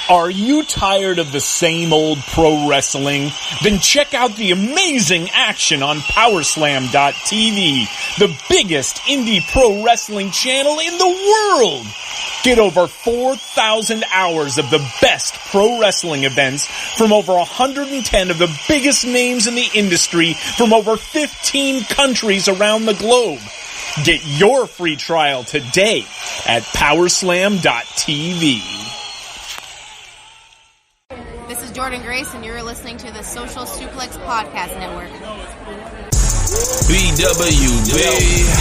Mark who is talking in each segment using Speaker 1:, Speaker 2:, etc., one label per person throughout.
Speaker 1: Are you tired of the same old pro wrestling? Then check out the amazing action on Powerslam.tv, the biggest indie pro wrestling channel in the world. Get over 4,000 hours of the best pro wrestling events from over 110 of the biggest names in the industry from over 15 countries around the globe. Get your free trial today at Powerslam.tv.
Speaker 2: This is Jordan Grace, and you're listening to the Social Suplex Podcast Network.
Speaker 3: BWB,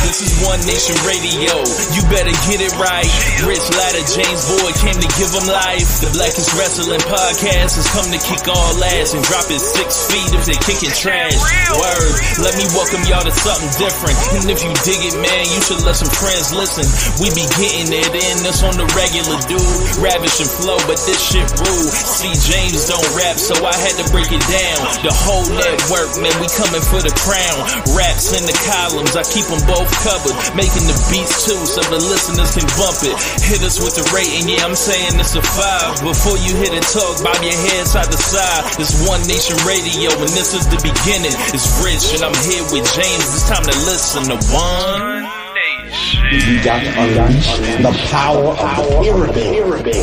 Speaker 3: this is One Nation Radio. You better get it right. Rich Latta, James Boyd came to give them life. The Blackest Wrestling Podcast has come to kick all ass and drop it 6 feet if they're kicking trash. Word, let me welcome y'all to something different. And if you dig it, man, you should let some friends listen. We be getting it in, this on the regular, dude. Ravish and flow, but this shit rude. See, James don't rap, so I had to break it down. The whole network, man, we coming for the crown. Raps in the columns, I keep them both covered. Making the beats too, so the listeners can bump it. Hit us with the rating, yeah, I'm saying it's a 5. Before you hit it, talk, bob your head side to side. It's One Nation Radio, and this is the beginning. It's Rich, and I'm here with James. It's time to listen to One Nation.
Speaker 4: You got to unleash the power of the pyramid.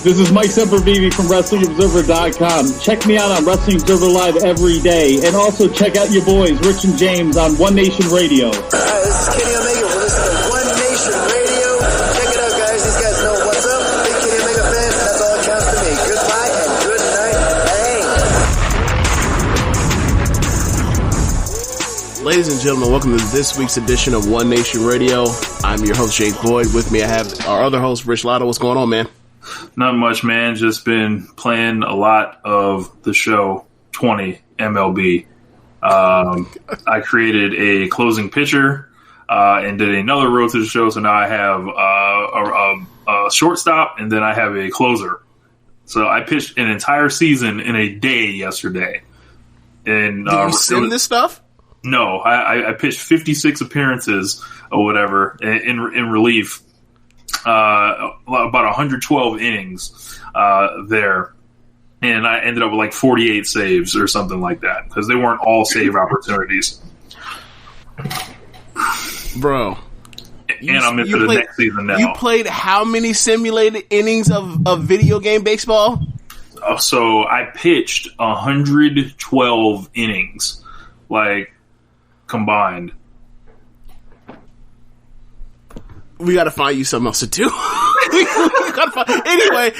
Speaker 5: This is Mike Sempervive from WrestlingObserver.com. Check me out on Wrestling Observer Live every day. And also check out your boys, Rich and James, on One Nation Radio.
Speaker 6: This is Kenny Omega. We're listening to One Nation Radio. Check it out, guys. These guys know what's up. Big Kenny Omega fan. That's all that counts to me. Goodbye and good night. Hey.
Speaker 7: Ladies and gentlemen, welcome to this week's edition of One Nation Radio. I'm your host, James Boyd. With me, I have our other host, Rich Latta. What's going on, man?
Speaker 8: Not much, man. Just been playing a lot of the show 20 MLB. I created a closing pitcher and did another road to the show. So now I have a shortstop and then I have a closer. So I pitched an entire season in a day yesterday. And
Speaker 7: did you send this stuff?
Speaker 8: No, I pitched 56 appearances or whatever in relief. About 112 innings there, and I ended up with like 48 saves or something like that because they weren't all save opportunities.
Speaker 7: Bro,
Speaker 8: and I'm into the next season now.
Speaker 7: You played how many simulated innings of video game baseball?
Speaker 8: So I pitched 112 innings, like combined.
Speaker 7: We gotta find you something else to do. Anyway,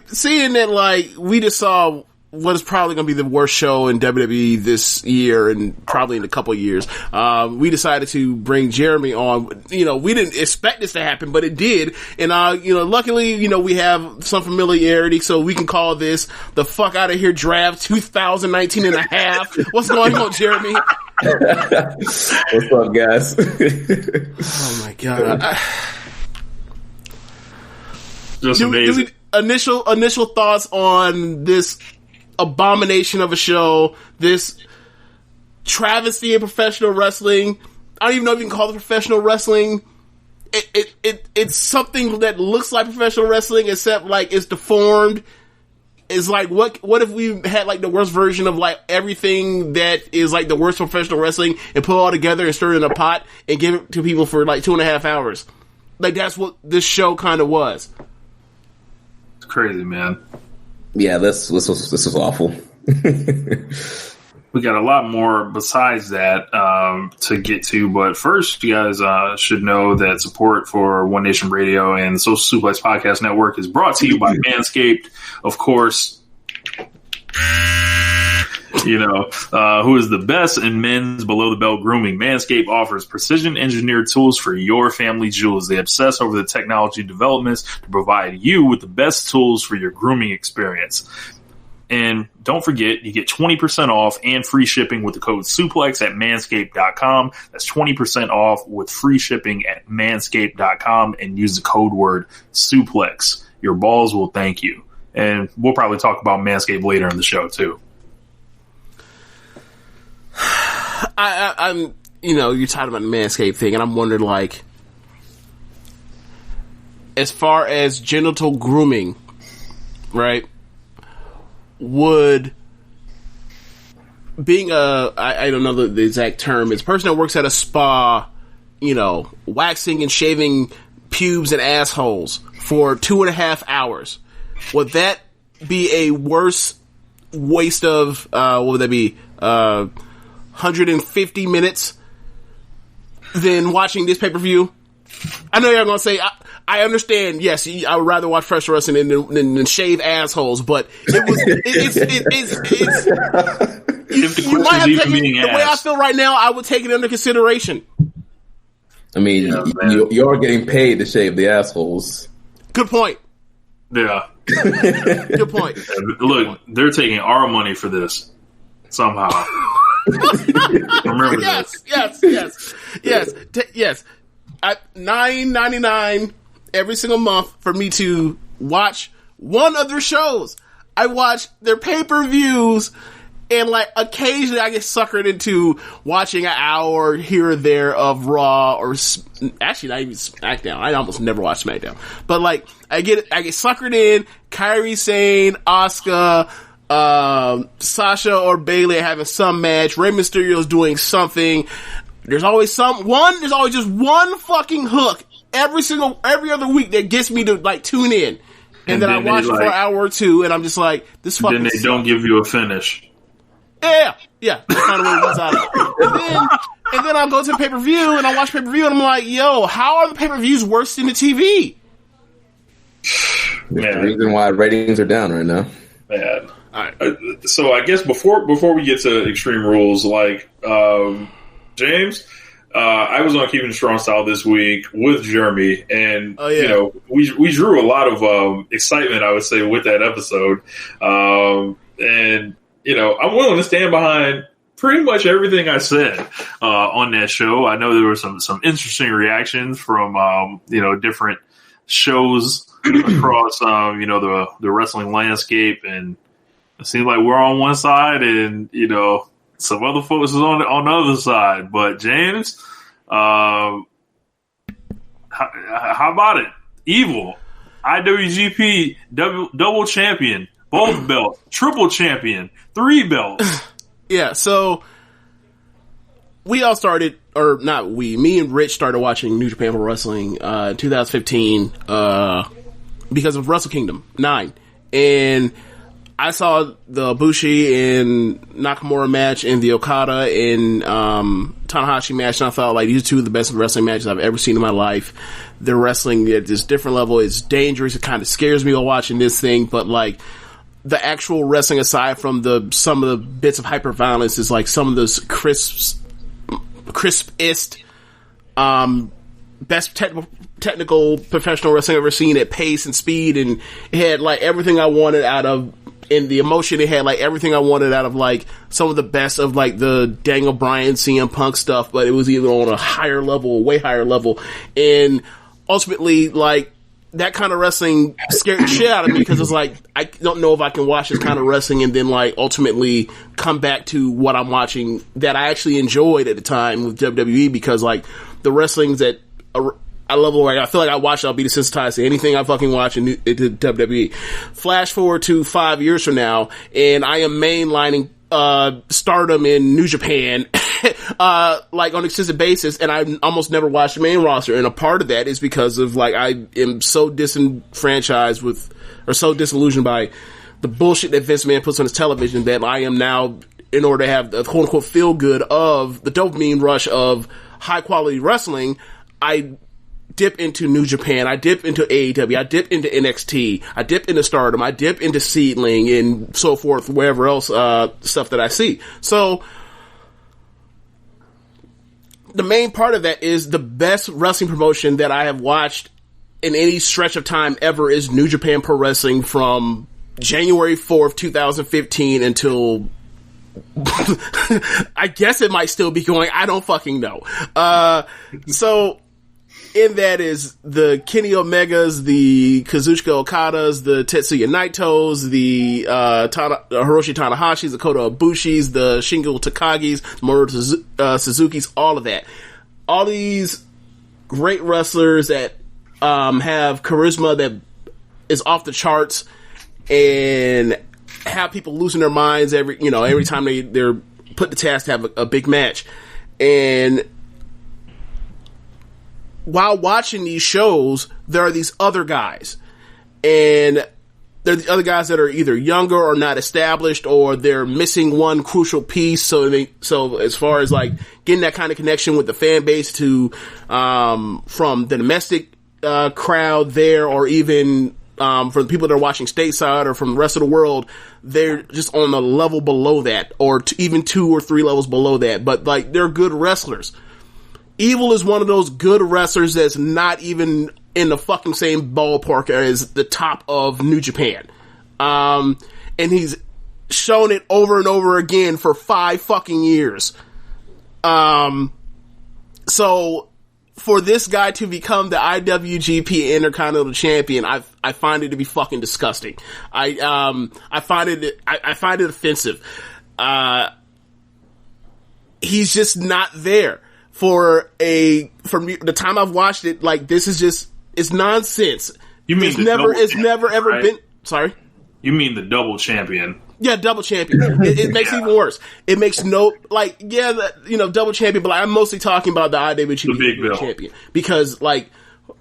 Speaker 7: seeing that, like, we just saw what is probably gonna be the worst show in WWE this year and probably in a couple of years, we decided to bring Jeremy on. You know, we didn't expect this to happen, but it did. And, luckily, we have some familiarity, so we can call this the Fuck Out of Here Draft 2019 and a half. What's going on, Jeremy?
Speaker 9: What's up, guys?
Speaker 7: Oh my god!
Speaker 8: Just amazing.
Speaker 7: Initial thoughts on this abomination of a show, this travesty of professional wrestling. I don't even know if you can call it professional wrestling. It's something that looks like professional wrestling, except like it's deformed. It's like, what if we had like the worst version of like everything that is like the worst professional wrestling and put it all together and stir it in a pot and give it to people for like 2.5 hours? Like, that's what this show kind of was.
Speaker 8: It's crazy, man.
Speaker 9: Yeah, this was awful.
Speaker 8: We got a lot more besides that to get to, but first, you guys should know that support for One Nation Radio and the Social Suplex Podcast Network is brought to you by Manscaped, of course. Who is the best in men's below-the-belt grooming. Manscaped offers precision-engineered tools for your family jewels. They obsess over the technology developments to provide you with the best tools for your grooming experience. And don't forget, you get 20% off and free shipping with the code SUPLEX at manscaped.com. That's 20% off with free shipping at manscaped.com and use the code word SUPLEX. Your balls will thank you. And we'll probably talk about Manscaped later in the show, too.
Speaker 7: I'm you're talking about the Manscaped thing, and I'm wondering, like, as far as genital grooming, right, would being I don't know the exact term, it's a person that works at a spa, you know, waxing and shaving pubes and assholes for 2.5 hours. Would that be a worse waste of, what would that be, 150 minutes than watching this pay-per-view? I know you're going to say, I understand, yes, I would rather watch professional wrestling than shave assholes, but it was, you might have taken it, the way I feel right now, I would take it under consideration.
Speaker 9: I mean, you're getting paid to shave the assholes.
Speaker 7: Good point.
Speaker 8: Yeah.
Speaker 7: Good point.
Speaker 8: Look, they're taking our money for this somehow. Remember this.
Speaker 7: Yes. $9.99 every single month for me to watch one of their shows. I watch their pay-per-views, and like occasionally I get suckered into watching an hour here or there of Raw, or actually not even SmackDown. I almost never watch SmackDown, but like I get suckered in. Kairi Sane, Asuka, Sasha or Bayley are having some match. Rey Mysterio's doing something. There's always just one fucking hook every other week that gets me to like tune in, and then I watch it for an hour or two, and I'm just like, this fucking.
Speaker 8: Then they don't give you a finish.
Speaker 7: Yeah. That's kind of what it was out of. And then I'll go to the pay-per-view and I watch pay-per-view and I'm like, yo, how are the pay-per-views worse than the TV?
Speaker 9: That's the reason why ratings are down right now.
Speaker 8: Man. So I guess before we get to Extreme Rules, like, James, I was on Keepin It Strong Style this week with Jeremy, and you know, we drew a lot of excitement, I would say, with that episode. And you know, I'm willing to stand behind pretty much everything I said on that show. I know there were some interesting reactions from you know, different shows across you know, the wrestling landscape, and it seems like we're on one side, and you know, some other folks is on the other side. But James, how about it? Evil, IWGP double champion, both belts, triple champion, 3 belts.
Speaker 7: Yeah, so we all started, or not we, me and Rich started watching New Japan Pro Wrestling in 2015 because of Wrestle Kingdom 9. And I saw the Bushi and Nakamura match and the Okada and Tanahashi match, and I thought, like, these are two of the best wrestling matches I've ever seen in my life. They're wrestling at this different level. It's dangerous. It kind of scares me while watching this thing, but, like, the actual wrestling, aside from some of the bits of hyper violence, is like some of those crispest, best technical professional wrestling I've ever seen at pace and speed, and it had like everything I wanted out of, and the emotion it had, like everything I wanted out of like some of the best of like the Daniel Bryan, CM Punk stuff, but it was either on a higher level, a way higher level, and ultimately like that kind of wrestling scared the shit out of me, because it's like, I don't know if I can watch this kind of wrestling and then like ultimately come back to what I'm watching that I actually enjoyed at the time with WWE, because like the wrestling's at a level where I feel like I watch it, I'll be desensitized to anything I fucking watch in WWE. Flash forward to 5 years from now, and I am mainlining Stardom in New Japan like on an extensive basis, and I almost never watch the main roster, and a part of that is because of like I am so disenfranchised with, or so disillusioned by the bullshit that Vince McMahon puts on his television, that I am now, in order to have the quote unquote feel good of the dopamine rush of high quality wrestling, I dip into New Japan, I dip into AEW, I dip into NXT, I dip into Stardom, I dip into Seedling and so forth, wherever else stuff that I see. So the main part of that is the best wrestling promotion that I have watched in any stretch of time ever is New Japan Pro Wrestling, from January 4th, 2015 until I guess it might still be going. I don't fucking know. So in that is the Kenny Omegas, the Kazuchika Okadas, the Tetsuya Naitos, the Hiroshi Tanahashis, the Kota Ibushis, the Shingo Takagis, Mamoru Suzuki's, all of that. All these great wrestlers that have charisma that is off the charts, and have people losing their minds every time they're put to task to have a big match. And while watching these shows, there are these other guys, and they're the other guys that are either younger or not established, or they're missing one crucial piece. So as far as like getting that kind of connection with the fan base to from the domestic crowd there, or even for the people that are watching stateside or from the rest of the world, they're just on a level below that, or even 2 or 3 levels below that. But like, they're good wrestlers. Evil is one of those good wrestlers that's not even in the fucking same ballpark as the top of New Japan. And he's shown it over and over again for 5 fucking years. So for this guy to become the IWGP Intercontinental Champion, I find it to be fucking disgusting. I find it offensive. He's just not there. From the time I've watched it, like, this is just, it's nonsense.
Speaker 8: You mean
Speaker 7: it's never ever
Speaker 8: right?
Speaker 7: been, sorry?
Speaker 8: You mean the double champion?
Speaker 7: Yeah, double champion. It makes it even worse. It makes double champion, but like, I'm mostly talking about the IWGP champion. Because, like,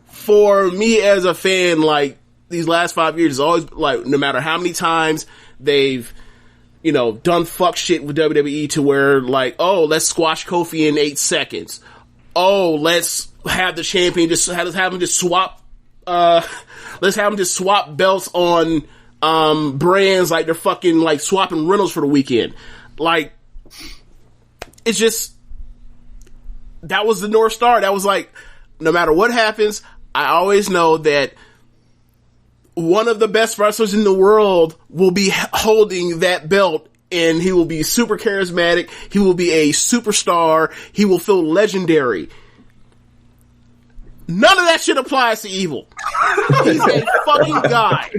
Speaker 7: for me as a fan, like, these last 5 years, it's always, like, no matter how many times they've, done fuck shit with WWE to where, like, oh, let's squash Kofi in 8 seconds. Oh, let's have the champion let's have him just swap belts on, brands like they're fucking, like, swapping rentals for the weekend. Like, it's just, that was the North Star. That was like, no matter what happens, I always know that one of the best wrestlers in the world will be holding that belt, and he will be super charismatic. He will be a superstar. He will feel legendary. None of that shit applies to Evil. He's a fucking guy.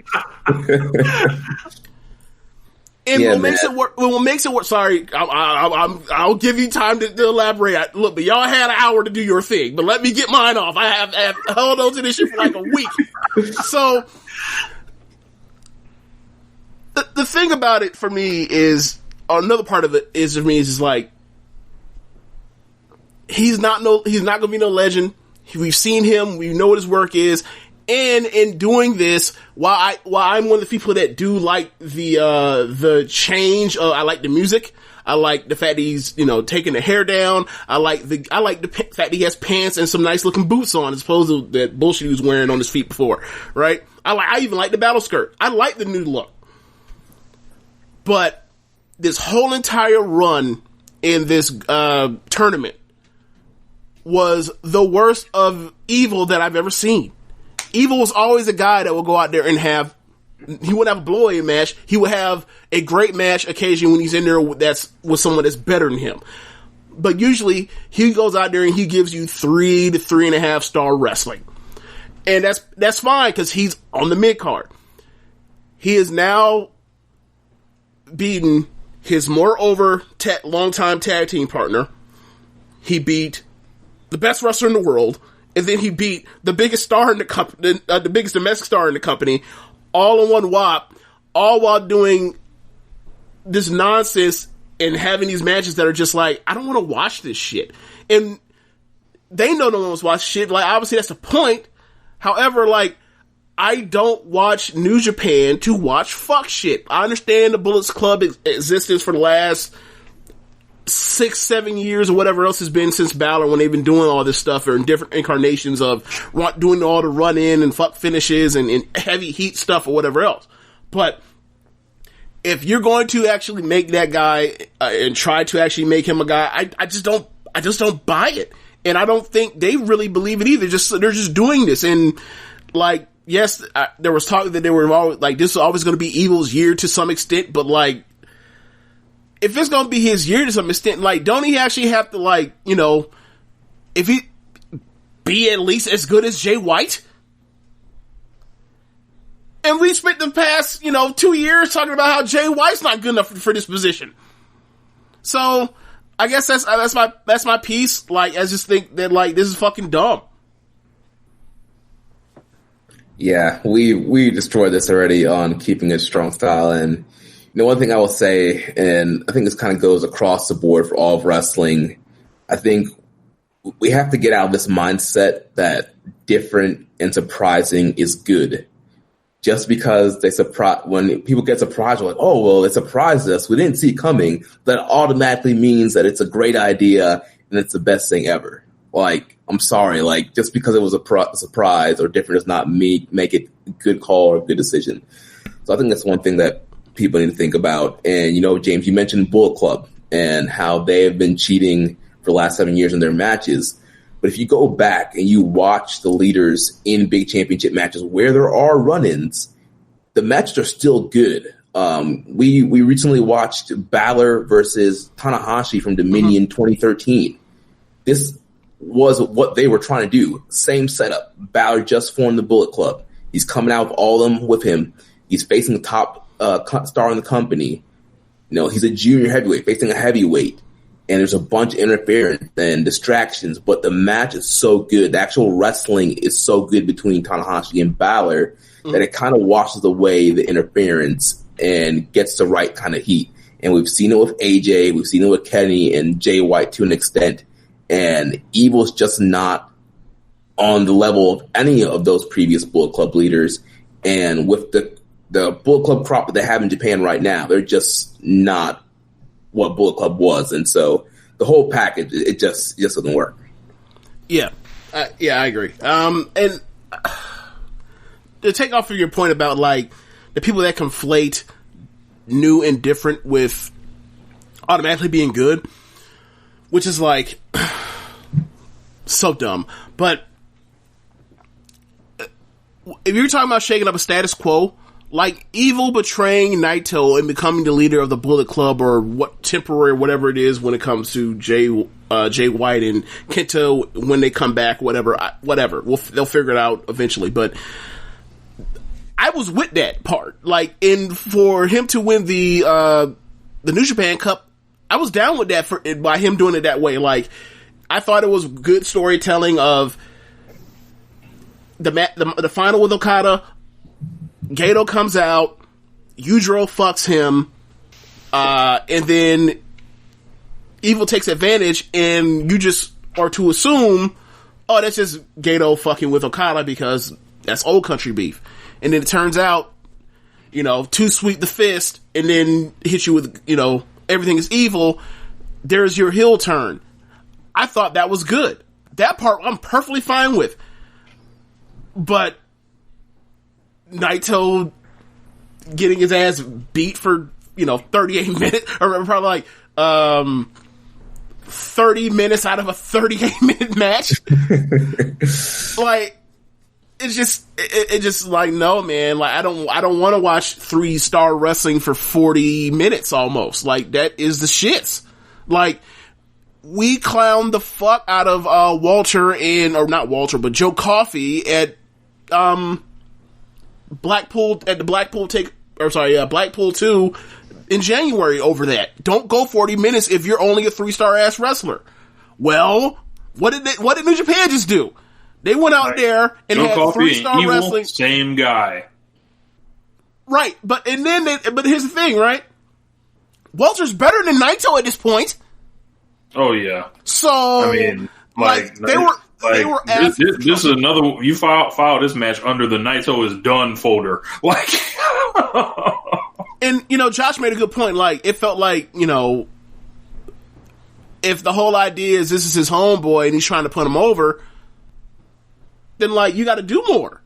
Speaker 7: And what makes it work, sorry, I'll give you time to elaborate. Look, but y'all had an hour to do your thing, but let me get mine off. I have held on to this shit for like a week. So, the thing about it for me is, another part of it is, for me, is like, he's not gonna be no legend. We've seen him. We know what his work is. And in doing this, while I'm one of the people that do like the change, I like the music. I like the fact that he's, taking the hair down. I like the fact that he has pants and some nice looking boots on, as opposed to that bullshit he was wearing on his feet before, right? I even like the battle skirt. I like the new look. But this whole entire run in this tournament was the worst of Evil that I've ever seen. Evil was always a guy that would go out there and he wouldn't have a blow-away match. He would have a great match occasionally when he's in there with someone that's better than him. But usually, he goes out there and he gives you 3 to 3.5 star wrestling. And that's fine, because he's on the mid-card. He is now beaten his moreover longtime tag team partner. He beat the best wrestler in the world, and then he beat the biggest star in the company, the biggest domestic star in the company, all in one whop, all while doing this nonsense and having these matches that are just like, I don't want to watch this shit. And they know no one wants to watch shit. Like, obviously that's the point. However, like, I don't watch New Japan to watch fuck shit. I understand the Bullets Club existence for the last 6-7 years or whatever else has been since Balor, when they've been doing all this stuff, or in different incarnations of doing all the run in and fuck finishes and heavy heat stuff or whatever else. But if you're going to actually make that guy and try to actually make him a guy, I just don't buy it. And I don't think they really believe it either. They're just doing this. And like, yes, there was talk that they were always, like, this is always going to be Evil's year to some extent, but like, if it's going to be his year to some extent, like, don't he actually have to, like, if he be at least as good as Jay White? And we spent the past, 2 years talking about how Jay White's not good enough for this position. So, I guess that's my piece. Like, I just think that, like, this is fucking dumb.
Speaker 9: Yeah, we destroyed this already on Keeping It Strong Style. And one thing I will say, and I think this kind of goes across the board for all of wrestling, I think we have to get out of this mindset that different and surprising is good. Just because when people get surprised, we're like, oh, well, it surprised us, we didn't see it coming, that automatically means that it's a great idea and it's the best thing ever. Like, I'm sorry, like, just because it was a surprise or different does not make it a good call or a good decision. So I think that's one thing that people need to think about. And, James, you mentioned Bullet Club and how they have been cheating for the last 7 years in their matches. But if you go back and you watch the leaders in big championship matches where there are run-ins, the matches are still good. We recently watched Balor versus Tanahashi from Dominion 2013. This was what they were trying to do. Same setup. Balor just formed the Bullet Club. He's coming out with all of them with him. He's facing the top star in the company. He's a junior heavyweight facing a heavyweight. And there's a bunch of interference and distractions, but the match is so good. The actual wrestling is so good between Tanahashi and Balor that it kind of washes away the interference and gets the right kind of heat. And we've seen it with AJ, we've seen it with Kenny and Jay White to an extent. And Evil's just not on the level of any of those previous Bullet Club leaders. And with the Bullet Club crop that they have in Japan right now, they're just not what Bullet Club was. And so the whole package, it just doesn't work.
Speaker 7: Yeah. I agree. And to take off of your point about, like, the people that conflate new and different with automatically being good, which is, like, so dumb. But if you're talking about shaking up a status quo, like Evil betraying Naito and becoming the leader of the Bullet Club, or what temporary, whatever it is, when it comes to Jay White and Kenta when they come back, whatever. They'll figure it out eventually. But I was with that part. Like, and for him to win the New Japan Cup, I was down with that by him doing it that way. Like, I thought it was good storytelling of the final with Okada. Gato comes out, Yujiro fucks him, and then Evil takes advantage, and you just are to assume, oh, that's just Gato fucking with Okada because that's old country beef. And then it turns out, too sweet the fist, and then hit you with, everything is evil. There's your heel turn. I thought that was good. That part I'm perfectly fine with. But Naito getting his ass beat for, 38 minutes, or probably like, 30 minutes out of a 38-minute match. Like, it's just like, no, man, like, I don't want to watch 3-star wrestling for 40 minutes almost. Like, that is the shits. Like, we clowned the fuck out of, Joe Coffey at, Blackpool 2 in January over that. Don't go 40 minutes if you're only a 3-star ass wrestler. Well, what did New Japan just do? They went out there and
Speaker 8: Joe
Speaker 7: had
Speaker 8: Coffey
Speaker 7: 3-star wrestling.
Speaker 8: Same guy.
Speaker 7: Right, but here's the thing, right? Walter's better than Naito at this point.
Speaker 8: Oh yeah.
Speaker 7: So
Speaker 8: I mean,
Speaker 7: they were asking.
Speaker 8: This is another. You file this match under the Naito is done folder. Like,
Speaker 7: and Josh made a good point. Like, it felt like if the whole idea is this is his homeboy and he's trying to put him over, then like you got to do more.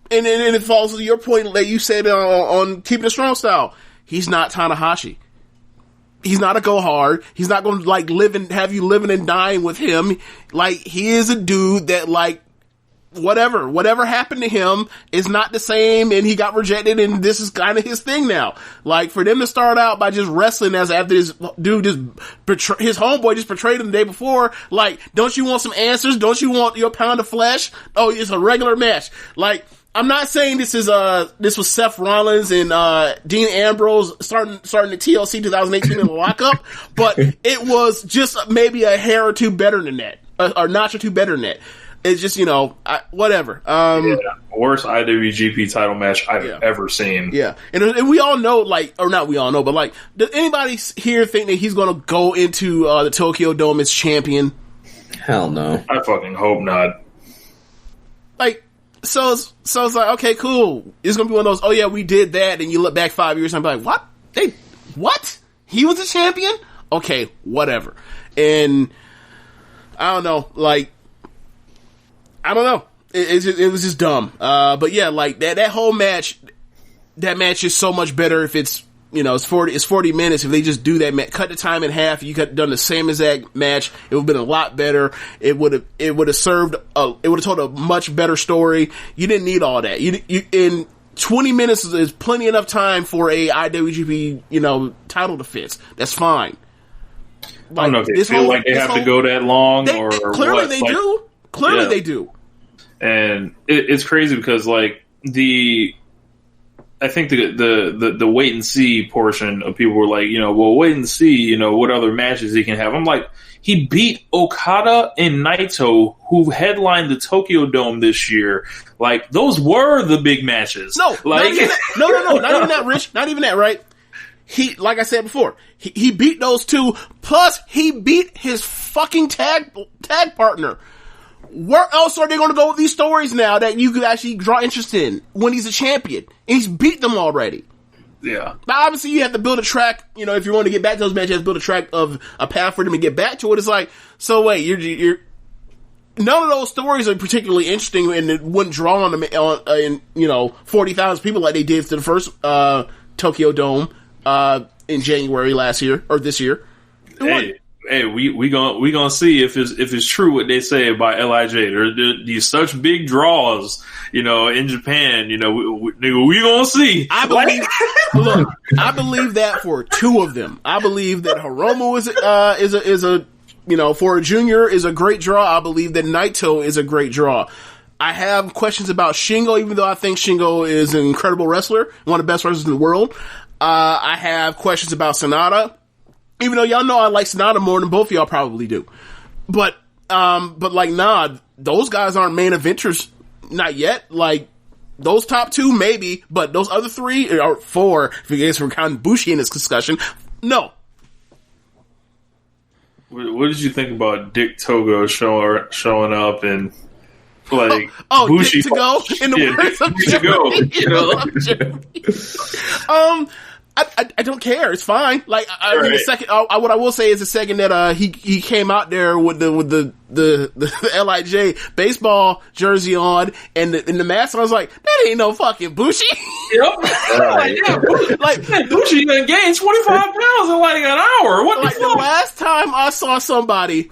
Speaker 7: And then it falls to your point that you said on Keeping It Strong Style. He's not Tanahashi. He's not a go hard. He's not going to like have you living and dying with him. Like, he is a dude that like whatever happened to him is not the same, and he got rejected, and this is kind of his thing now. Like, for them to start out by just wrestling after this dude his homeboy just betrayed him the day before. Like, don't you want some answers? Don't you want your pound of flesh? Oh, it's a regular match. Like, I'm not saying this was Seth Rollins and Dean Ambrose starting the TLC 2018 in the lockup, but it was just maybe a hair or two better than that, or notch or two better than that. It's just, whatever.
Speaker 8: Worst IWGP title match I've ever seen.
Speaker 7: Yeah. And we all know, or not we all know, but does anybody here think that he's going to go into the Tokyo Dome as champion?
Speaker 9: Hell no.
Speaker 8: I fucking hope not.
Speaker 7: So it's like, okay, cool. It's going to be one of those, oh yeah, we did that, and you look back 5 years and I'm like, what? What? He was a champion? Okay, whatever. And I don't know, I don't know. It was just dumb. But yeah, that whole match, that match is so much better if it's, it's 40 minutes. If they just do that, cut the time in half, you could have done the same exact match. It would have been a lot better. It would have served, it would have told a much better story. You didn't need all that. In 20 minutes is plenty enough time for a IWGP, title defense. That's fine.
Speaker 8: I don't know if they feel like they have to go that long or
Speaker 7: clearly
Speaker 8: what.
Speaker 7: they do. Clearly they do.
Speaker 8: And it's crazy because I think the wait and see portion of people were like, well, wait and see, what other matches he can have. I'm like, he beat Okada and Naito, who headlined the Tokyo Dome this year. Those were the big matches.
Speaker 7: No, not even that, Rich. Not even that, right? He, like I said before, he beat those two, plus he beat his fucking tag partner. Where else are they going to go with these stories now that you could actually draw interest in when he's a champion? And he's beat them already.
Speaker 8: Yeah.
Speaker 7: Now, obviously, you have to build a track, if you want to get back to those matches, you have to build a track of a path for them to get back to it. It's like, so wait, you're none of those stories are particularly interesting and it wouldn't draw on them, 40,000 people like they did to the first, Tokyo Dome, in January last year, or this year.
Speaker 8: Hey, we gonna see if it's true what they say about LIJ. There these such big draws, in Japan. We gonna see.
Speaker 7: I believe that for two of them. I believe that Hiromu is a for a junior is a great draw. I believe that Naito is a great draw. I have questions about Shingo, even though I think Shingo is an incredible wrestler, one of the best wrestlers in the world. I have questions about Sonata. Even though y'all know I like Sonata more than both of y'all probably do. But those guys aren't main eventers. Not yet. Those top two, maybe, but those other three, or four, if you guys were counting Bushi in this discussion, no.
Speaker 8: What did you think about Dick Togo showing up and,
Speaker 7: Bushi Dick to go? In the words of Jeremy. I don't care. It's fine. What I will say is the second that he came out there with the LIJ baseball jersey on and the mask, I was like, that ain't no fucking Bushi.
Speaker 8: Yep. Bushi done gained 25 pounds in an hour. What the fuck?
Speaker 7: The last time I saw somebody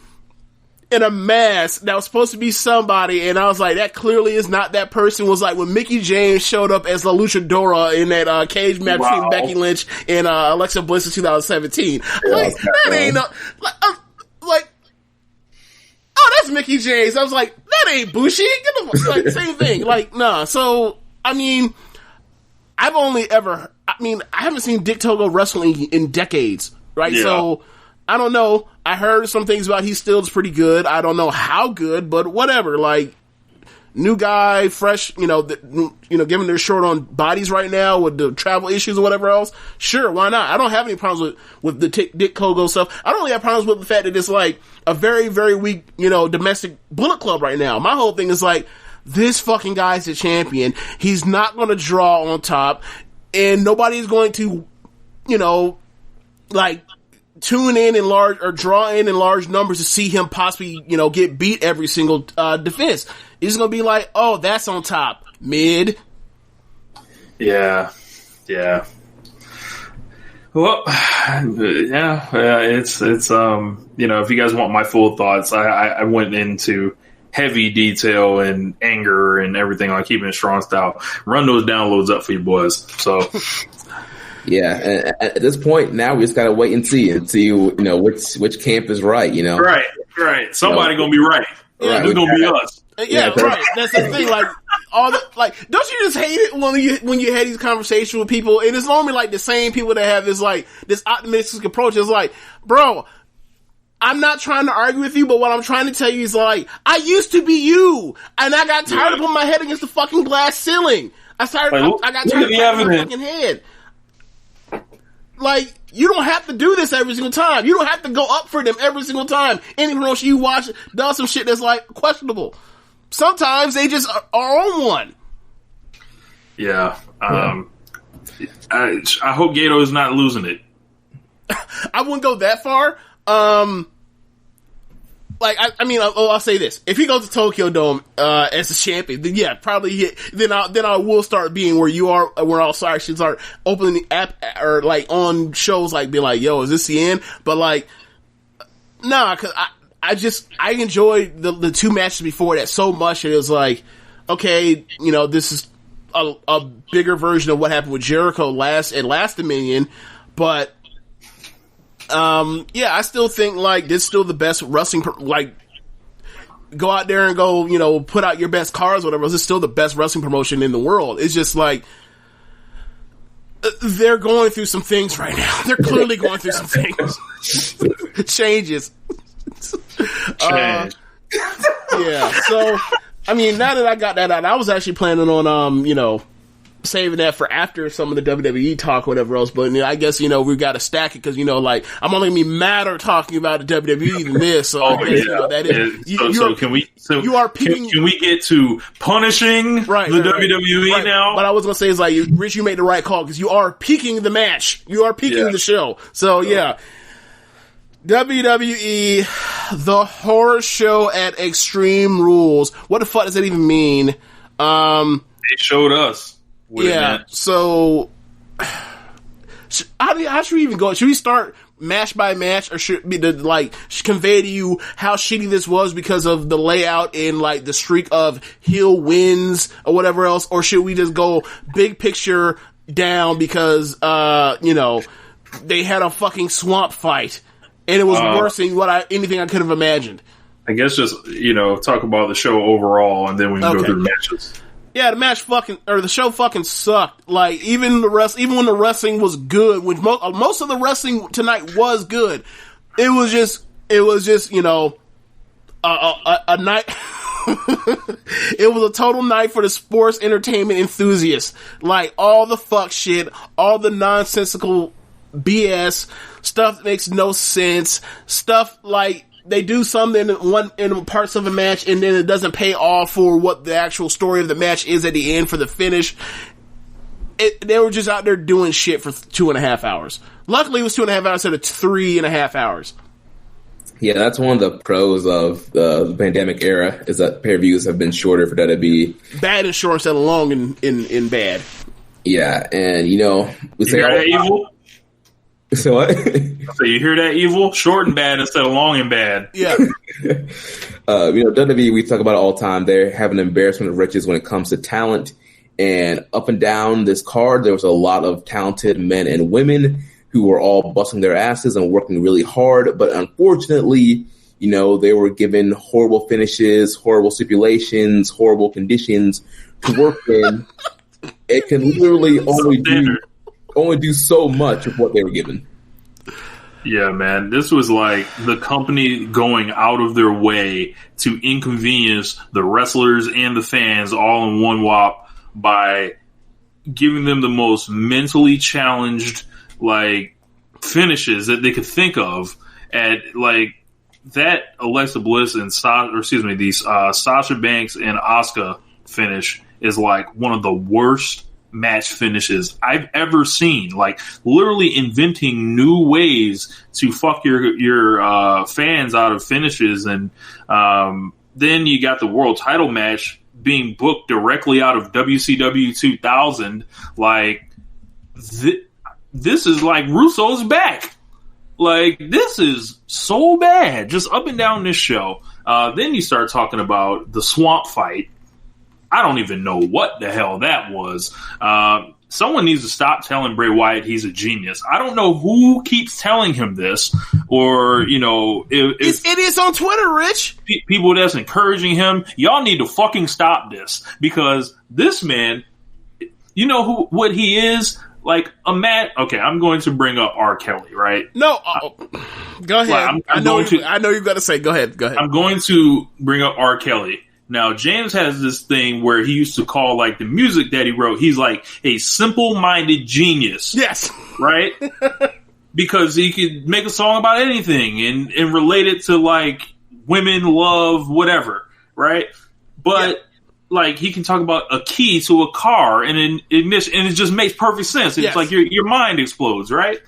Speaker 7: in a mask that was supposed to be somebody, and I was like, that clearly is not that person, was when Mickie James showed up as La Luchadora in that cage match between Becky Lynch and Alexa Bliss in 2017. That ain't no... oh, that's Mickie James. I was like, that ain't Bushi. Get the same thing. Nah. So, I haven't seen Dick Togo wrestling in decades, right? Yeah. So, I don't know. I heard some things about he still is pretty good. I don't know how good, but whatever. New guy, fresh, given they're short on bodies right now with the travel issues or whatever else. Sure, why not? I don't have any problems with the Dick Togo stuff. I don't really have problems with the fact that it's a very, very weak, domestic Bullet Club right now. My whole thing is this fucking guy's a champion. He's not going to draw on top, and nobody's going to, tune in large or draw in large numbers to see him possibly, get beat every single defense. It's going to be oh, that's on top. Mid.
Speaker 8: Yeah. Well, yeah, it's if you guys want my full thoughts, I went into heavy detail and anger and everything on Keepin It Strong Style. Run those downloads up for you boys. So...
Speaker 9: Yeah, and at this point now we just gotta wait and see which camp is right.
Speaker 8: Right. Somebody gonna be right.
Speaker 9: Right.
Speaker 8: It's gonna be us.
Speaker 7: Yeah, right. That's the thing. Don't you just hate it when you have these conversations with people, and it's normally the same people that have this optimistic approach. It's bro, I'm not trying to argue with you, but what I'm trying to tell you is like, I used to be you, and I got tired of putting my head against the fucking glass ceiling. I got tired of patting my fucking head. Like, you don't have to do this every single time. You don't have to go up for them every single time. Any promotion you watch does some shit that's like questionable. Sometimes they just are on one.
Speaker 8: Yeah. I hope Gato is not losing it.
Speaker 7: I wouldn't go that far. I'll say this: if he goes to Tokyo Dome as a champion, then yeah, probably. Then I will start being where you are, where all sorry should start opening the app or like on shows, like be like, "Yo, is this the end?" But like, nah, because I enjoyed the two matches before that so much. It was like, okay, this is a bigger version of what happened with Jericho last Dominion, but. I still think like this is still the best wrestling. Like, go out there and go, put out your best cards, whatever. This is still the best wrestling promotion in the world. It's just like they're going through some things right now. They're clearly going through some things. Changes. Yeah. So, I mean, now that I got that out, I was actually planning on, saving that for after some of the WWE talk, or whatever else. But I guess we've got to stack it because like I'm only gonna be madder talking about the WWE than this. So I guess that is.
Speaker 8: So can we? So you are peaking, can we get to punishing the WWE now?
Speaker 7: What I was gonna say is like, Rich, you made the right call because you are peaking the match. You are peaking the show. So yeah. WWE, the horror show at Extreme Rules. What the fuck does that even mean?
Speaker 8: They showed us.
Speaker 7: So how should we even go? Should we start match by match, or should be convey to you how shitty this was because of the layout and like the streak of heel wins or whatever else, or should we just go big picture down because they had a fucking swamp fight and it was worse than anything I could have imagined?
Speaker 8: I guess just talk about the show overall and then we can go through the matches.
Speaker 7: Yeah, the show fucking sucked. Like, even when the wrestling was good, which most of the wrestling tonight was good, it was just, a night, it was a total night for the sports entertainment enthusiasts. Like, all the fuck shit, all the nonsensical BS, stuff that makes no sense, stuff like, they do something in parts of a match and then it doesn't pay off for what the actual story of the match is at the end for the finish. They were just out there doing shit for 2.5 hours. Luckily, it was 2.5 hours instead of 3.5 hours.
Speaker 9: Yeah, that's one of the pros of the pandemic era, is that pay-per-views have been shorter for WWE.
Speaker 7: Bad and short instead of long in bad.
Speaker 9: Yeah, and we say
Speaker 8: that evil.
Speaker 9: So what?
Speaker 8: So you hear that, evil? Short and bad instead of long and bad.
Speaker 7: Yeah.
Speaker 9: WWE, we talk about it all the time. They have an embarrassment of riches when it comes to talent. And up and down this card, there was a lot of talented men and women who were all busting their asses and working really hard. But unfortunately, they were given horrible finishes, horrible stipulations, horrible conditions to work in. It can literally only do so much of what they were given.
Speaker 8: Yeah, man. This was like the company going out of their way to inconvenience the wrestlers and the fans all in one whop by giving them the most mentally challenged finishes that they could think of at that Alexa Bliss and Sasha Banks and Asuka finish is one of the worst match finishes I've ever seen. Literally inventing new ways to fuck your fans out of finishes, and then you got the world title match being booked directly out of WCW 2000. This is Russo's back. This is so bad, just up and down this show. Then you start talking about the swamp fight. I don't even know what the hell that was. Someone needs to stop telling Bray Wyatt he's a genius. I don't know who keeps telling him this, or
Speaker 7: it's idiots on Twitter, Rich.
Speaker 8: People that's encouraging him. Y'all need to fucking stop this, because this man, what he is. Okay, I'm going to bring up R. Kelly, right?
Speaker 7: No, Go ahead.
Speaker 8: Like,
Speaker 7: I know you're going to say. Go ahead.
Speaker 8: I'm going to bring up R. Kelly. Now, James has this thing where he used to call, like, the music that he wrote, he's like a simple-minded genius.
Speaker 7: Yes.
Speaker 8: Right? Because he could make a song about anything and relate it to, like, women, love, whatever. Right? But, like, he can talk about a key to a car and an ignition, and it just makes perfect sense. It's like your mind explodes, right?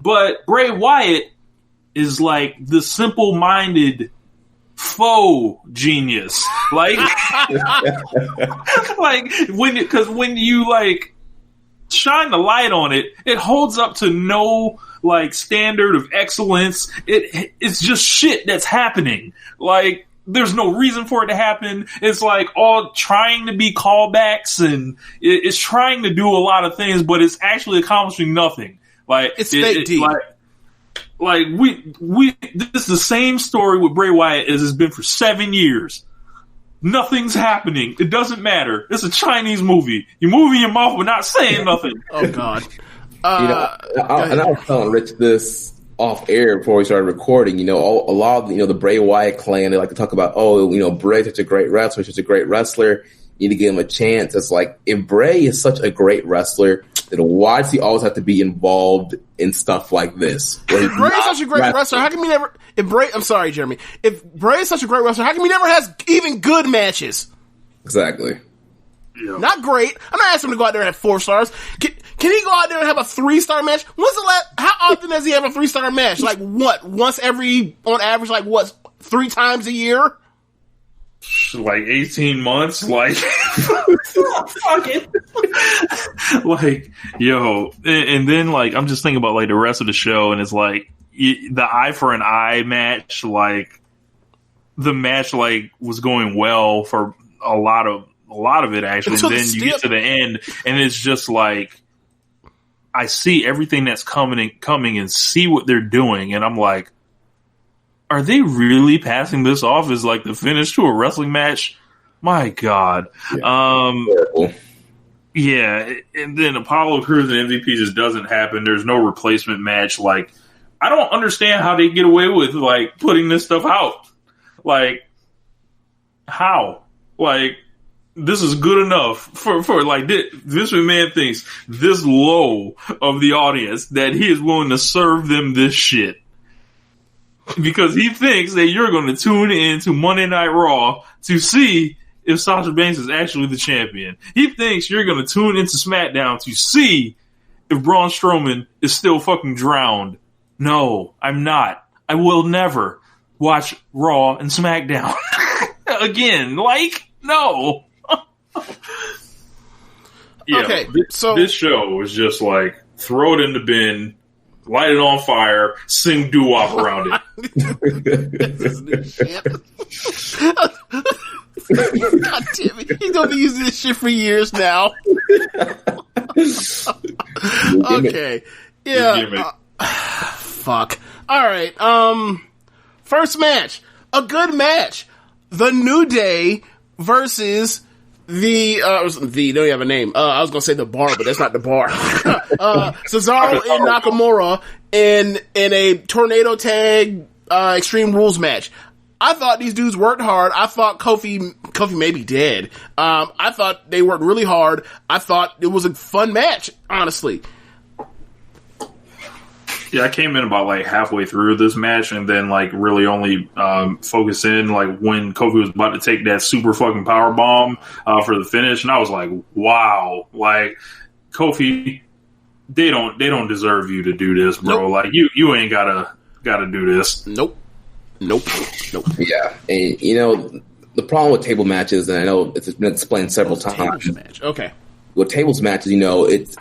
Speaker 8: But Bray Wyatt is, like, the simple-minded faux genius. Like, like when you like shine the light on it, it holds up to no like standard of excellence. It's just shit that's happening. Like, there's no reason for it to happen. It's like all trying to be callbacks, and it's trying to do a lot of things, but it's actually accomplishing nothing. Like,
Speaker 7: it's fake deep.
Speaker 8: Like we this is the same story with Bray Wyatt as it's been for 7 years. Nothing's happening. It doesn't matter. It's a Chinese movie. You're moving your mouth but not saying nothing.
Speaker 7: Oh God.
Speaker 9: And I was telling Rich this off air before we started recording. A lot of the Bray Wyatt clan, they like to talk about, Bray's such a great wrestler, such a great wrestler. You need to give him a chance. It's like, if Bray is such a great wrestler, then why does he always have to be involved in stuff like this?
Speaker 7: If Bray is such a great wrestler, how come he never? I'm sorry, Jeremy. If Bray is such a great wrestler, how come he never has even good matches?
Speaker 9: Exactly.
Speaker 8: Yeah.
Speaker 7: Not great. I'm not asking him to go out there and have 4 stars. Can he go out there and have a 3-star match? How often does he have a 3-star match? Like what? Once every, on average, like what? 3 times a year?
Speaker 8: Like 18 months, like fuck it. Like, yo, and then like I'm just thinking about like the rest of the show, and it's like the eye for an eye match. Like, the match like was going well for a lot of it actually. And then you get to the end, and it's just like I see everything that's coming and see what they're doing, and I'm like, are they really passing this off as like the finish to a wrestling match? My God. Yeah. And then Apollo Crews and MVP just doesn't happen. There's no replacement match. Like, I don't understand how they get away with like putting this stuff out. Like, how? Like, this is good enough for like this man thinks this low of the audience that he is willing to serve them this shit. Because he thinks that you're going to tune in to Monday Night Raw to see if Sasha Banks is actually the champion. He thinks you're going to tune into SmackDown to see if Braun Strowman is still fucking drowned. No, I'm not. I will never watch Raw and SmackDown again. Like, no. Yeah,
Speaker 7: okay,
Speaker 8: this show was just like, throw it in the bin, light it on fire, sing doo-wop around it.
Speaker 7: God damn it. He's going to be using this shit for years now. Okay. Yeah. Fuck. Alright. First match. A good match. The New Day versus they don't have a name. I was gonna say the Bar, but that's not the Bar. Cesaro and Nakamura in a tornado tag Extreme Rules match. I thought these dudes worked hard. I thought Kofi may be dead. I thought they worked really hard. I thought it was a fun match, honestly.
Speaker 8: Yeah, I came in about like halfway through this match, and then like really only focus in like when Kofi was about to take that super fucking power bomb for the finish, and I was like, wow, like Kofi, they don't deserve you to do this, bro.
Speaker 7: Nope.
Speaker 8: Like you ain't gotta do this.
Speaker 7: Nope.
Speaker 9: Yeah, and the problem with table matches, and I know it's been explained several times.
Speaker 7: Match. Okay.
Speaker 9: With tables matches,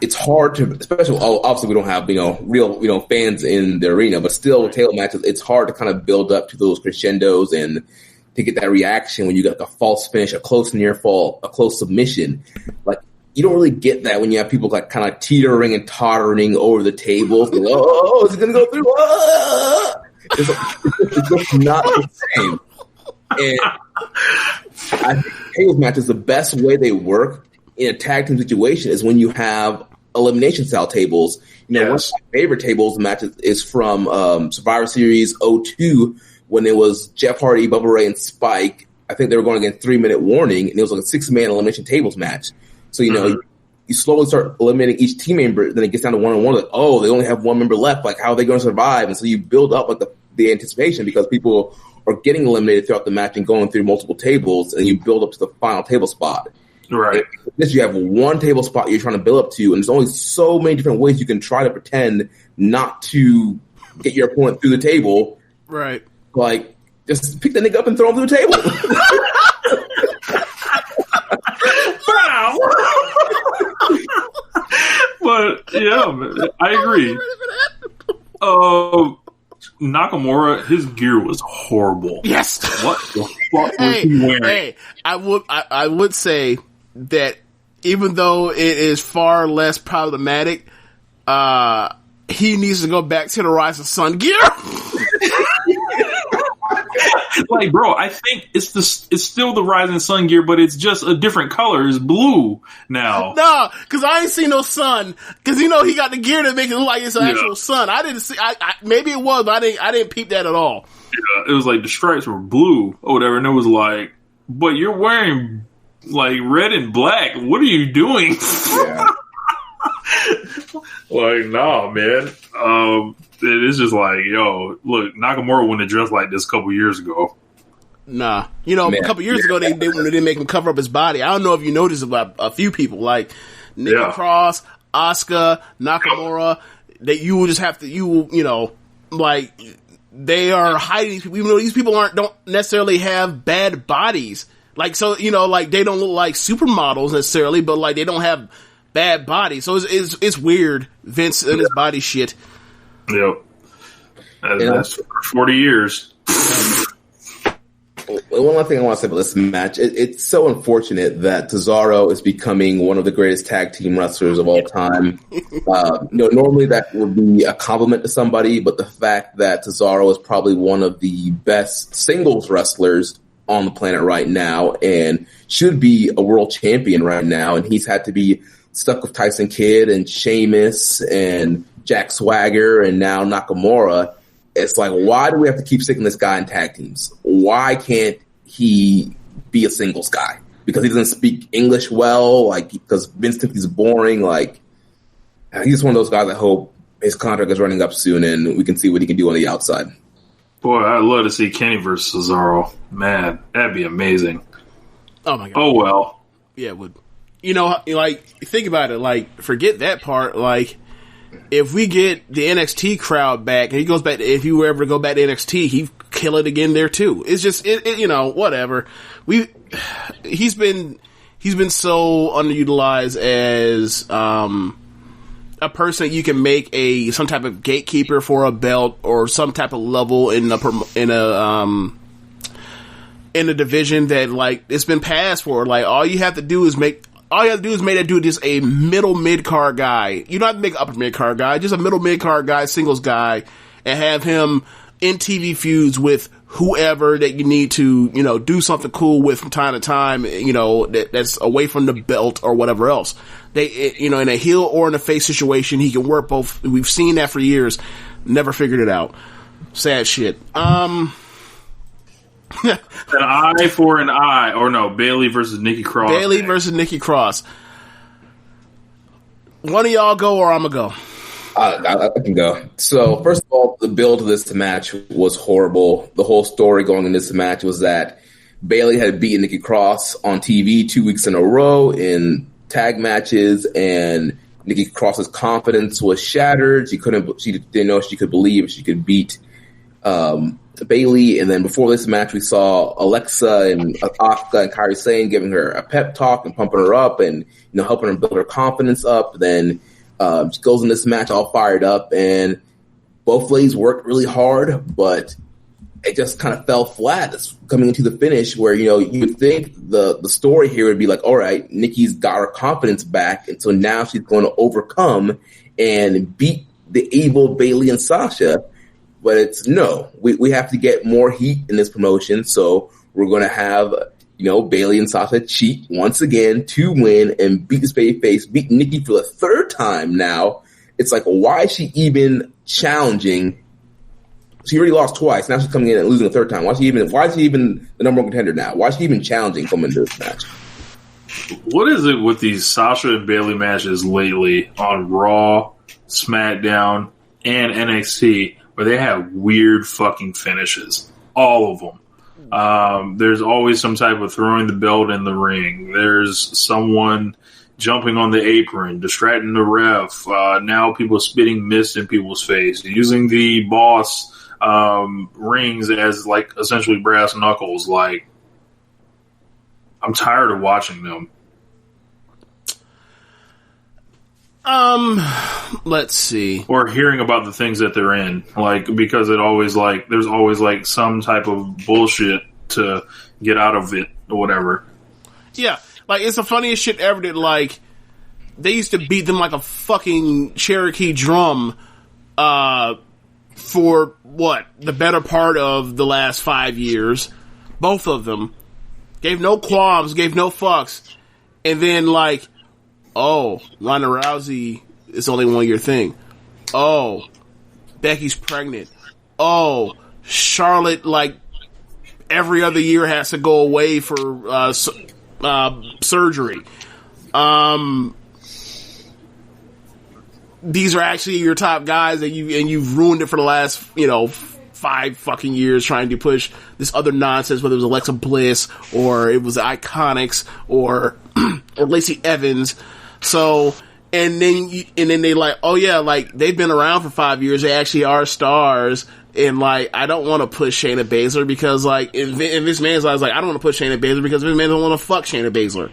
Speaker 9: it's hard to, especially obviously we don't have real fans in the arena, but still with table matches, it's hard to kind of build up to those crescendos and to get that reaction when you got a false finish, a close near fall, a close submission. Like, you don't really get that when you have people like kind of teetering and tottering over the tables. Like, oh, is it gonna go through? Ah! It's just not the same. And I think tables matches, the best way they work in a tag team situation is when you have elimination style tables. One of my favorite tables matches is from Survivor Series 02 when it was Jeff Hardy, Bubba Ray, and Spike. I think they were going against 3-minute warning, and it was like a 6-man elimination tables match. So, you slowly start eliminating each team member, then it gets down to one-on-one, like, oh, they only have one member left, like, how are they going to survive? And so you build up like the anticipation because people are getting eliminated throughout the match and going through multiple tables, and you build up to the final table spot.
Speaker 8: Right.
Speaker 9: This you have one table spot you're trying to build up to, and there's only so many different ways you can try to pretend not to get your opponent through the table.
Speaker 7: Right.
Speaker 9: Like, just pick the nigga up and throw him through the table.
Speaker 8: Wow. But yeah, I agree. Nakamura, his gear was horrible.
Speaker 7: Yes.
Speaker 8: What the fuck was he wearing?
Speaker 7: Hey, I would say that even though it is far less problematic, he needs to go back to the Rise of Sun gear.
Speaker 8: Like, bro, I think it's still the Rising Sun gear, but it's just a different color. It's blue now.
Speaker 7: No, because I ain't seen no sun. Because he got the gear to make it look like it's an actual sun. I didn't see. Maybe it was, but I didn't peep that at all.
Speaker 8: Yeah, it was like the stripes were blue or whatever, and it was like, but you're wearing like red and black. What are you doing?
Speaker 9: Yeah.
Speaker 8: Like, nah, man. It's just like, yo, look, Nakamura wouldn't have dressed like this a couple years ago.
Speaker 7: Nah. A couple years ago, they didn't make him cover up his body. I don't know if you noticed about a few people, like Nikki Cross, Asuka, Nakamura, that you will just have to, like, they are hiding these people, even though these people don't necessarily have bad bodies. Like, so, like, they don't look like supermodels necessarily, but, like, they don't have bad bodies. So it's weird, Vince and his body shit.
Speaker 8: Yep. That's for 40 years.
Speaker 9: One last thing I want to say about this match, it's so unfortunate that Cesaro is becoming one of the greatest tag team wrestlers of all time. Normally that would be a compliment to somebody, but the fact that Cesaro is probably one of the best singles wrestlers on the planet right now and should be a world champion right now, and he's had to be stuck with Tyson Kidd and Sheamus and Jack Swagger and now Nakamura. It's like, why do we have to keep sticking this guy in tag teams? Why can't he be a singles guy? Because he doesn't speak English well? Like, because Vince thinks he's boring? Like, he's one of those guys I hope his contract is running up soon and we can see what he can do on the outside.
Speaker 8: Boy, I'd love to see Kenny versus Cesaro. Man, that'd be amazing.
Speaker 7: Oh, my God.
Speaker 8: Oh, well.
Speaker 7: Yeah, it would. Like, think about it. Like, forget that part. Like, if we get the NXT crowd back, and he goes back, if you ever go back to NXT, he'd kill it again there too. It's just, whatever. He's been so underutilized as, a person you can make some type of gatekeeper for a belt or some type of level in a division that, like, it's been passed for. Like, all you have to do is make that dude just a middle mid-card guy. You don't have to make an upper mid-card guy, just a middle mid-card guy, singles guy, and have him in TV feuds with whoever that you need to, do something cool with from time to time, that's away from the belt or whatever else. In a heel or in a face situation, he can work both. We've seen that for years. Never figured it out. Sad shit.
Speaker 8: An eye for an eye. Or no, Bayley versus Nikki Cross.
Speaker 7: Bayley versus Nikki Cross. One of y'all go or I'm going to go.
Speaker 9: I can go. So, first of all, the build of this match was horrible. The whole story going in this match was that Bayley had beaten Nikki Cross on TV 2 weeks in a row in tag matches, and Nikki Cross's confidence was shattered. She didn't know she could believe if she could beat Bayley. And then before this match, we saw Alexa and Asuka and Kairi Sane giving her a pep talk and pumping her up and helping her build her confidence up. Then she goes in this match all fired up, and both ladies worked really hard, but it just kind of fell flat coming into the finish where, you would think the story here would be like, all right, Nikki's got her confidence back, and so now she's going to overcome and beat the able Bayley and Sasha. But it's no, we have to get more heat in this promotion, so we're going to have Bayley and Sasha cheat once again to win and beat this babyface, beat Nikki for the third time now. It's like, why is she even challenging? She already lost twice. Now she's coming in and losing a third time. Why is she even the number one contender now? Why is she even challenging coming into this match?
Speaker 8: What is it with these Sasha and Bayley matches lately on Raw, SmackDown, and NXT where they have weird fucking finishes? All of them. There's always some type of throwing the belt in the ring. There's someone jumping on the apron, distracting the ref. Now people spitting mist in people's face, using the boss rings as like essentially brass knuckles. Like, I'm tired of watching them.
Speaker 7: Let's see.
Speaker 8: Or hearing about the things that they're in. Like, because there's always like some type of bullshit to get out of it or whatever.
Speaker 7: Yeah. Like, it's the funniest shit ever that, like, they used to beat them like a fucking Cherokee drum, for what? The better part of the last 5 years. Both of them. Gave no qualms, gave no fucks. And then, like, oh, Ronda Rousey is only 1 year thing. Oh, Becky's pregnant. Oh, Charlotte, like, every other year has to go away for surgery. These are actually your top guys, and you've ruined it for the last 5 fucking years trying to push this other nonsense, whether it was Alexa Bliss or it was the Iconics or Lacey Evans. So, and then they like, oh yeah, like they've been around for 5 years. They actually are stars. And like, I don't want to push Shayna Baszler because like, in this man's eyes, like, I don't want to push Shayna Baszler because this man don't want to fuck Shayna Baszler.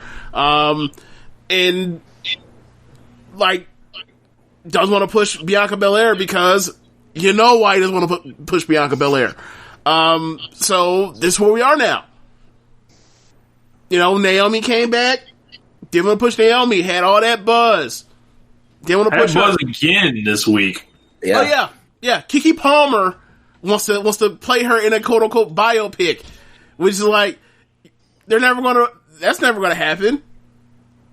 Speaker 7: And like, doesn't want to push Bianca Belair because you know why he doesn't want to push Bianca Belair. So this is where we are now. Naomi came back. Didn't want to push Naomi. Had all that buzz. Didn't want to push her.
Speaker 8: Buzz again this week.
Speaker 9: Yeah.
Speaker 7: Oh yeah. Kiki Palmer wants to play her in a quote unquote biopic, which is like that's never gonna happen.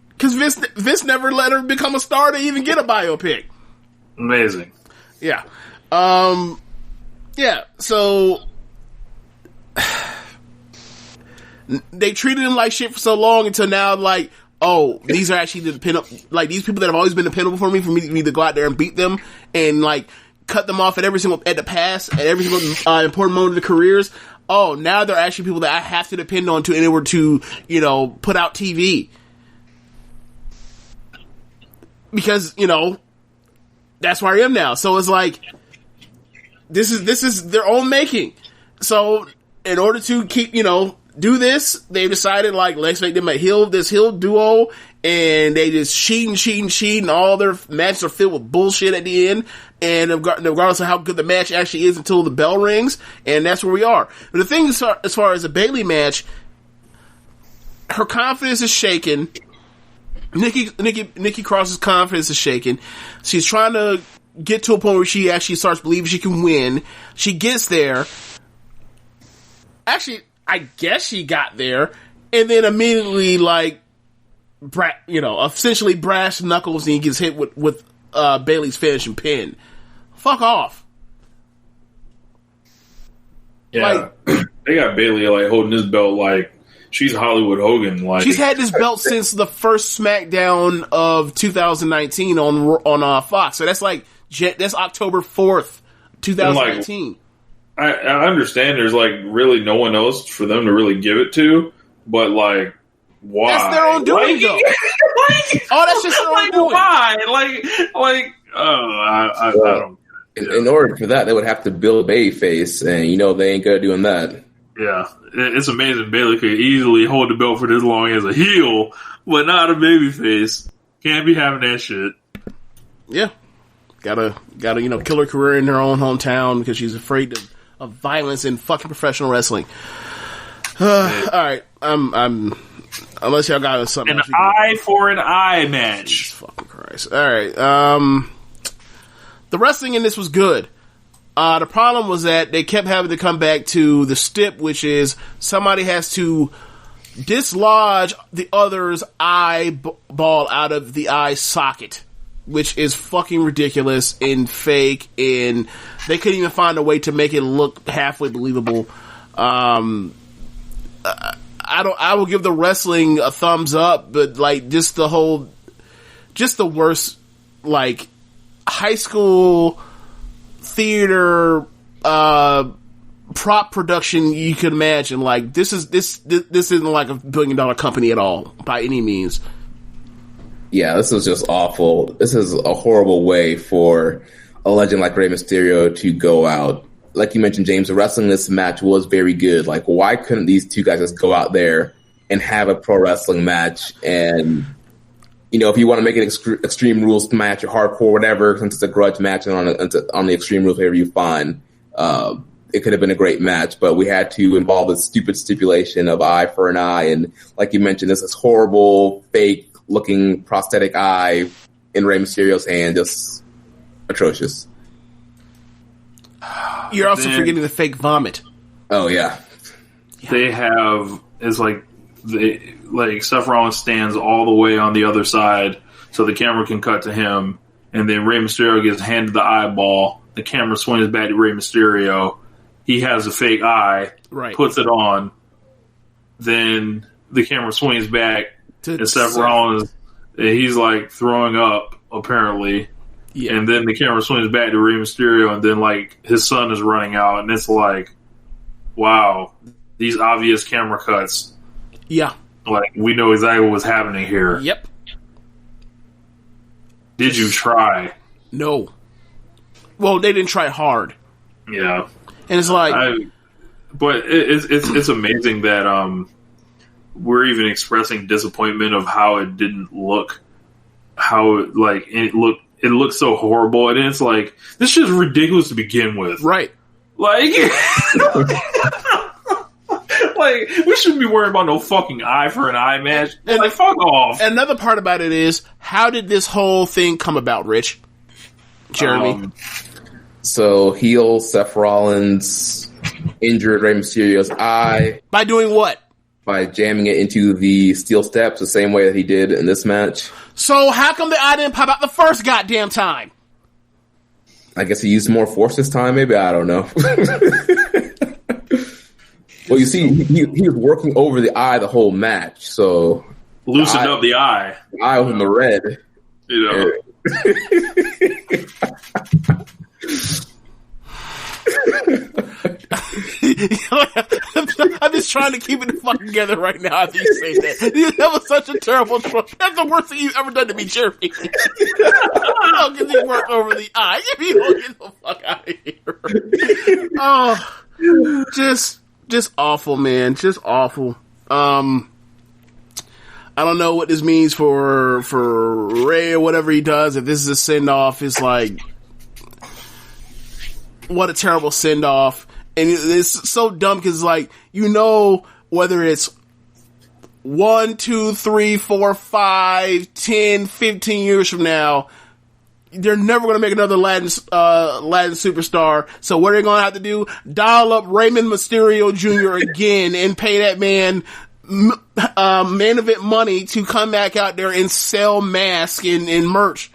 Speaker 7: Because Vince never let her become a star to even get a biopic.
Speaker 8: Amazing.
Speaker 7: Yeah. Yeah, so they treated him like shit for so long until now, like, oh, these are actually the these people that have always been dependable for me to go out there and beat them and like cut them off at every single important moment of their careers. Oh, now they're actually people that I have to depend on in order to, put out TV. Because, that's where I am now. So it's like, this is their own making. So in order to keep, do this, they decided like, let's make them this heel duo, and they just cheat, and all their matches are filled with bullshit at the end, and regardless of how good the match actually is until the bell rings, and that's where we are. But the thing is, as far as the Bayley match, her confidence is shaken. Nikki Cross's confidence is shaken. She's trying to get to a point where she actually starts believing she can win. She gets there. Actually, I guess she got there, and then immediately, like, essentially brass knuckles, and he gets hit with Bayley's finishing pin. Fuck off.
Speaker 8: Yeah, they got Bayley like holding this belt like she's Hollywood Hogan. Like, she's
Speaker 7: had this belt since the first SmackDown of 2019 on Fox. So that's like that's October 4th, 2019.
Speaker 8: I understand there's like really no one else for them to really give it to, but like, why?
Speaker 7: That's their own doing, though. That's just their own doing.
Speaker 8: Why? I don't.
Speaker 9: In order for that, they would have to build a babyface, and they ain't good at doing that.
Speaker 8: Yeah, it's amazing. Bayley could easily hold the belt for this long as a heel, but not a babyface. Can't be having that shit.
Speaker 7: Yeah, gotta kill her career in her own hometown because she's afraid of violence in fucking professional wrestling. All right, I'm unless y'all got something.
Speaker 8: An eye for an eye match.
Speaker 7: Jesus fucking Christ! All right, the wrestling in this was good. The problem was that they kept having to come back to the stip, which is somebody has to dislodge the other's eyeball out of the eye socket, which is fucking ridiculous and fake, and they couldn't even find a way to make it look halfway believable. I will give the wrestling a thumbs up, but like just the worst, like high school theater prop production you could imagine. Like this isn't like a $1 billion company at all by any means.
Speaker 9: Yeah, this is just awful. This is a horrible way for a legend like Rey Mysterio to go out. Like you mentioned, James, the wrestling in this match was very good. Like, why couldn't these two guys just go out there and have a pro wrestling match? And, you know, if you want to make an Extreme Rules match or hardcore, whatever, since it's a grudge match and on the Extreme Rules, whatever you find, it could have been a great match. But we had to involve this stupid stipulation of eye for an eye. And like you mentioned, this is horrible, fake-looking prosthetic eye in Rey Mysterio's hand. Just atrocious.
Speaker 7: You're also forgetting the fake vomit.
Speaker 9: Oh yeah.
Speaker 8: They have Seth Rollins stands all the way on the other side, so the camera can cut to him, and then Rey Mysterio gets handed the eyeball. The camera swings back to Rey Mysterio. He has a fake eye,
Speaker 7: right?
Speaker 8: Puts it on. Then the camera swings back to Seth Rollins. And he's like throwing up apparently. Yeah. And then the camera swings back to Rey Mysterio, and then like his son is running out, and it's like, wow, these obvious camera cuts.
Speaker 7: Yeah.
Speaker 8: Like, we know exactly what's happening here.
Speaker 7: Yep.
Speaker 8: Did you try?
Speaker 7: No. Well, they didn't try hard.
Speaker 8: Yeah.
Speaker 7: And it's like,
Speaker 8: but it's amazing that we're even expressing disappointment of how it didn't look, it looks so horrible, and it's like, this shit's ridiculous to begin with.
Speaker 7: Right.
Speaker 8: Like, like, we shouldn't be worried about no fucking eye for an eye match. And like, fuck off.
Speaker 7: Another part about it is, how did this whole thing come about, Rich? Jeremy?
Speaker 9: So, heel Seth Rollins injured Rey Mysterio's eye.
Speaker 7: By doing what?
Speaker 9: By jamming it into the steel steps the same way that he did in this match.
Speaker 7: So how come the eye didn't pop out the first goddamn time?
Speaker 9: I guess he used more force this time, maybe? I don't know. Well, you see, he was working over the eye the whole match, so...
Speaker 8: Loosened up the eye.
Speaker 9: The eye was in the red.
Speaker 8: You know.
Speaker 7: I'm just trying to keep it fucking together right now after you say that. That was such a terrible choice. That's the worst thing you've ever done to me, Jeremy. How can you work over the eye? Get the fuck out of here. Oh, just awful, man. Just awful. I don't know what this means for Ray or whatever he does. If this is a send off, it's like, what a terrible send off. And it's so dumb because, like, you know, whether it's 1, 2, 3, 4, 5, 10, 15 years from now, they're never going to make another Latin superstar. So what are they going to have to do? Dial up Raymond Mysterio Jr. again and pay that man main event money to come back out there and sell masks and merch.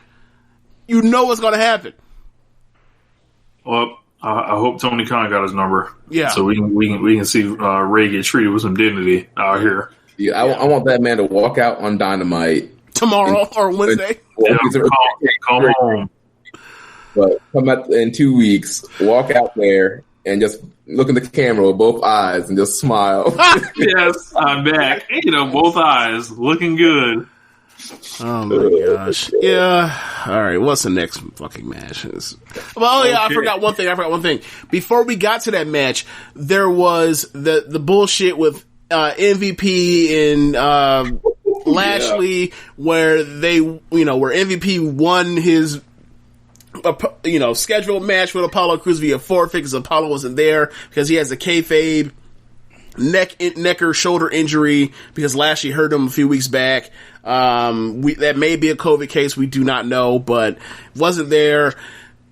Speaker 7: You know what's going to happen.
Speaker 8: Well, I hope Tony Khan got his number.
Speaker 7: Yeah,
Speaker 8: so we can see Ray get treated with some dignity out here.
Speaker 9: Yeah, I want that man to walk out on Dynamite
Speaker 7: tomorrow or Wednesday.
Speaker 8: Come home.
Speaker 9: But come out in 2 weeks, walk out there and just look in the camera with both eyes and just smile.
Speaker 8: Yes, I'm back. You know, both eyes looking good.
Speaker 7: Oh my gosh. Yeah. All right. What's the next fucking match? I forgot one thing. Before we got to that match, there was the bullshit with MVP and Lashley, where where MVP won his scheduled match with Apollo Crews via forfeit because Apollo wasn't there because he has a kayfabe neck or shoulder injury because Lashley hurt him a few weeks back. That may be a COVID case. We do not know, but wasn't there.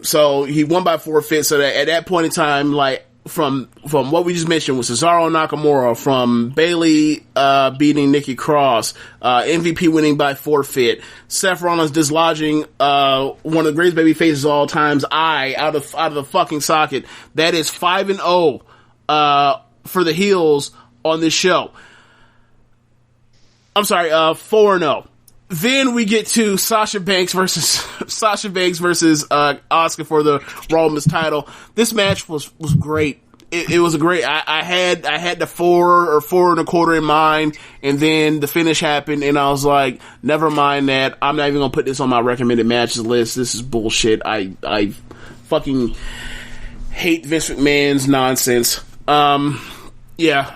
Speaker 7: So he won by forfeit. So that at that point in time, like, from what we just mentioned with Cesaro and Nakamura, from Bayley beating Nikki Cross, MVP winning by forfeit, Seth Rollins dislodging one of the greatest baby faces of all times, out of the fucking socket. That is 5-0 for the heels on this show. I'm sorry, 4-0. Then we get to Sasha Banks versus Asuka for the Raw Women's title. This match was great. It was a great. I had the 4 or 4 1/4 in mind, and then the finish happened, and I was like, never mind that. I'm not even gonna put this on my recommended matches list. This is bullshit. I fucking hate Vince McMahon's nonsense. Yeah,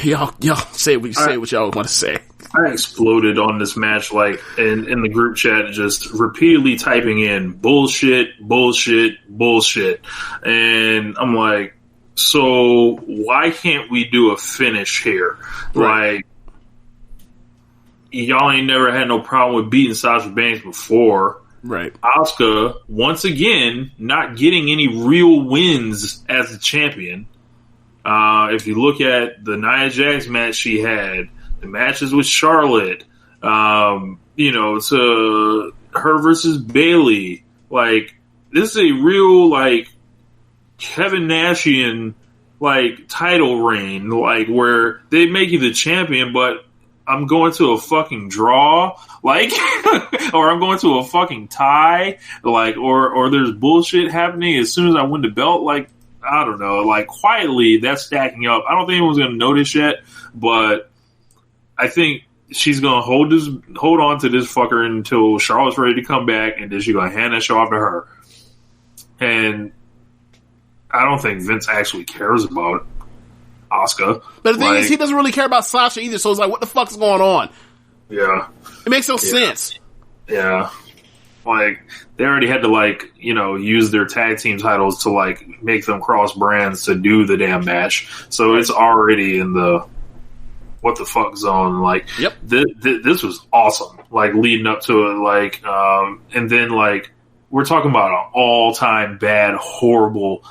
Speaker 7: y'all say what y'all want to say.
Speaker 8: I exploded on this match, like in the group chat, just repeatedly typing in bullshit, and I'm like, so why can't we do a finish here? Right. Like, y'all ain't never had no problem with beating Sasha Banks before.
Speaker 7: Right.
Speaker 8: Asuka, once again, not getting any real wins as a champion. If you look at the Nia Jax match she had, the matches with Charlotte, to her versus Bayley, like, this is a real, like, Kevin Nashian, like, title reign, like, where they make you the champion, but I'm going to a fucking draw, like, or I'm going to a fucking tie, like, or there's bullshit happening as soon as I win the belt, like, I don't know, like, quietly, that's stacking up. I don't think anyone's going to notice yet, but I think she's going to hold on to this fucker until Charlotte's ready to come back, and then she's going to hand that show off to her. And I don't think Vince actually cares about Asuka.
Speaker 7: But the thing is, he doesn't really care about Sasha either, so it's like, what the fuck's going on?
Speaker 8: Yeah.
Speaker 7: It makes no sense.
Speaker 8: Yeah. Like, they already had to, like, use their tag team titles to, like, make them cross brands to do the damn match. So it's already in the what the fuck zone. Like,
Speaker 7: yep.
Speaker 8: This was awesome. Like, leading up to it, like, and then, like, we're talking about an all-time bad, horrible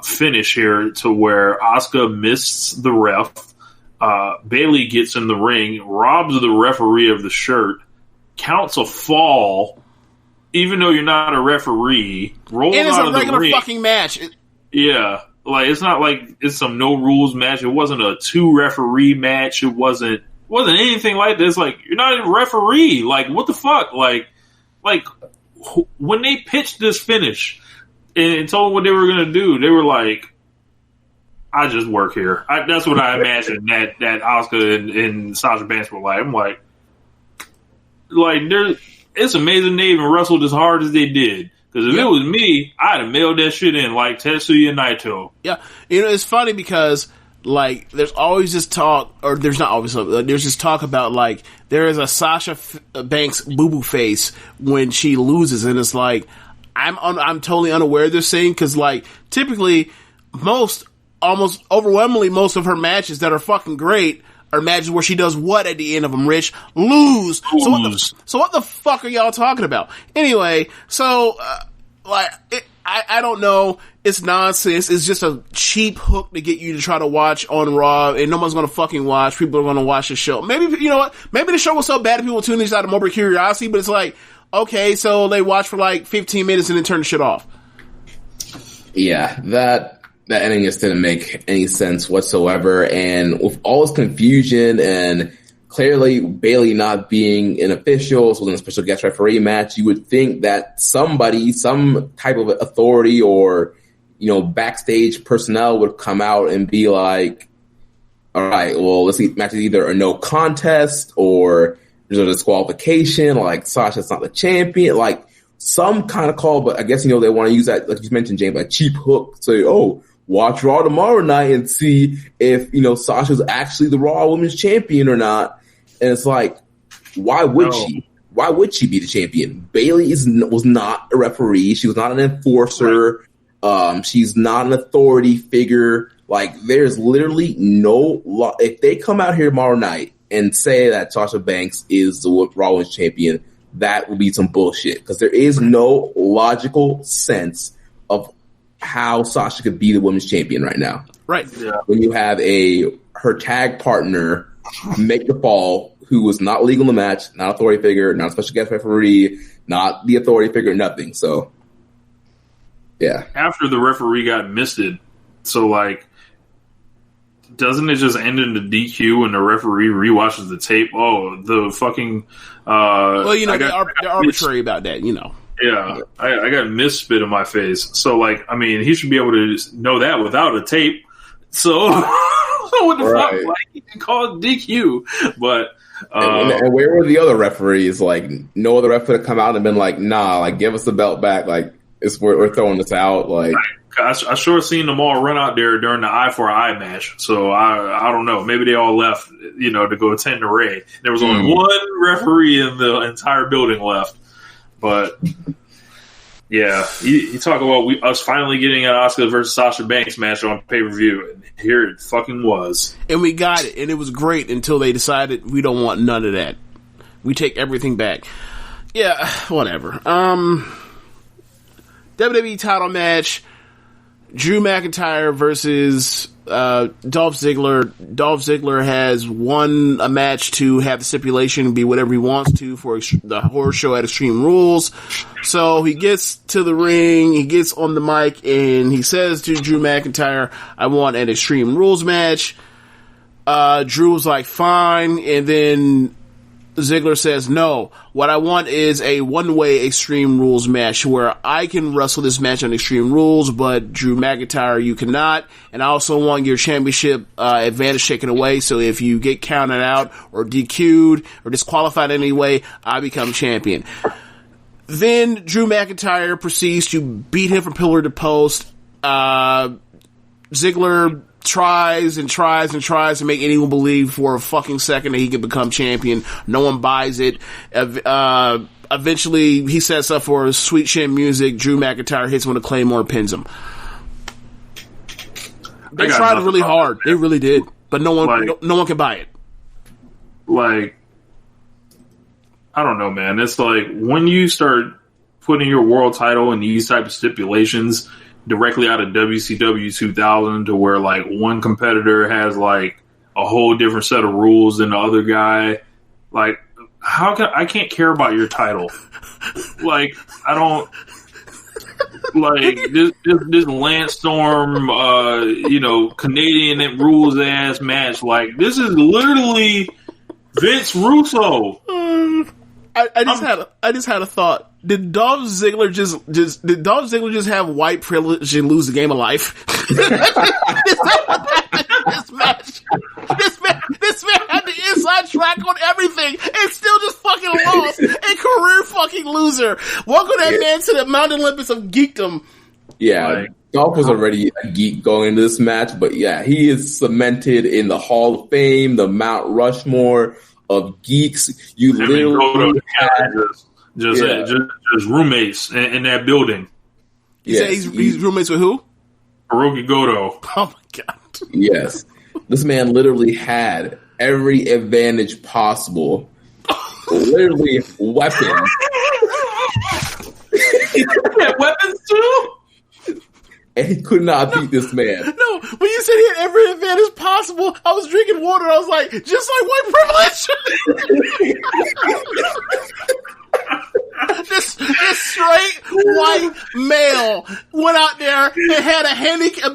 Speaker 8: finish here to where Asuka missed the ref. Bayley gets in the ring, robs the referee of the shirt, counts a fall, even though you're not a referee, rolls out of the ring.
Speaker 7: And it's a regular fucking match.
Speaker 8: Yeah. Like, it's not like it's some no rules match. It wasn't a 2 referee match. It wasn't anything like this. Like, you're not a referee. Like, what the fuck? Like when they pitched this finish and told them what they were going to do, they were like, I just work here. That's what I imagined that Asuka and Sasha Banks were like. I'm like, it's amazing they even wrestled as hard as they did. Because if it was me, I'd have mailed that shit in like Tetsuya Naito.
Speaker 7: Yeah. It's funny because, like, there's always this talk, or there's not always, there's this talk about, like, there is a Sasha Banks boo-boo face when she loses, and it's like, I'm totally unaware of this thing, because, like, typically, almost overwhelmingly most of her matches that are fucking great are matches where she does what at the end of them, Rich? Lose. So what the fuck are y'all talking about? Anyway, so, I don't know. It's nonsense. It's just a cheap hook to get you to try to watch on Raw, and no one's gonna fucking watch. People are gonna watch the show. Maybe, you know what? Maybe the show was so bad that people tuned in out of morbid curiosity, but it's like, okay, so they watch for like 15 minutes and then turn the shit off.
Speaker 9: Yeah, that ending just didn't make any sense whatsoever. And with all this confusion and clearly Bayley not being an official, so in a special guest referee match, you would think that somebody, some type of authority or, backstage personnel would come out and be like, all right, well, let's see, match is either a no contest or there's a disqualification, like Sasha's not the champion, like some kind of call. But I guess, they want to use that, like you mentioned, James, a cheap hook. Say, oh, watch Raw tomorrow night and see if, Sasha's actually the Raw Women's Champion or not. And it's like, why would she? Why would she be the champion? Bayley was not a referee. She was not an enforcer. Right. She's not an authority figure. Like, there's literally no law. If they come out here tomorrow night and say that Sasha Banks is the Raw Women's Champion, that will be some bullshit. Because there is no logical sense of how Sasha could be the women's champion right now.
Speaker 7: Right.
Speaker 8: Yeah.
Speaker 9: When you have her tag partner make the fall, who was not legal in the match, not authority figure, not a special guest referee, not the authority figure, nothing. So, yeah.
Speaker 8: After the referee got misted, so like, doesn't it just end in the DQ when the referee rewatches the tape? Oh, the fucking.
Speaker 7: Well, they're arbitrary about that,
Speaker 8: Yeah, I got misspit in my face. So, like, I mean, he should be able to know that without a tape. So, what the fuck? Like, he can call it DQ. But,
Speaker 9: and where were the other referees? Like, no other ref could have come out and been like, nah, like, give us the belt back. Like, we're throwing this out. Like,
Speaker 8: I sure seen them all run out there during the eye for eye match. So, I don't know. Maybe they all left, to go attend the Ray. There was only one referee in the entire building left. But yeah, you talk about us finally getting an Asuka versus Sasha Banks match on pay-per-view, and here it fucking was.
Speaker 7: And we got it, and it was great until they decided we don't want none of that. We take everything back. Yeah, whatever. WWE title match, Drew McIntyre versus Dolph Ziggler. Dolph Ziggler has won a match to have the stipulation be whatever he wants to for the horror show at Extreme Rules. So he gets to the ring, he gets on the mic, and he says to Drew McIntyre, I want an Extreme Rules match. Drew was like, fine, and then Ziggler says, no, what I want is a one-way Extreme Rules match where I can wrestle this match on Extreme Rules, but Drew McIntyre, you cannot. And I also want your championship advantage taken away, so if you get counted out or DQ'd or disqualified in any way, I become champion. Then Drew McIntyre proceeds to beat him from pillar to post. Ziggler tries to make anyone believe for a fucking second that he can become champion. No one buys it. Eventually, he sets up for sweet chin music. Drew McIntyre hits one of Claymore and pins him. They tried really hard. They really did. But no one can buy it.
Speaker 8: Like, I don't know, man. It's like when you start putting your world title in these type of stipulations directly out of WCW 2000 to where like one competitor has like a whole different set of rules than the other guy. Like, I can't care about your title. Like, I don't like this Lance Storm, Canadian rules ass match. Like, this is literally Vince Russo.
Speaker 7: I just had a thought. Did Dolph Ziggler just have white privilege and lose the game of life? This match. This man had the inside track on everything and still just fucking lost. A career fucking loser. Welcome that man to the Mount Olympus of geekdom.
Speaker 9: Yeah, Dolph was already a geek going into this match, but yeah, he is cemented in the Hall of Fame, the Mount Rushmore of geeks. You literally
Speaker 8: just roommates in that building.
Speaker 7: You say he's roommates with who?
Speaker 8: Hiroki Goto.
Speaker 7: Oh my god.
Speaker 9: Yes. This man literally had every advantage possible. Literally weapons.
Speaker 8: He had weapons too?
Speaker 9: And he could not beat this man.
Speaker 7: No, when you said he had every advantage possible, I was drinking water. I was like, just like white privilege. This straight white male went out there and had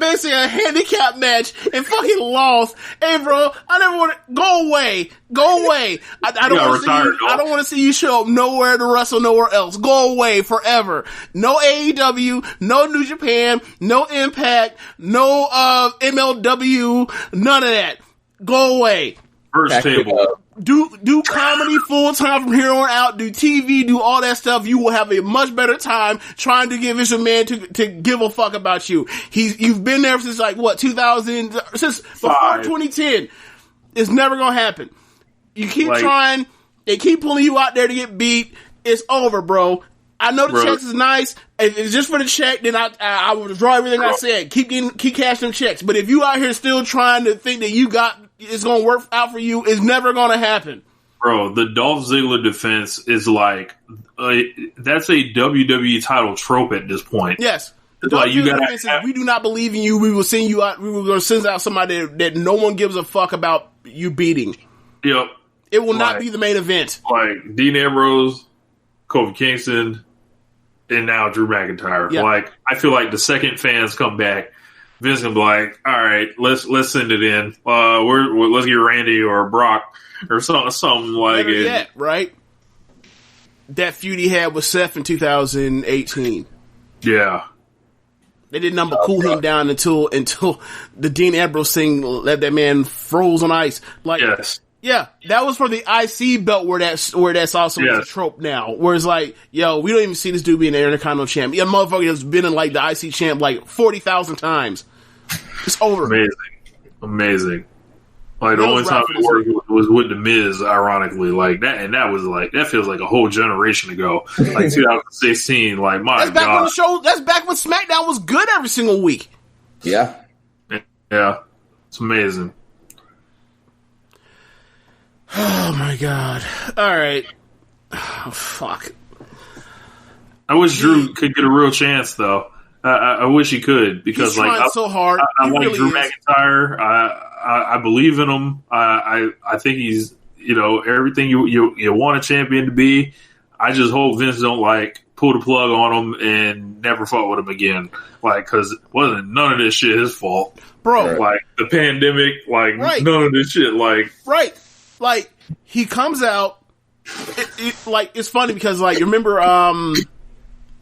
Speaker 7: basically a handicap match and fucking lost. Hey, bro, I never want to go away. I don't want to see you show up nowhere to wrestle nowhere else. Go away forever. No AEW, no New Japan, no Impact, no MLW, none of that. Go away.
Speaker 8: First table.
Speaker 7: Do comedy full time from here on out. Do TV, do all that stuff. You will have a much better time trying to get Vince McMahon to give a fuck about you. You've been there since like what 2000, since before 2010. It's never gonna happen. You keep trying. They keep pulling you out there to get beat. It's over, bro. I know the checks is nice. If it's just for the check, then I will withdraw everything I said. Keep cashing them checks. But if you out here still trying to think that it's going to work out for you, it's never going to happen.
Speaker 8: Bro, the Dolph Ziggler defense is like, that's a WWE title trope at this point.
Speaker 7: Yes.
Speaker 8: Like you gotta.
Speaker 7: We do not believe in you. We will send you out. We will going to send out somebody that no one gives a fuck about you beating.
Speaker 8: Yep.
Speaker 7: It will not be the main event.
Speaker 8: Like Dean Ambrose, Kofi Kingston, and now Drew McIntyre.
Speaker 7: Yep.
Speaker 8: Like I feel like the second fans come back, Vince can be like, "All right, let's send it in. Let's get Randy or Brock or something like it."
Speaker 7: Yeah, right. That feud he had with Seth in 2018.
Speaker 8: Yeah.
Speaker 7: They didn't number cool him down until the Dean Ambrose thing let that man froze on ice. Like,
Speaker 8: yes.
Speaker 7: Yeah, that was for the IC belt where that's also a trope now. Where it's like, yo, we don't even see this dude being an Intercontinental champ. Yeah, motherfucker has been in like the IC champ like 40,000 times. It's over.
Speaker 8: Amazing. Like the only time it worked was with the Miz, ironically, like that, and that was like that feels like a whole generation ago, like 2016. Like my
Speaker 7: that's back
Speaker 8: God,
Speaker 7: when the show. That's back when SmackDown was good every single week.
Speaker 9: Yeah,
Speaker 8: it's amazing.
Speaker 7: Oh my God! All right, oh, fuck.
Speaker 8: I wish Drew could get a real chance, though. I wish he could because
Speaker 7: he's
Speaker 8: like
Speaker 7: trying so hard.
Speaker 8: I like
Speaker 7: really
Speaker 8: Drew
Speaker 7: is.
Speaker 8: McIntyre. I believe in him. I think he's everything you want a champion to be. I just hope Vince don't like pull the plug on him and never fought with him again. Like because wasn't none of this shit his fault,
Speaker 7: bro.
Speaker 8: Like the pandemic, like none of this shit, like
Speaker 7: like he comes out. Like it's funny because like you remember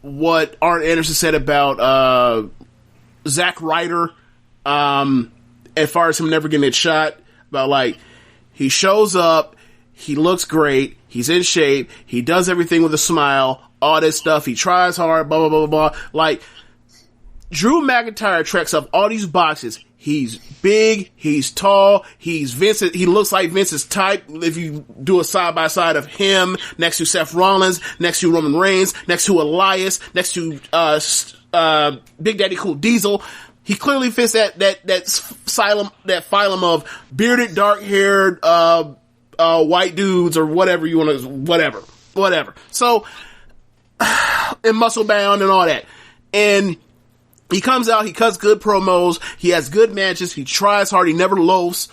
Speaker 7: what Arn Anderson said about Zack Ryder. As far as him never getting a shot, about like he shows up, he looks great, he's in shape, he does everything with a smile, all this stuff, he tries hard, blah blah blah blah blah. Like Drew McIntyre checks off all these boxes. He's big, he's tall, he's Vincent. He looks like Vince's type. If you do a side by side of him next to Seth Rollins, next to Roman Reigns, next to Elias, next to Big Daddy Cool Diesel. He clearly fits that phylum of bearded, dark-haired, white dudes or whatever you want to, whatever. So, and muscle bound and all that. And he comes out, he cuts good promos, he has good matches, he tries hard, he never loafs.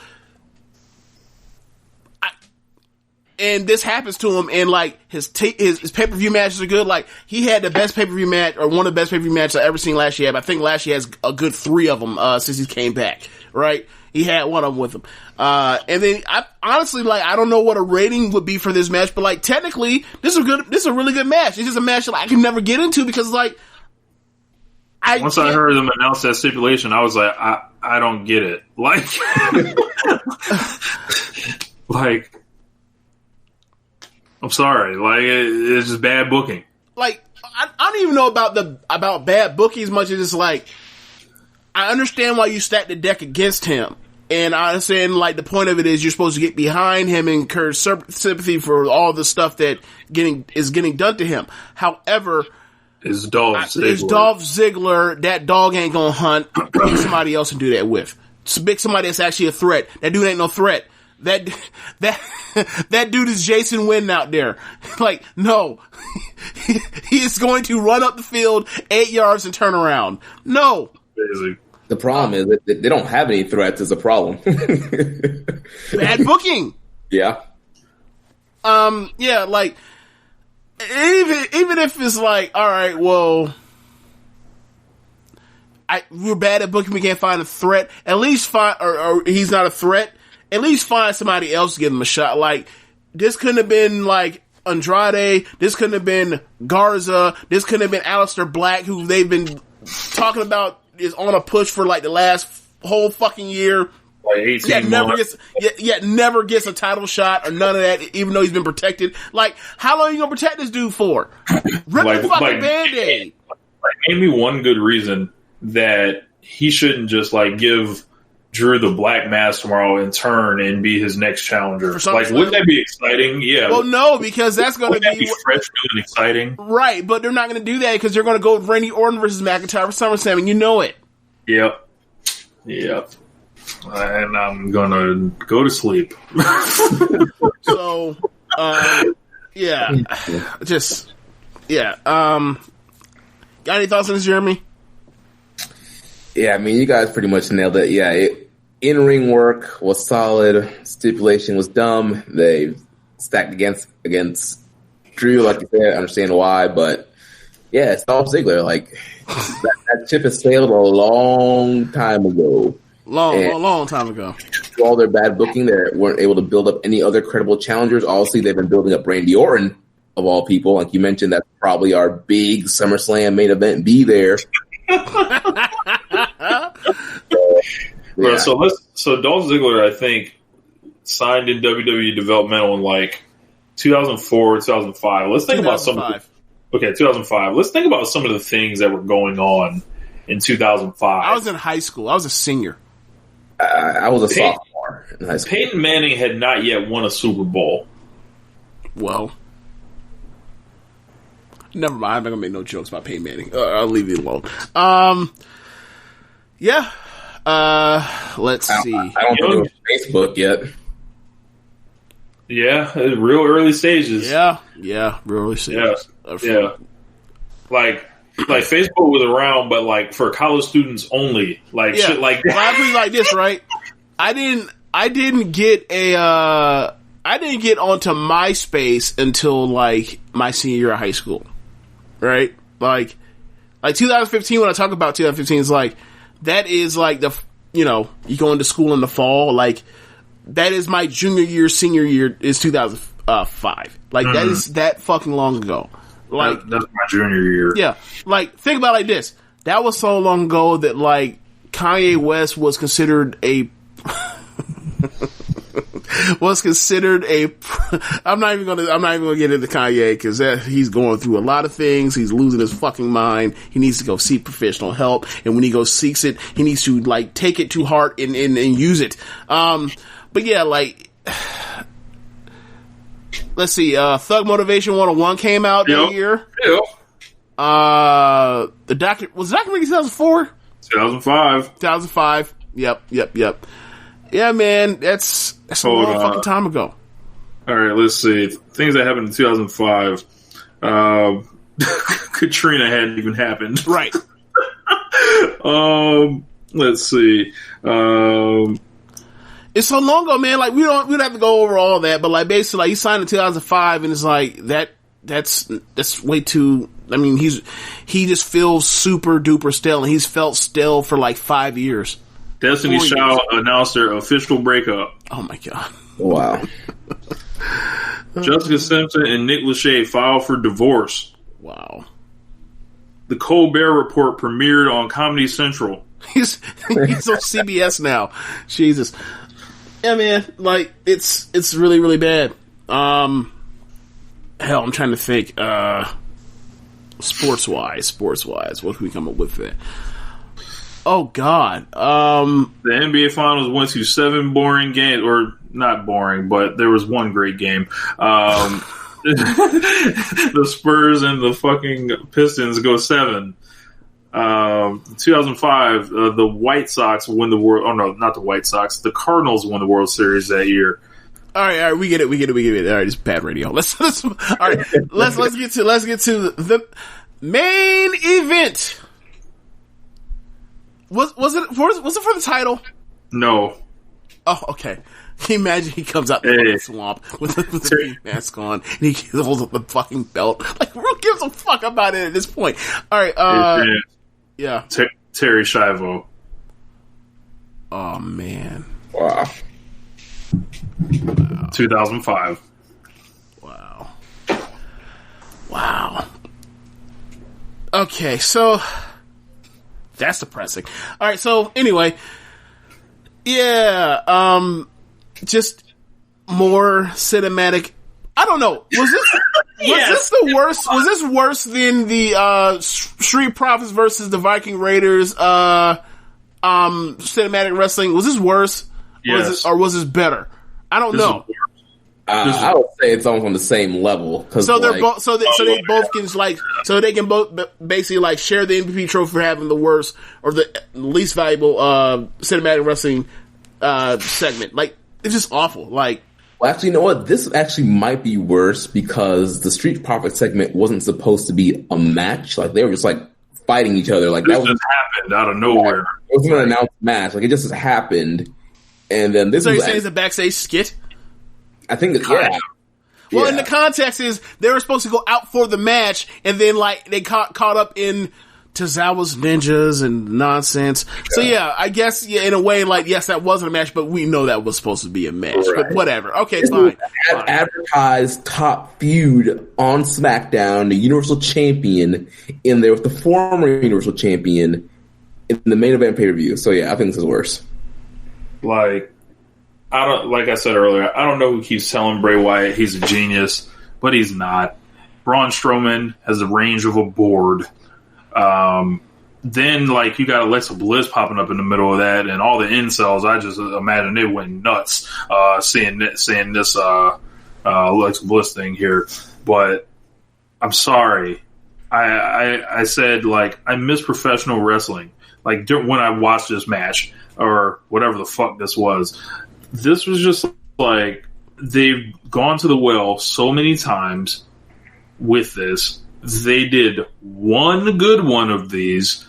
Speaker 7: And this happens to him, and like his pay-per-view matches are good. Like he had the best pay-per-view match, or one of the best pay-per-view matches I've ever seen last year. I think last year has a good 3 of them since he came back. Right, he had one of them with him. And then I honestly like I don't know what a rating would be for this match, but like technically this is a really good match. It's just a match that I can never get into because like
Speaker 8: once I heard them announce that stipulation, I was like I don't get it. Like like. I'm sorry, like it's just bad booking.
Speaker 7: Like I don't even know about bad booking as much as it's like I understand why you stacked the deck against him, and I understand like the point of it is you're supposed to get behind him and encourage sympathy for all the stuff that is getting done to him. However,
Speaker 8: it's Dolph
Speaker 7: Ziggler. That dog ain't gonna hunt. Pick somebody else and do that with. Pick somebody that's actually a threat. That dude ain't no threat. That dude is Jason Wynn out there. Like, no. He is going to run up the field 8 yards and turn around. No.
Speaker 8: Amazing.
Speaker 9: The problem is that they don't have any threats is a problem.
Speaker 7: Bad booking.
Speaker 9: Yeah.
Speaker 7: Yeah, like, even if it's like, all right, well, we're bad at booking, we can't find a threat. At least find, or he's not a threat. At least find somebody else to give him a shot. Like, this couldn't have been, like, Andrade. This couldn't have been Garza. This couldn't have been Aleister Black, who they've been talking about is on a push for, like, the last whole fucking year.
Speaker 8: Like 18 months.
Speaker 7: Never gets a title shot or none of that, even though he's been protected. Like, how long are you going to protect this dude for? Rip the fucking Band-Aid.
Speaker 8: Like, name me one good reason that he shouldn't just, like, give Drew the black mask tomorrow and turn and be his next challenger. Like, wouldn't that be exciting? Yeah.
Speaker 7: Well, no, because that's going to
Speaker 8: be fresh, new, and exciting.
Speaker 7: Right, but they're not going to do that because they're going to go with Randy Orton versus McIntyre for SummerSlam, and you know it.
Speaker 8: Yep. And I'm going to go to sleep.
Speaker 7: So, yeah. Got any thoughts on this, Jeremy?
Speaker 9: Yeah, I mean, you guys pretty much nailed it. Yeah, in-ring work was solid. Stipulation was dumb. They stacked against Drew, like you said. I understand why, but yeah, it's Dolph Ziggler. Like that ship has sailed a long time ago.
Speaker 7: Long time ago.
Speaker 9: Through all their bad booking, they weren't able to build up any other credible challengers. Obviously, they've been building up Randy Orton, of all people. Like you mentioned, that's probably our big SummerSlam main event. Be there.
Speaker 8: Yeah. So Dolph Ziggler, I think, signed in WWE developmental in like 2004, 2005. Let's think about some. Okay, 2005. Let's think about some of the things that were going on in 2005.
Speaker 7: I was in high school. I was a senior.
Speaker 9: I was a sophomore in high school.
Speaker 8: Peyton Manning had not yet won a Super Bowl.
Speaker 7: Well, never mind. I'm not gonna make no jokes about Peyton Manning. I'll leave it alone. Yeah. Let's see.
Speaker 9: I don't think it was Facebook yet.
Speaker 8: Yeah, real early stages.
Speaker 7: Yeah, real early stages.
Speaker 8: Yeah. Like Facebook was around, but like for college students only. Like shit like that.
Speaker 7: Well, I put it like this, right? I didn't get onto MySpace until like my senior year of high school. Right? Like 2015, when I talk about 2015, is like, that is like you go into school in the fall, like, that is my junior year, senior year is 2005. Like, that is that fucking long ago. Like,
Speaker 8: that's my junior year.
Speaker 7: Yeah. Like, think about it like this. That was so long ago that, like, Kanye West was considered a I'm not even gonna get into Kanye, because he's going through a lot of things. He's losing his fucking mind. He needs to go seek professional help, and when he goes seeks it, he needs to like take it to heart and use it. But yeah, like, let's see. Thug Motivation 101 came out that year.
Speaker 8: Yeah.
Speaker 7: The documentary 2004?
Speaker 8: 2005.
Speaker 7: 2005. Yep. Yeah, man, that's a long fucking time ago.
Speaker 8: All right, let's see. Things that happened in 2005. Katrina hadn't even happened.
Speaker 7: Right.
Speaker 8: Let's see.
Speaker 7: It's so long ago, man. Like, we don't have to go over all that, but like, basically, like, he signed in 2005, and it's like that's way too. I mean, he just feels super duper stale, and he's felt stale for like 5 years.
Speaker 8: Destiny's Child announced their official breakup.
Speaker 7: Oh my god!
Speaker 9: Wow.
Speaker 8: Jessica Simpson and Nick Lachey filed for divorce.
Speaker 7: Wow.
Speaker 8: The Colbert Report premiered on Comedy Central.
Speaker 7: He's on CBS now. Jesus. Yeah, man. Like, it's really, really bad. Hell, I'm trying to think. Sports wise, what can we come up with there? Oh God. The
Speaker 8: NBA Finals went to 7 boring games, or not boring, but there was one great game. The Spurs and the fucking Pistons go 7. 2005, the White Sox win the World. Oh no, not the White Sox. The Cardinals won the World Series that year.
Speaker 7: All right, we get it. All right, it's bad radio. Let's get to the main event. Was it for the title?
Speaker 8: No.
Speaker 7: Oh, okay. Can you imagine he comes out the swamp with the mask on, and he holds up the fucking belt? Like, who gives a fuck about it at this point? All right, yeah.
Speaker 8: Terry Schiavo.
Speaker 7: Oh, man.
Speaker 9: Wow.
Speaker 8: 2005.
Speaker 7: Wow. Okay, so that's depressing. All right, so anyway, yeah, just more cinematic. I don't know. Was this the worst? Was this worse than the Street Profits versus the Viking Raiders cinematic wrestling? Was this worse?
Speaker 8: Yes.
Speaker 7: Or was this better? I don't know.
Speaker 9: I would say it's almost on the same level.
Speaker 7: So they're both. So they both can they can both basically like share the MVP trophy for having the worst or the least valuable cinematic wrestling segment. Like, it's just awful. Like,
Speaker 9: well, actually, you know what? This actually might be worse because the Street Profits segment wasn't supposed to be a match. Like, they were just like fighting each other. Like
Speaker 8: this
Speaker 9: that
Speaker 8: just happened out of nowhere.
Speaker 9: It wasn't an announced match. Like it just happened. And then this
Speaker 7: so
Speaker 9: was
Speaker 7: you're saying it's a backstage skit?
Speaker 9: I think yeah.
Speaker 7: Well, in the context is they were supposed to go out for the match, and then like they caught up in Tozawa's ninjas and nonsense. So yeah, I guess in a way, like yes, that wasn't a match, but we know that was supposed to be a match. Right. But whatever. Okay, this fine.
Speaker 9: Advertised top feud on SmackDown, the Universal Champion in there with the former Universal Champion in the main event pay-per-view. So yeah, I think this is worse.
Speaker 8: Like I said earlier, I don't know who keeps telling Bray Wyatt he's a genius, but he's not. Braun Strowman has the range of a board. Then like you got Alexa Bliss popping up in the middle of that, and all the incels. I just imagine they went nuts seeing this Alexa Bliss thing here. But I'm sorry, I said like I miss professional wrestling. Like when I watched this match or whatever the fuck this was. This was just like they've gone to the well so many times with this. They did one good one of these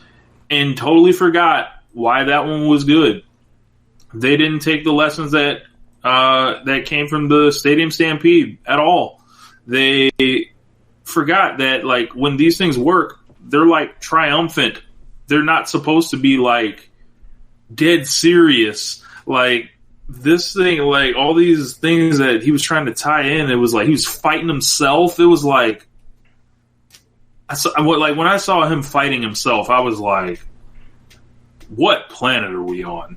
Speaker 8: and totally forgot why that one was good. They didn't take the lessons that came from the Stadium Stampede at all. They forgot that like when these things work, they're like triumphant. They're not supposed to be like dead serious. Like this thing, like all these things that he was trying to tie in, it was like he was fighting himself. It was like, when I saw him fighting himself, I was like, what planet are we on?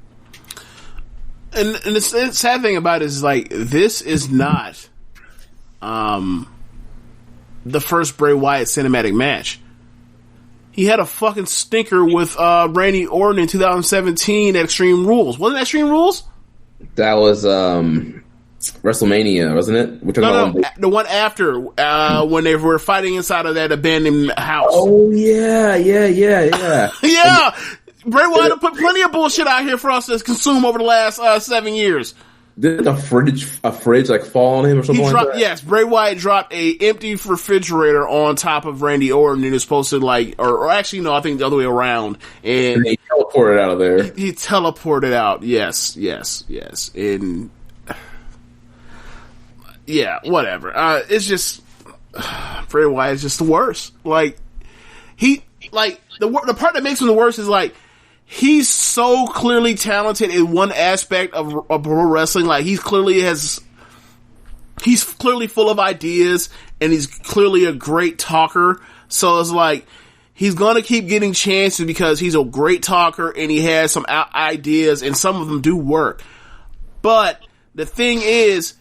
Speaker 7: And the sad thing about it is like, this is not the first Bray Wyatt cinematic match. He had a fucking stinker with Randy Orton in 2017 at Extreme Rules. Wasn't it Extreme Rules?
Speaker 9: That was WrestleMania, wasn't it?
Speaker 7: No, the one after when they were fighting inside of that abandoned house.
Speaker 9: Oh yeah.
Speaker 7: Yeah. Bray Wyatt put plenty of bullshit out here for us to consume over the last 7 years.
Speaker 9: Did a fridge like fall on him or something like that?
Speaker 7: Yes, Bray Wyatt dropped a empty refrigerator on top of Randy Orton and is supposed to like, or actually no, I think the other way around. And
Speaker 9: he teleported out of there.
Speaker 7: He teleported out. Yes. And yeah, whatever. It's just Bray Wyatt is just the worst. Like the part that makes him the worst is like, he's so clearly talented in one aspect of pro wrestling. Like he's clearly full of ideas and he's clearly a great talker. So it's like, he's gonna keep getting chances because he's a great talker and he has some ideas and some of them do work. But the thing is,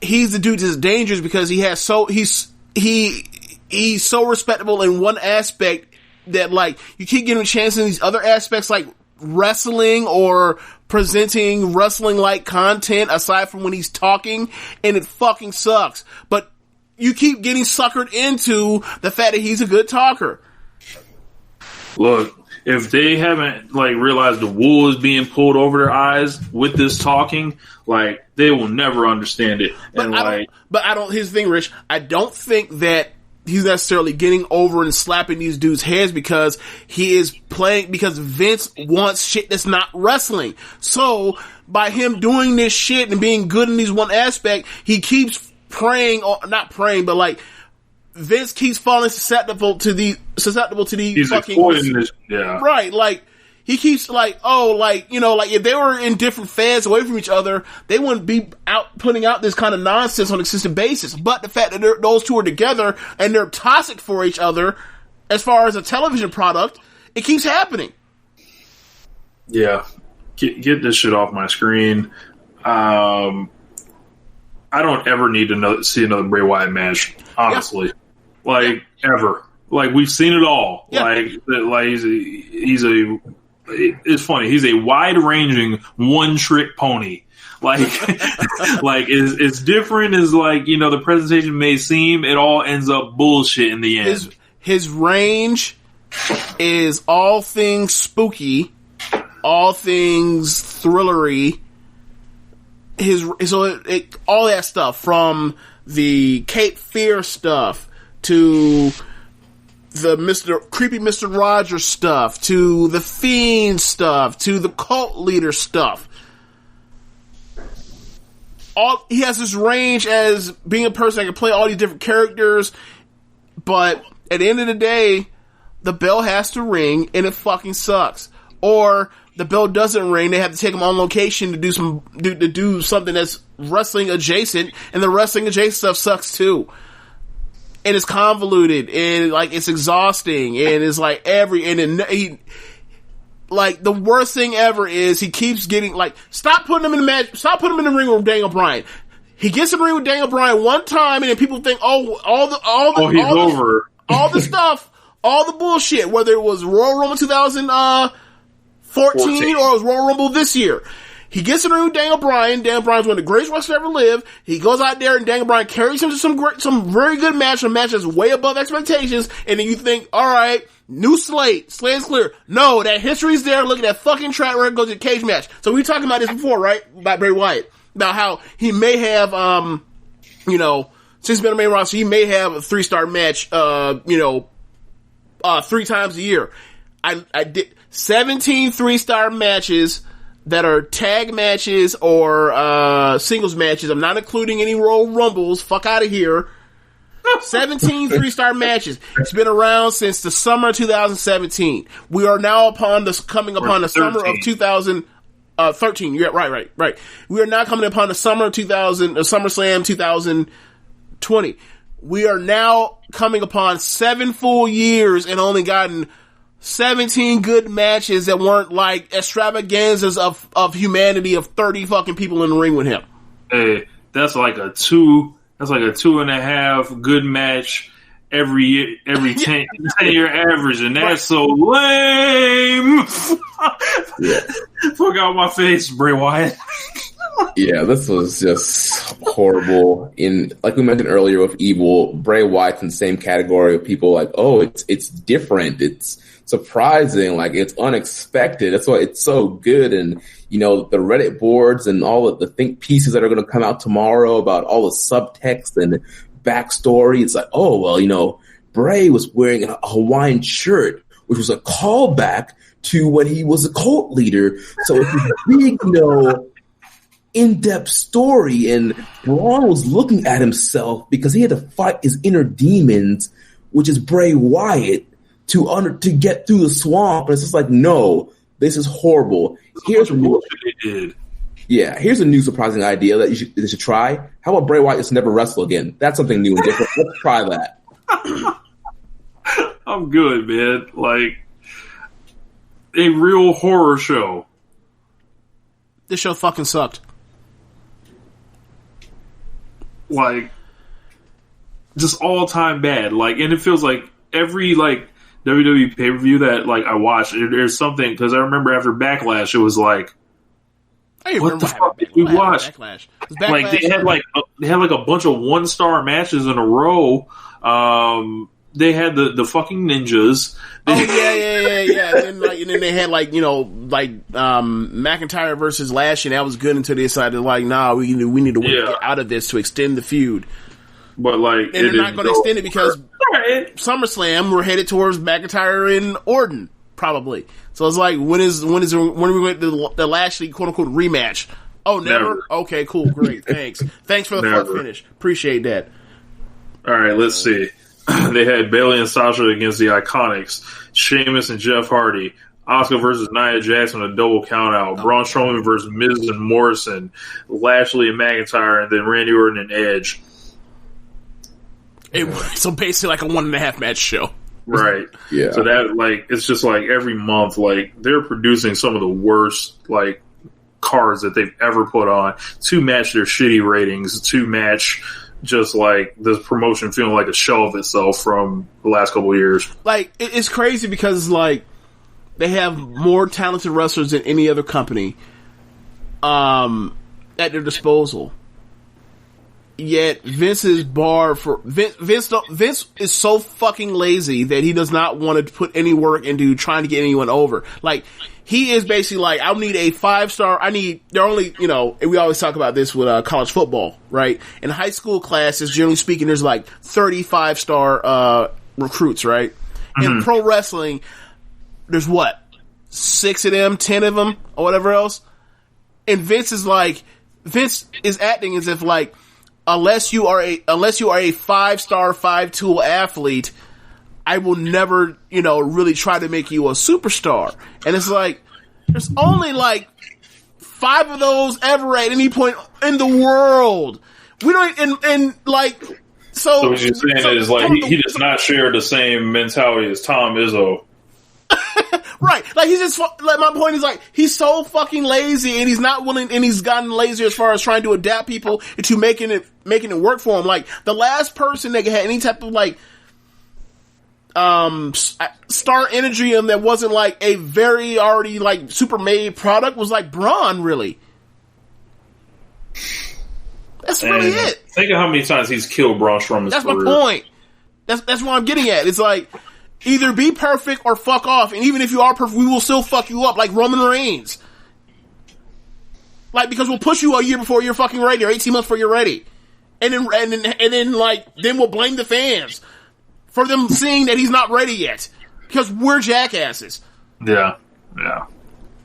Speaker 7: he's the dude that's dangerous because he's so respectable in one aspect that like you keep getting a chance in these other aspects like wrestling or presenting wrestling like content aside from when he's talking, and it fucking sucks. But you keep getting suckered into the fact that he's a good talker.
Speaker 8: Look, if they haven't like realized the wool is being pulled over their eyes with this talking, like they will never understand it.
Speaker 7: But here's the thing, Rich. I don't think that he's necessarily getting over and slapping these dudes' heads because he is playing, because Vince wants shit that's not wrestling. So, by him doing this shit and being good in these one aspect, he keeps not praying, but like, Vince keeps falling susceptible to the
Speaker 8: he's
Speaker 7: fucking,
Speaker 8: this, yeah.
Speaker 7: Right, like, he keeps like, if they were in different fads away from each other, they wouldn't be out putting out this kind of nonsense on a consistent basis. But the fact that those two are together and they're toxic for each other, as far as a television product, it keeps happening.
Speaker 8: Yeah, get this shit off my screen. I don't ever need to see another Bray Wyatt match, honestly. Yeah. Ever. Like, we've seen it all. Yeah. It's funny. He's a wide-ranging, one-trick pony. Like, it's different as, the presentation may seem. It all ends up bullshit in the end.
Speaker 7: His range is all things spooky, all things thrillery. All that stuff, from the Cape Fear stuff to creepy Mr. Rogers stuff, to the Fiend stuff, to the cult leader stuff. He has this range as being a person that can play all these different characters, but at the end of the day, the bell has to ring, and it fucking sucks. Or the bell doesn't ring, they have to take him on location to do something that's wrestling adjacent, and the wrestling adjacent stuff sucks too. And it's convoluted, and like it's exhausting, and it's like the worst thing ever is he keeps getting like, stop putting him in the ring with Daniel Bryan. He gets in the ring with Daniel Bryan one time, and then people think, he's over. All the stuff, all the bullshit, whether it was Royal Rumble 2014 or it was Royal Rumble this year. He gets in the ring with Daniel Bryan. Daniel Bryan's one of the greatest wrestlers ever lived. He goes out there and Daniel Bryan carries him to some very good match, a match that's way above expectations, and then you think, alright, new slate is clear. No, that history's there. Look at that fucking track record, goes to a cage match. So we were talking about this before, right? About Bray Wyatt. About how he may have, since he's been on the main roster, he may have a 3-star match, 3 times a year. I did 17 3-star matches that are tag matches or singles matches. I'm not including any Royal Rumbles. Fuck out of here. 17 3-star matches. It's been around since the summer of 2017. We are now coming upon the summer of 2013. Yeah, right. We are now coming upon the summer of SummerSlam 2020. We are now coming upon 7 full years and only gotten 17 good matches that weren't like extravaganzas of humanity of 30 fucking people in the ring with him.
Speaker 8: Hey, that's like a 2.5 good match every year, every 10-year average, and that's so lame. Fuck out my face, Bray Wyatt.
Speaker 9: Yeah, this was just horrible. Like we mentioned earlier with Evil, Bray Wyatt's in the same category of people like, oh, it's different, it's surprising, like it's unexpected. That's why it's so good. And the Reddit boards and all of the think pieces that are going to come out tomorrow about all the subtext and backstory. It's like, oh well, Bray was wearing a Hawaiian shirt, which was a callback to when he was a cult leader. So it's a big, in-depth story, and Braun was looking at himself because he had to fight his inner demons, which is Bray Wyatt, to get through the swamp. And it's just like, no, this is horrible. Here's a new surprising idea that they should try. How about Bray Wyatt just never wrestle again? That's something new and different. Let's try that.
Speaker 8: I'm good, man. Like a real horror show.
Speaker 7: This show fucking sucked.
Speaker 8: Like, just all time bad. Like, and it feels like every WWE pay-per-view that I watched, there's something, because I remember after Backlash, it was like, what the fuck did we watch? Backlash. Like they had a bunch of 1-star matches in a row. They had the fucking ninjas.
Speaker 7: Yeah. And then they had McIntyre versus Lashley, and that was good until they decided nah, we need to get out of this to extend the feud.
Speaker 8: But
Speaker 7: and they're not going to extend it because SummerSlam we're headed towards McIntyre and Orton probably. So it's like, when are we going to the Lashley quote unquote rematch? Oh, never? Okay, cool, great, thanks for the fun finish. Appreciate that.
Speaker 8: All right, let's see. They had Bayley and Sasha against the Iconics, Sheamus and Jeff Hardy, Asuka versus Nia Jax on a double countout, Braun Strowman versus Miz and Morrison, Lashley and McIntyre, and then Randy Orton and Edge.
Speaker 7: So basically like a 1.5 match show.
Speaker 8: Right.
Speaker 9: Yeah.
Speaker 8: So that, it's just every month, they're producing some of the worst, cards that they've ever put on to match their shitty ratings, to match just the promotion feeling like a shell of itself from the last couple of years.
Speaker 7: It's crazy because they have more talented wrestlers than any other company at their disposal. Yet Vince is Vince is so fucking lazy that he does not want to put any work into trying to get anyone over. He is basically I need a 5-star. They're only, we always talk about this with college football, right? In high school classes, generally speaking, there's 35-star recruits, right? in pro wrestling, there's what? 6 of them, 10 of them, or whatever else. And Vince is acting as if like, unless you are a 5-star, 5-tool athlete, I will never, really try to make you a superstar. And it's like, there's only like 5 of those ever at any point in the world. We don't, and like, so
Speaker 8: what you're saying is like, he does not share the same mentality as Tom Izzo.
Speaker 7: Right. Like, he's just, like, my point is like, he's so fucking lazy and he's not willing, and he's gotten lazy as far as trying to adapt people into making it work for him. Like, the last person that had any type of like, star energy in that wasn't like a very already like super made product was like Braun, really. That's really it.
Speaker 8: Think of how many times he's killed Braun Strowman's
Speaker 7: That's
Speaker 8: career.
Speaker 7: my point. That's what I'm getting at. It's like, either be perfect or fuck off. And even if you are perfect, we will still fuck you up like Roman Reigns. Like, because we'll push you a year before you're fucking ready, or 18 months before you're ready. And then we'll blame the fans for them seeing that he's not ready yet. Because we're jackasses.
Speaker 8: Yeah. Yeah.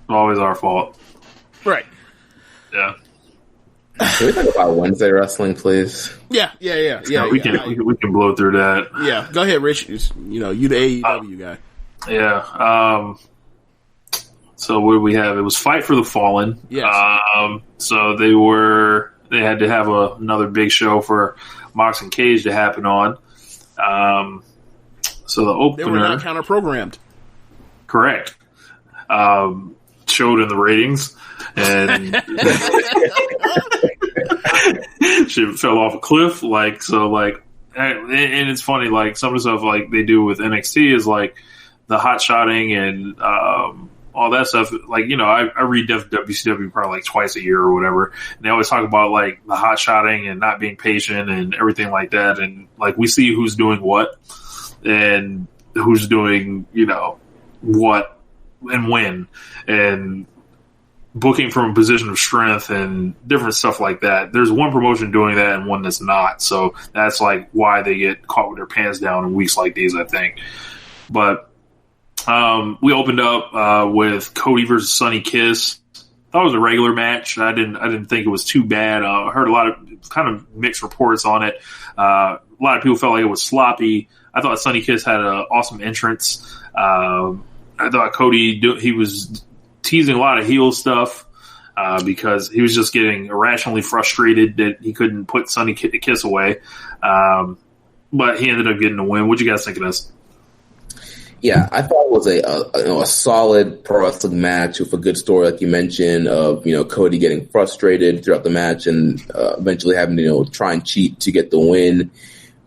Speaker 8: Always our fault.
Speaker 7: Right.
Speaker 8: Yeah.
Speaker 9: Can we talk about Wednesday wrestling, please?
Speaker 7: Yeah.
Speaker 8: We can blow through that.
Speaker 7: Yeah, go ahead, Rich. You the AEW guy.
Speaker 8: Yeah. So what do we have? It was Fight for the Fallen.
Speaker 7: Yes.
Speaker 8: So they had to have another big show for Mox and Cage to happen on. So the opener,
Speaker 7: they were not counter programmed.
Speaker 8: Correct. Showed in the ratings. And she fell off a cliff, and it's funny, like some of the stuff like they do with NXT is like the hot shotting and all that stuff. Like, I read WCW probably like twice a year or whatever, and they always talk about like the hot shotting and not being patient and everything like that. And like we see who's doing what and who's doing what and when, and booking from a position of strength and different stuff like that. There's one promotion doing that and one that's not. So that's like why they get caught with their pants down in weeks like these, I think. But we opened up with Cody versus Sonny Kiss. Thought it was a regular match. I didn't think it was too bad. I heard a lot of kind of mixed reports on it. A lot of people felt like it was sloppy. I thought Sonny Kiss had an awesome entrance. I thought Cody, he was teasing a lot of heel stuff because he was just getting irrationally frustrated that he couldn't put Sonny Kiss away. But he ended up getting the win. What'd you guys think of this?
Speaker 9: Yeah, I thought it was a solid pro wrestling match with a good story, like you mentioned, of Cody getting frustrated throughout the match and eventually having to try and cheat to get the win.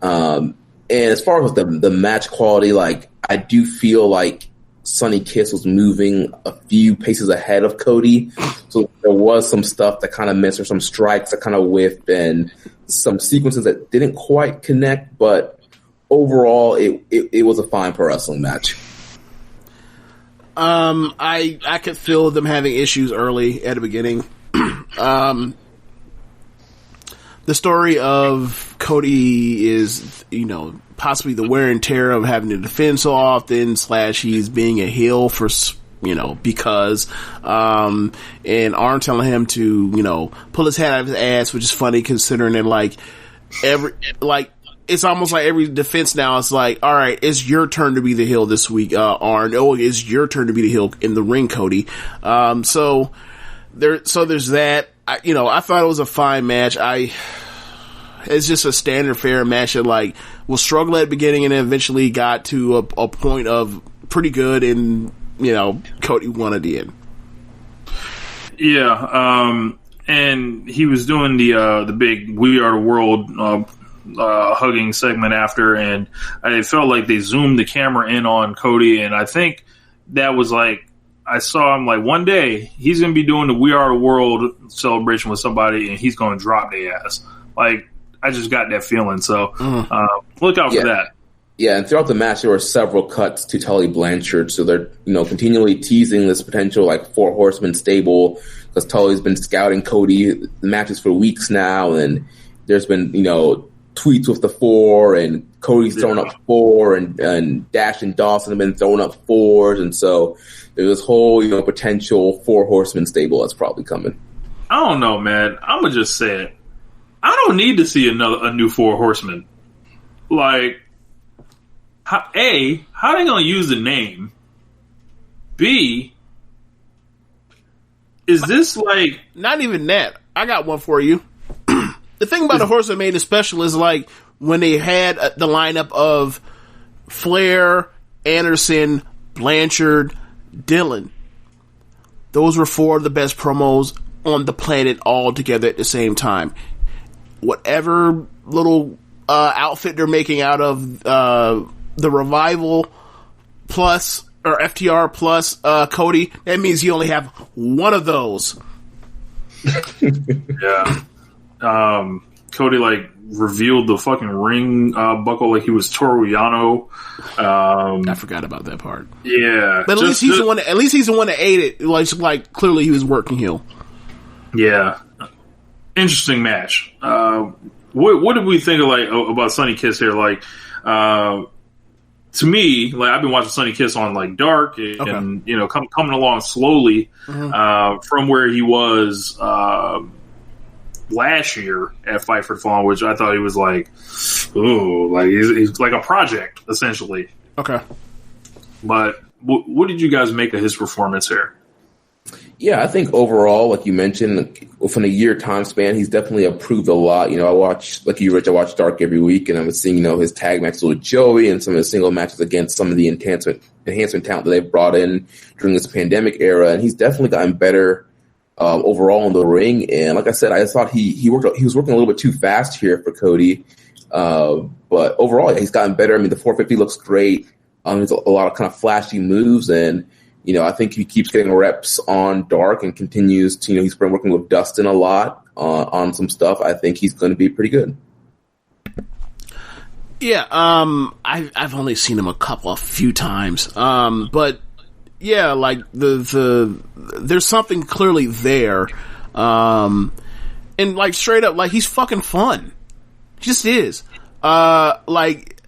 Speaker 9: And as far as the match quality, like I do feel like Sonny Kiss was moving a few paces ahead of Cody, so there was some stuff that kind of missed, or some strikes that kind of whiffed, and some sequences that didn't quite connect. But overall, it was a fine pro wrestling match.
Speaker 7: I could feel them having issues early at the beginning. The story of Cody is, possibly the wear and tear of having to defend so often, / he's being a heel for, because, and Arn telling him to, pull his head out of his ass, which is funny considering that it's almost like every defense now is like, all right, it's your turn to be the heel this week, Arn. Oh, it's your turn to be the heel in the ring, Cody. So there's that. I thought it was a fine match. It's just a standard fare match that will struggle at the beginning and then eventually got to a point of pretty good, and Cody won at the end.
Speaker 8: Yeah, and he was doing the big "We Are the World" hugging segment after, and I felt like they zoomed the camera in on Cody, and I think that was like, I saw him like one day he's going to be doing the "We Are the World" celebration with somebody, and he's going to drop their ass. Like, I just got that feeling. So look out for that.
Speaker 9: Yeah, and throughout the match, there were several cuts to Tully Blanchard. So they're, continually teasing this potential, 4 horseman stable, because Tully's been scouting Cody the matches for weeks now. And there's been, tweets with the 4, and Cody's throwing up 4, and Dash and Dawson have been throwing up 4s, and so there's this whole, potential 4 horseman stable that's probably coming.
Speaker 8: I don't know, man. I'm gonna just say it. I don't need to see a new 4 horsemen. Like, how they gonna use the name? B, is this like...
Speaker 7: Not even that. I got one for you. The thing about the Horseman made it special is, like, when they had the lineup of Flair, Anderson, Blanchard, Dillon. Those were 4 of the best promos on the planet all together at the same time. Whatever little outfit they're making out of the Revival plus, or FTR plus Cody, that means you only have one of those.
Speaker 8: Yeah. Cody, like, revealed the fucking ring buckle like he was Toru Yano.
Speaker 7: I forgot about that part.
Speaker 8: Yeah.
Speaker 7: But at least he's the one that ate it. Like clearly he was working heel.
Speaker 8: Yeah. Interesting match. What did we think of, like, about Sonny Kiss here? Like, to me, like, I've been watching Sonny Kiss on, like, Dark and coming along slowly from where he was last year at Fight for the Fallen, which I thought he was like, ooh, like he's like a project essentially.
Speaker 7: Okay.
Speaker 8: But what did you guys make of his performance here?
Speaker 9: Yeah, I think overall, like you mentioned, within a year time span, he's definitely improved a lot. I watch, like you, Rich, I watch Dark every week, and I'm seeing, his tag matches with Joey and some of the single matches against some of the enhancement talent that they've brought in during this pandemic era, and he's definitely gotten better overall in the ring. And like I said, I thought he was working a little bit too fast here for Cody, but overall, he's gotten better. I mean, the 450 looks great. There's a lot of kind of flashy moves, and I think he keeps getting reps on Dark and continues to, he's been working with Dustin a lot on some stuff. I think he's going to be pretty good.
Speaker 7: Yeah, I've only seen him a few times, but yeah, like there's something clearly there, and like straight up, like he's fucking fun. He just is. Like,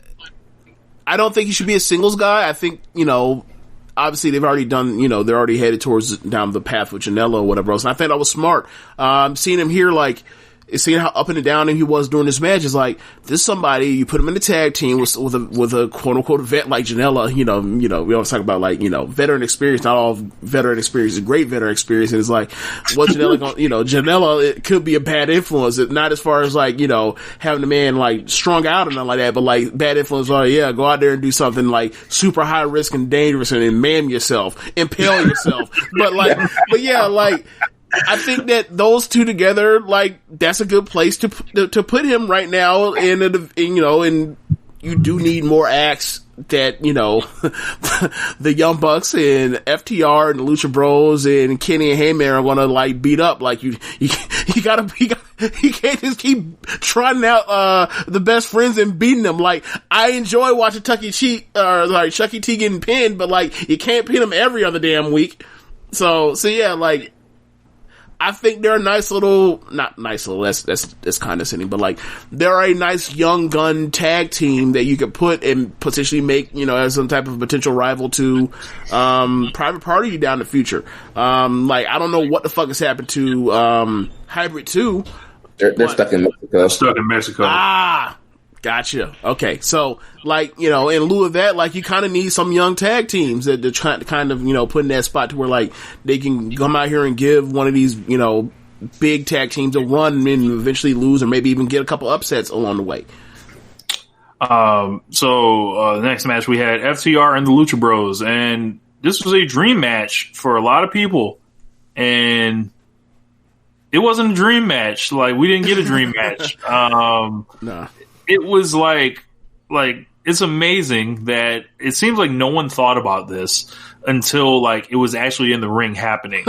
Speaker 7: I don't think he should be a singles guy. I think, obviously they've already done, they're already headed towards down the path with Janela or whatever else. And I think that was smart. Seeing him here, like, seeing how up and down he was during this match is like, this is somebody, you put him in the tag team with a quote unquote vet like Janela, we always talk about, like, veteran experience. Not all veteran experience is great veteran experience. And it's like, what's Janela going, Janela, it could be a bad influence. Not as far as, like, having the man, like, strung out or nothing like that, but, like, bad influence, go out there and do something, like, super high risk and dangerous and maim yourself, impale yourself. but yeah, like, I think that those two together, like, that's a good place to put him right now. And you do need more acts that, the Young Bucks and FTR and the Lucha Bros and Kenny and Heyman are gonna, like, beat up. Like, you can't just keep trotting out the best friends and beating them. Like, I enjoy watching Chucky T getting pinned, but, like, you can't pin him every other damn week. So yeah, like, I think they're a nice little, not nice little, that's condescending, but, like, they're a nice young gun tag team that you could put and potentially make, as some type of potential rival to, Private Party down the future. Like, I don't know what the fuck has happened to, Hybrid 2.
Speaker 9: They're stuck in Mexico.
Speaker 8: Stuck in Mexico.
Speaker 7: Gotcha. Okay. So, like, in lieu of that, like, you kind of need some young tag teams that try to kind of, put in that spot to where, like, they can come out here and give one of these, big tag teams a run and eventually lose or maybe even get a couple upsets along the way.
Speaker 8: So the next match we had FTR and the Lucha Bros, and this was a dream match for a lot of people, and it wasn't a dream match. Like, we didn't get a dream match.
Speaker 7: Nah.
Speaker 8: It was like it's amazing that it seems like no one thought about this until, like, it was actually in the ring happening.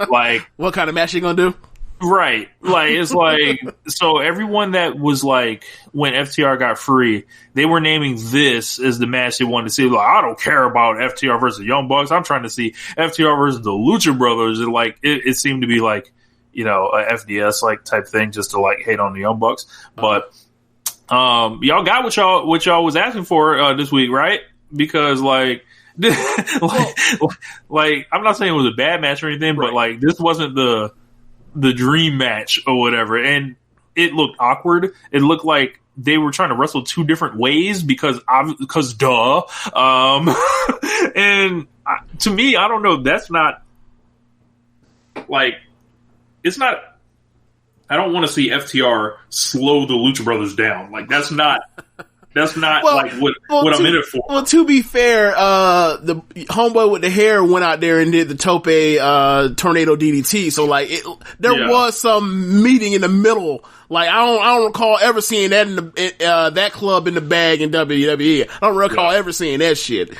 Speaker 8: Like,
Speaker 7: what kind of match you gonna do?
Speaker 8: Right. Like, it's like, so everyone that was, like, when FTR got free, they were naming this as the match they wanted to see. Like, I don't care about FTR versus Young Bucks. I'm trying to see FTR versus the Lucha Brothers. And, like, it seemed to be like, a FDS like type thing just to, like, hate on the Young Bucks. But y'all got what y'all was asking for this week, right? Because like I'm not saying it was a bad match or anything, but like this wasn't the dream match or whatever, and it looked awkward. It looked like they were trying to wrestle two different ways because duh. And to me, I don't know. That's not like it's not. I don't want to see FTR slow the Lucha Brothers down. Like that's not like what I'm in it for.
Speaker 7: Well, to be fair, the homeboy with the hair went out there and did the tope tornado DDT. So like there was some meeting in the middle. Like I don't recall ever seeing that in the that club in the bag in WWE. I don't recall ever seeing that shit.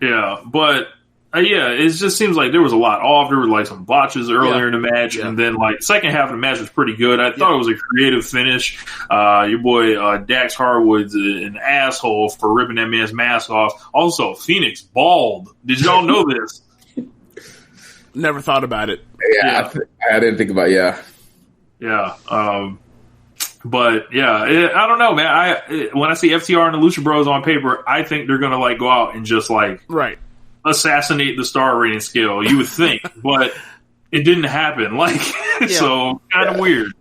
Speaker 8: Yeah, but it just seems like there was a lot off. There were like some botches earlier in the match, and then like second half of the match was pretty good. I thought it was a creative finish. Your boy Dax Harwood's an asshole for ripping that man's mask off. Also, Phoenix bald. Did y'all know this?
Speaker 7: Never thought about it.
Speaker 9: Yeah. I didn't think about it.
Speaker 8: Yeah. But I don't know, man. When I see FTR and the Lucha Bros on paper, I think they're gonna like go out and just like assassinate the star rating scale. You would think, but it didn't happen. Like so, kind of weird.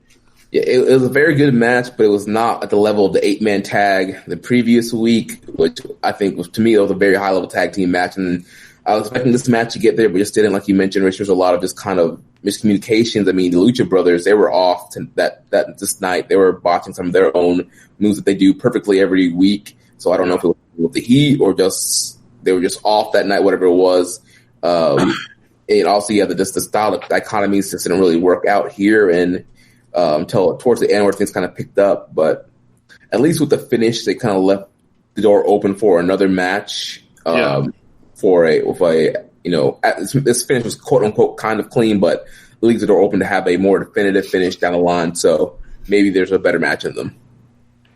Speaker 9: Yeah, it was a very good match, but it was not at the level of the 8-man tag the previous week, which I think was, to me, it was a very high level tag team match. And I was expecting this match to get there, but just didn't. Like you mentioned, Rich, there's a lot of just kind of miscommunications. I mean, the Lucha Brothers, they were off that this night. They were botching some of their own moves that they do perfectly every week. So I don't know if it was with the heat or just they were just off that night, whatever it was. And also, the style of dichotomies just didn't really work out here, and until towards the end where things kind of picked up. But at least with the finish, they kind of left the door open for another match. This finish was quote unquote kind of clean, but leaves the door open to have a more definitive finish down the line. So maybe there's a better match in them.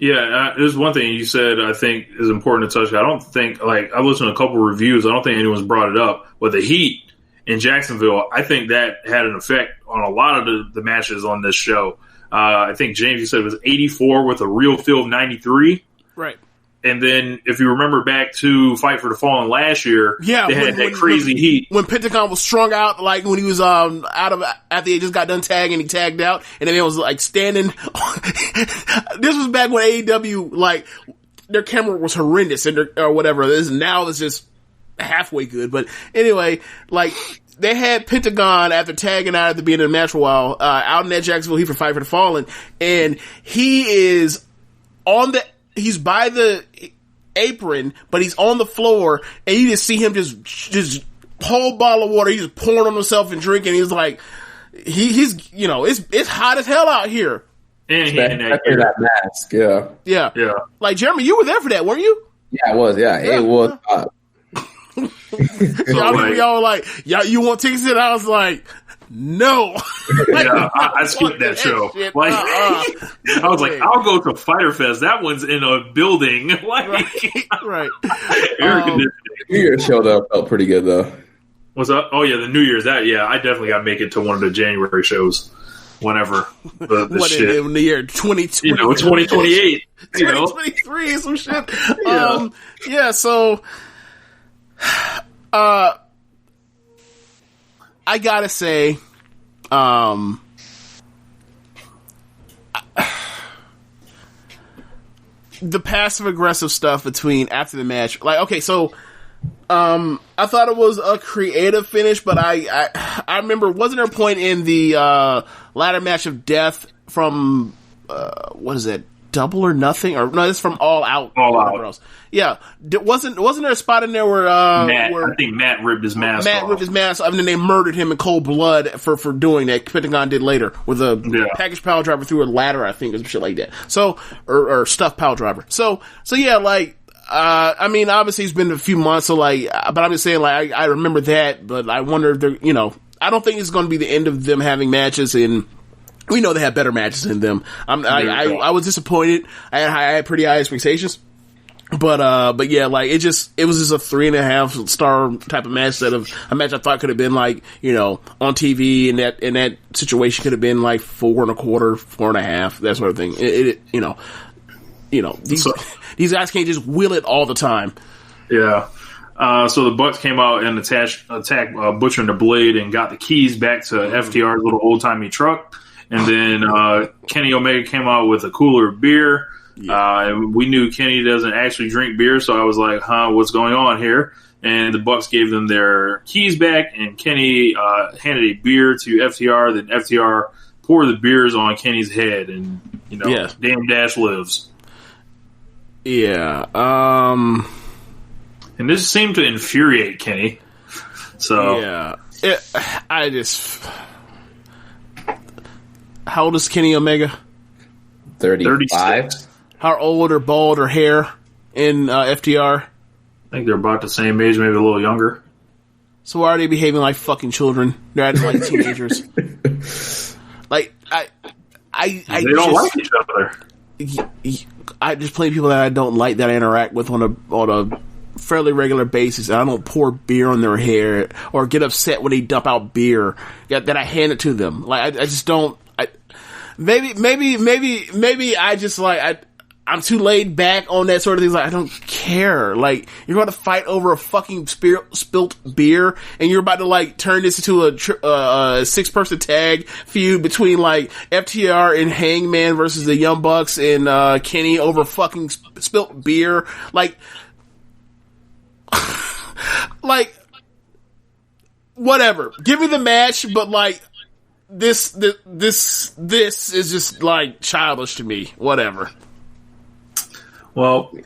Speaker 8: Yeah, there's one thing you said I think is important to touch. I don't think, like, I listened to a couple of reviews. I don't think anyone's brought it up. But the heat in Jacksonville, I think that had an effect on a lot of the matches on this show. I think, James, you said it was 84 with a real feel of 93.
Speaker 7: Right.
Speaker 8: And then, if you remember back to Fight for the Fallen last year, they had that crazy heat.
Speaker 7: When Pentagon was strung out, like when he was after he just got done tagging, he tagged out, and then it was like standing. This was back when AEW, like, their camera was horrendous or whatever. Now it's just halfway good. But anyway, like, they had Pentagon after tagging out at the beginning of the match for a while, out in that Jacksonville heat for Fight for the Fallen, and he is he's by the apron, but he's on the floor, and you just see him just whole bottle of water. He's just pouring on himself and drinking. He's like, he's it's hot as hell out here.
Speaker 8: And he had
Speaker 9: that mask,
Speaker 7: yeah. Like, Jeremy, you were there for that, weren't you?
Speaker 9: Yeah, I was. Yeah, it was.
Speaker 7: Y'all were like, you want tickets? And I was like, no.
Speaker 8: I skipped that show. Like, I was like, I'll go to Fyter Fest. That one's in a building. Like,
Speaker 7: right.
Speaker 9: Air conditioning. New Year's show though felt pretty good though.
Speaker 8: What's up? Oh yeah, the New Year's. I definitely got to make it to one of the January shows. Whenever the shit
Speaker 7: in the year 2020,
Speaker 8: 2028,
Speaker 7: 2023, some shit. So, I gotta say, the passive aggressive stuff after the match, like, okay, so, I thought it was a creative finish, but I remember, wasn't there a point in the ladder match of death from what is it, Double or Nothing, or no, it's from All Out. Yeah, wasn't there a spot in there where
Speaker 8: I think Matt ripped his mask off.
Speaker 7: And then they murdered him in cold blood for doing that. Pentagon did later with a package power driver through a ladder, I think, or some shit like that. So, or stuffed power driver. So yeah, like, I mean, obviously it's been a few months, so like, but I'm just saying, like, I remember that, but I wonder if they're, I don't think it's going to be the end of them having matches, and we know they have better matches than them. I was disappointed. I had pretty high expectations, but yeah, like, it was just a 3.5 star type of match instead of a match I thought could have been like, on TV, and that situation could have been like 4.25, 4.5, that sort of thing. these guys can't just wheel it all the time.
Speaker 8: Yeah. So the Bucks came out and attacked Butcher and the Blade and got the keys back to FTR's little old-timey truck. And then Kenny Omega came out with a cooler of beer. And we knew Kenny doesn't actually drink beer, so I was like, what's going on here? And the Bucks gave them their keys back, and Kenny handed a beer to FTR. Then FTR poured the beers on Kenny's head, and, damn Dash lives.
Speaker 7: Yeah.
Speaker 8: And this seemed to infuriate Kenny. So
Speaker 7: yeah. How old is Kenny Omega?
Speaker 9: 35.
Speaker 7: How old or bald or hair in FTR?
Speaker 8: I think they're about the same age, maybe a little younger.
Speaker 7: So why are they behaving like fucking children? They're acting like teenagers. Like they
Speaker 8: don't like each other.
Speaker 7: I just play people that I don't like that I interact with on a fairly regular basis, and I don't pour beer on their hair or get upset when they dump out beer that I hand it to them. Like I just don't. Maybe I just I'm too laid back on that sort of thing. Like, I don't care. Like, you're going to fight over a fucking spilt beer, and you're about to turn this into a 6-person tag feud between FTR and Hangman versus the Young Bucks and Kenny over fucking spilt beer. Whatever. Give me the match, but this is just childish to me. Whatever.
Speaker 8: Well,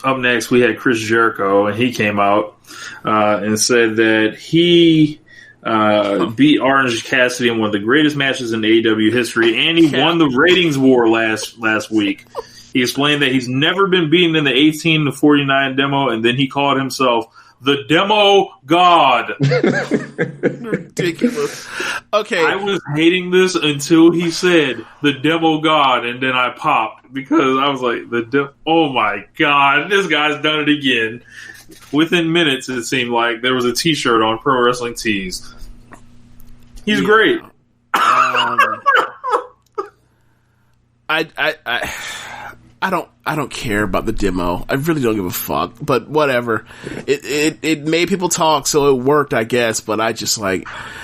Speaker 8: up next we had Chris Jericho, and he came out and said that he beat Orange Cassidy in one of the greatest matches in AEW history, and he won the ratings war last week. He explained that he's never been beaten in the 18 to 49 demo, and then he called himself the Demo God.
Speaker 7: Ridiculous. Okay.
Speaker 8: I was hating this until he said the Demo God, and then I popped because I was like, oh my God, this guy's done it again. Within minutes, it seemed like there was a t-shirt on Pro Wrestling Tees. He's great.
Speaker 7: I don't care about the demo. I really don't give a fuck. But whatever. It made people talk, so it worked, I guess. But I just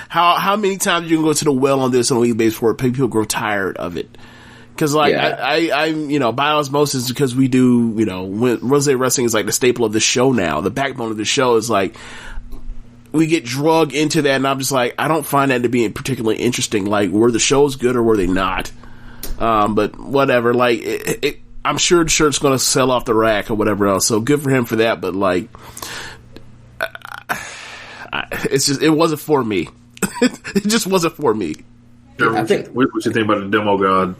Speaker 7: how many times you can go to the well on this on a weekly basis before people grow tired of it? Because I'm by osmosis, because we do when Rose Wrestling is the staple of the show now. The backbone of the show is we get drugged into that, and I'm just I don't find that to be particularly interesting. Were the shows good or were they not? But whatever. I'm sure the shirt's going to sell off the rack or whatever else. So good for him for that. But it wasn't for me. It just wasn't for me.
Speaker 8: I think. What you think about the Demo God?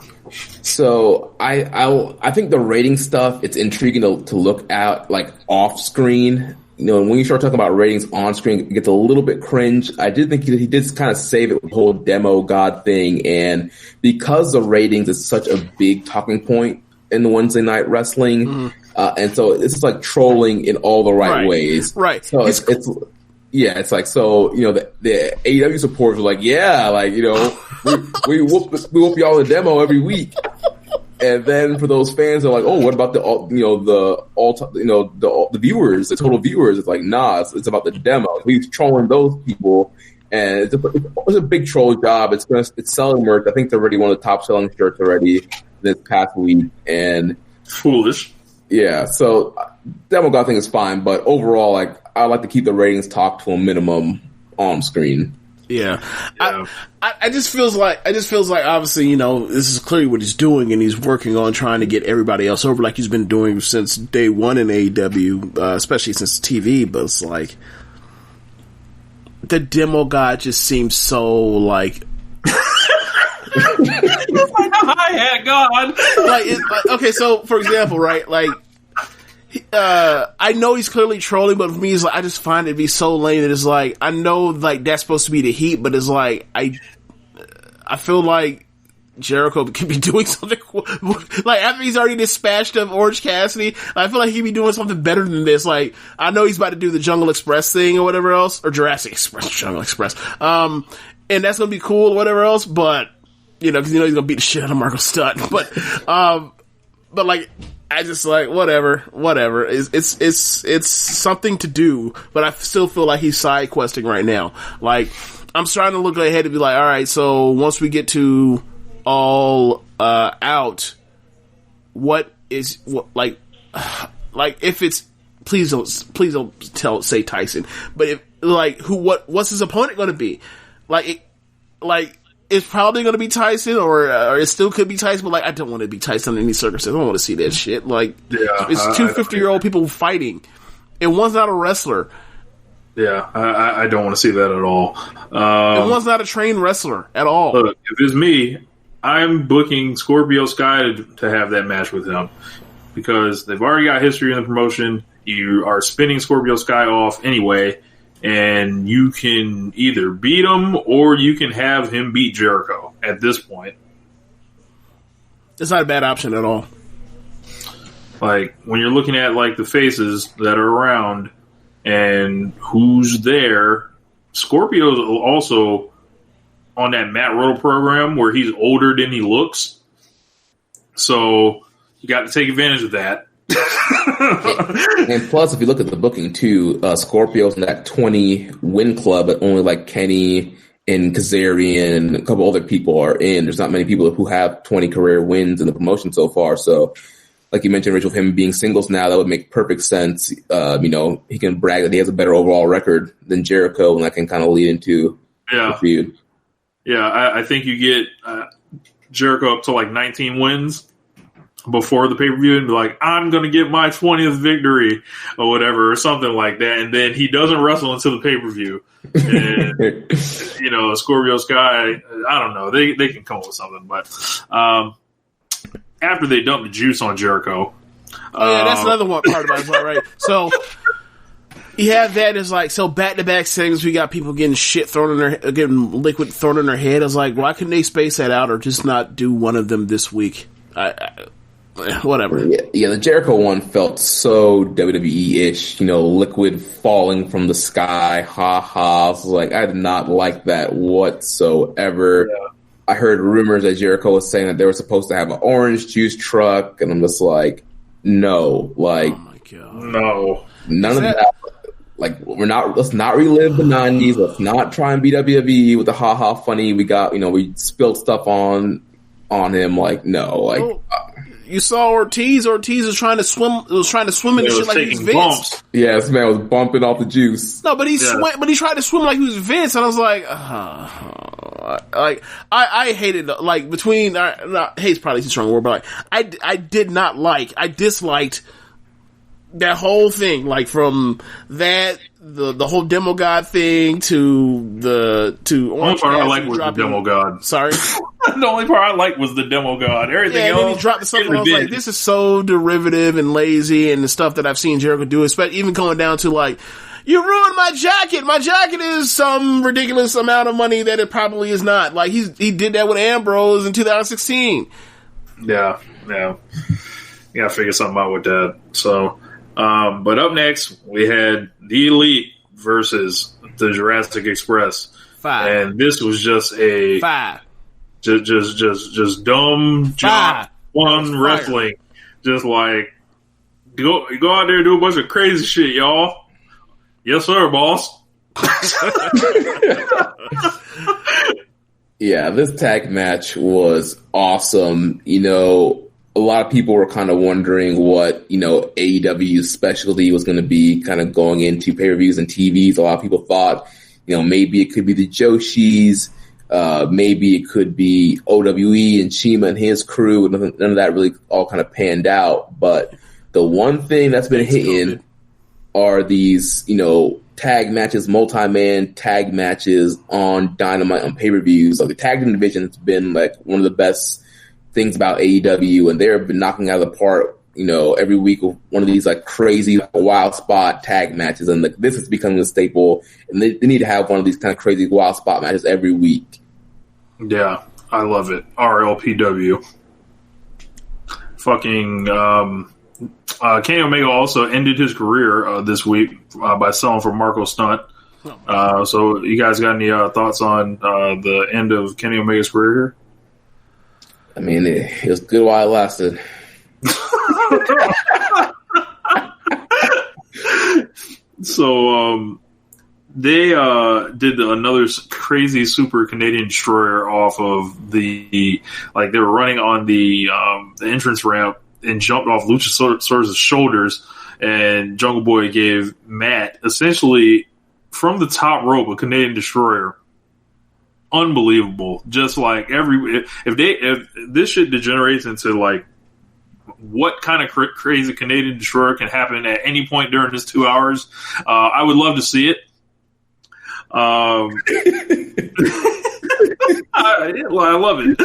Speaker 9: So I think the rating stuff, it's intriguing to look at off screen. When you start talking about ratings on screen, it gets a little bit cringe. I did think he did kind of save it with the whole Demo God thing, and because the ratings is such a big talking point in the Wednesday night wrestling, and so it's just trolling in all the right ways.
Speaker 7: Right.
Speaker 9: So it's the AEW supporters were we whoop y'all in demo every week. And then for those fans, they're like, "Oh, what about the viewers, the total viewers?" It's nah, it's about the demo. He's trolling those people, and it's a big troll job. It's selling merch. I think they're already one of the top selling shirts already this past week. And
Speaker 8: foolish,
Speaker 9: yeah. So demo God thing is fine, but overall, I like to keep the ratings talk to a minimum on screen.
Speaker 7: Yeah. I just feels like obviously, this is clearly what he's doing, and he's working on trying to get everybody else over like he's been doing since day one in AEW, especially since TV, but it's the Demo God just seems so
Speaker 8: hi-hat God.
Speaker 7: Okay, so for example, right, I know he's clearly trolling, but for me, it's I just find it to be so lame that it's I know that's supposed to be the heat, but it's I feel like Jericho could be doing something after he's already dispatched of Orange Cassidy. I feel like he'd be doing something better than this. I know he's about to do the Jungle Express thing or whatever else, or Jurassic Express, Jungle Express, and that's gonna be cool or whatever else. But because he's gonna beat the shit out of Marco Stunt, but like, I just like whatever. It's something to do, but I still feel like he's side questing right now. Like, I'm starting to look ahead and be like, all right, so once we get to All Out, what like if it's please don't say Tyson, but if like what's his opponent going to be? It's probably going to be Tyson, or it still could be Tyson, but like, I don't want to be Tyson under any circumstance. I don't want to see that shit. Like, it's two 50-year-old people fighting, and one's not a wrestler.
Speaker 8: Yeah, I don't want to see that at all.
Speaker 7: And one's not a trained wrestler at all.
Speaker 8: Look, if it's me, I'm booking Scorpio Sky to have that match with him, because they've already got history in the promotion. You are spinning Scorpio Sky off anyway, and you can either beat him or you can have him beat Jericho at this point.
Speaker 7: It's not a bad option at all.
Speaker 8: Like, when you're looking at like the faces that are around and who's there, Scorpio's also on that Matt Riddle program where he's older than he looks. So you got to take advantage of that.
Speaker 9: And plus, if you look at the booking too, Scorpio's in that 20 win club, but only like Kenny and Kazarian and a couple other people are in. There's not many people who have 20 career wins in the promotion so far. So, like you mentioned, Rachel, with him being singles now, that would make perfect sense. He can brag that he has a better overall record than Jericho, and that can kind of lead into the feud.
Speaker 8: Yeah, I think you get Jericho up to like 19 wins before the pay-per-view and be like, I'm going to get my 20th victory or whatever, or something like that. And then he doesn't wrestle until the pay-per-view. And, Scorpio Sky, I don't know. They can come up with something. But after they dump the juice on Jericho.
Speaker 7: That's another one part about it, right? So you have that as like, so back-to-back segments, we got people getting getting liquid thrown in their head. I was like, why couldn't they space that out or just not do one of them this week? Whatever.
Speaker 9: Yeah, the Jericho one felt so WWE-ish, liquid falling from the sky, ha-ha. I was like, I did not like that whatsoever. Yeah. I heard rumors that Jericho was saying that they were supposed to have an orange juice truck, and I'm just like, no. Like,
Speaker 7: oh my God.
Speaker 8: No.
Speaker 9: None of that. Like, let's not relive the 90s. Let's not try and be WWE with the ha-ha funny. We got, we spilled stuff on him. Like, no. Like,
Speaker 7: you saw Ortiz. Ortiz was trying to swim. Was trying to swim in the shit like he was Vince.
Speaker 8: Bumps.
Speaker 9: Yeah, this man was bumping off the juice.
Speaker 7: No, but he tried to swim like he was Vince, and I was like, I hated like between. Hate's probably too strong a word, but like I disliked that whole thing, like from that the whole demo god thing to
Speaker 8: the only part I like was the demo god.
Speaker 7: Sorry,
Speaker 8: the only part I like was the demo god. Everything else,
Speaker 7: and then he dropped the stuff, and I was like, this is so derivative and lazy, and the stuff that I've seen Jericho do, especially even going down to like, you ruined my jacket. My jacket is some ridiculous amount of money that it probably is not. Like he did that with Ambrose in 2016.
Speaker 8: Yeah. You gotta figure something out with that. So. But up next, we had the Elite versus the Jurassic Express.
Speaker 7: 5.
Speaker 8: And this was just a
Speaker 7: 5.
Speaker 8: Just dumb jump one wrestling. Just like go out there and do a bunch of crazy shit, y'all. Yes, sir, boss.
Speaker 9: Yeah, this tag match was awesome. A lot of people were kind of wondering what, AEW's specialty was going to be kind of going into pay-per-views and TVs. A lot of people thought, maybe it could be the Joshis, maybe it could be OWE and Shima and his crew. None of that really all kind of panned out. But the one thing that's been hitting are these, tag matches, multi-man tag matches on Dynamite on pay-per-views. Like the tag team division has been like one of the best things about AEW, and they've been knocking out of the park, every week with one of these like crazy wild spot tag matches, and this is becoming a staple, and they need to have one of these kind of crazy wild spot matches every week.
Speaker 8: Yeah, I love it. RLPW. Fucking Kenny Omega also ended his career this week by selling for Marco Stunt. So you guys got any thoughts on the end of Kenny Omega's career here?
Speaker 9: I mean, it was good while it lasted.
Speaker 8: So they did another crazy super Canadian destroyer off of they were running on the entrance ramp and jumped off Luchasaurus' shoulders, and Jungle Boy gave Matt essentially from the top rope a Canadian destroyer. Unbelievable. Just like if this shit degenerates into like what kind of crazy Canadian destroyer can happen at any point during this 2 hours, I would love to see it. I love it.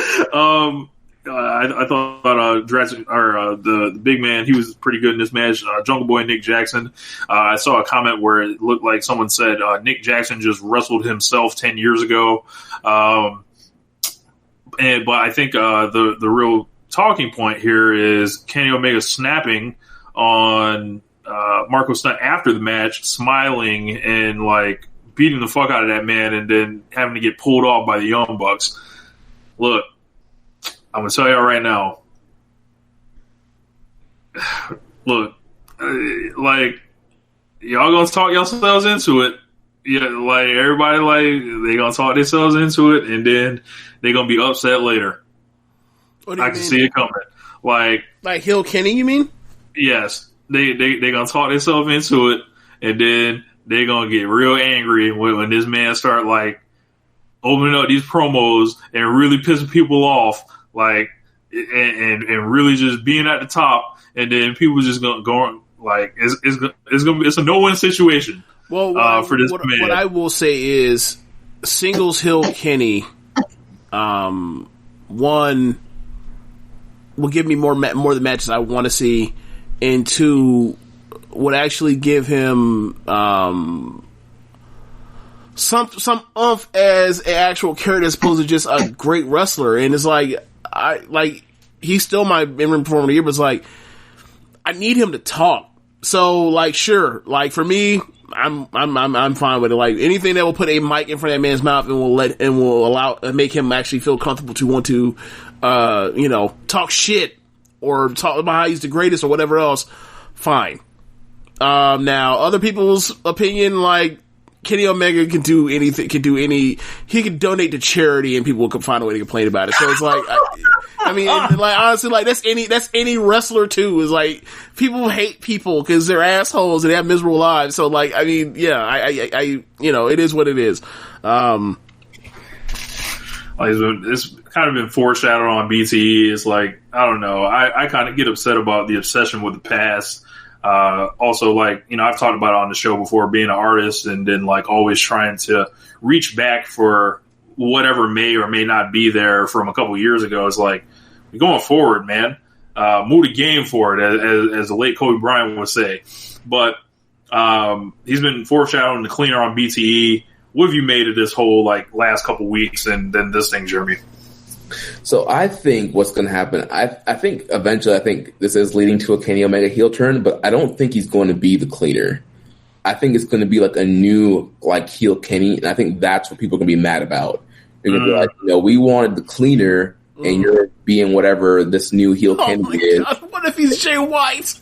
Speaker 8: I thought the big man, he was pretty good in this match. Jungle Boy and Nick Jackson. I saw a comment where it looked like someone said Nick Jackson just wrestled himself 10 years ago. But I think the real talking point here is Kenny Omega snapping on Marco Stunt after the match, smiling and like beating the fuck out of that man, and then having to get pulled off by the Young Bucks. Look, I'm gonna tell y'all right now. Look, like y'all gonna talk yourselves into it. Yeah, like everybody, like they gonna talk themselves into it, and then they gonna be upset later. I can see it coming. Like
Speaker 7: Hill Kenny, you mean?
Speaker 8: Yes, they gonna talk themselves into it, and then they gonna get real angry when this man start like opening up these promos and really pissing people off, like and really just being at the top, and then people just going like it's a no-win situation.
Speaker 7: Well,
Speaker 8: for this man.
Speaker 7: What I will say is singles Hill Kenny, one will give me more of the matches I want to see, and two would actually give him some oomph as an actual character as opposed to just a great wrestler. And it's like he's still my in-ring performer of the year, but it's like I need him to talk. So like sure, like for me, I'm fine with it. Like anything that will put a mic in front of that man's mouth and will make him actually feel comfortable to want to talk shit or talk about how he's the greatest or whatever else, fine. Now other people's opinion, like Kenny Omega can do anything, he can donate to charity and people can find a way to complain about it. So it's like, I mean, like honestly, like that's any wrestler too. Is like people hate people because they're assholes and they have miserable lives. So like, I mean, yeah, I it is what it is.
Speaker 8: It's kind of been foreshadowed on BTE. It's like, I don't know. I kind of get upset about the obsession with the past. Also, like, I've talked about it on the show before, being an artist and then like always trying to reach back for whatever may or may not be there from a couple years ago. It's like, we're going forward, man. Move the game forward, as the late Kobe Bryant would say. But he's been foreshadowing the cleaner on BTE. What have you made of this whole like last couple weeks and then this thing, Jeremy?
Speaker 9: So I think what's going to happen, I think eventually this is leading to a Kenny Omega heel turn, but I don't think he's going to be the cleaner. I think it's going to be like a new like heel Kenny, and I think that's what people are going to be mad about. They're going to be like, we wanted the cleaner, and you're being whatever this new heel Kenny is.
Speaker 7: God, what if he's Jay White?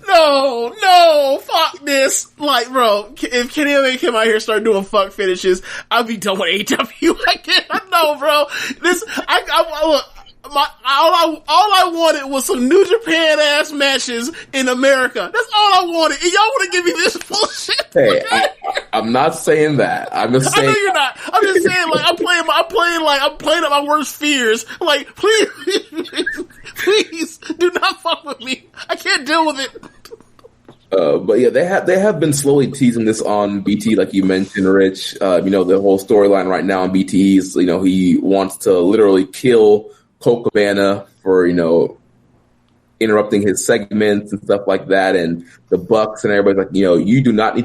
Speaker 7: No, fuck this. Like, bro, if Kenny Omega came out here and started doing fuck finishes, I'd be done with AEW. I can't, no, bro. All I wanted was some New Japan ass matches in America. That's all I wanted. And y'all want to give me this bullshit?
Speaker 9: Hey, I'm not saying that. I'm just saying.
Speaker 7: I know you're not. I'm just saying, like, I'm playing up my worst fears. Like, please do not fuck with me. I can't deal with it.
Speaker 9: But yeah, they have been slowly teasing this on BT, like you mentioned, Rich. The whole storyline right now on BT is, he wants to literally kill Colt Cabana for, interrupting his segments and stuff like that. And the Bucks and everybody's like, you do not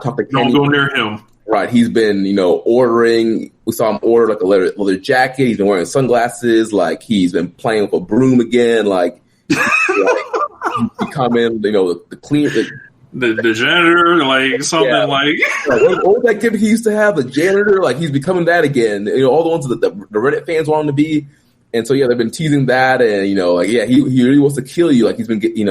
Speaker 9: talk to Kenny.
Speaker 8: Don't go near him.
Speaker 9: Right. He's been, ordering, we saw him order like a leather jacket. He's been wearing sunglasses. Like he's been playing with a broom again. Like, he's becoming, the clean,
Speaker 8: the janitor, like something like.
Speaker 9: What was that kid he used to have? The janitor? Like he's becoming that again. All the ones that the Reddit fans want him to be. And so, yeah, they've been teasing that, and, he really wants to kill you. Like, he's been getting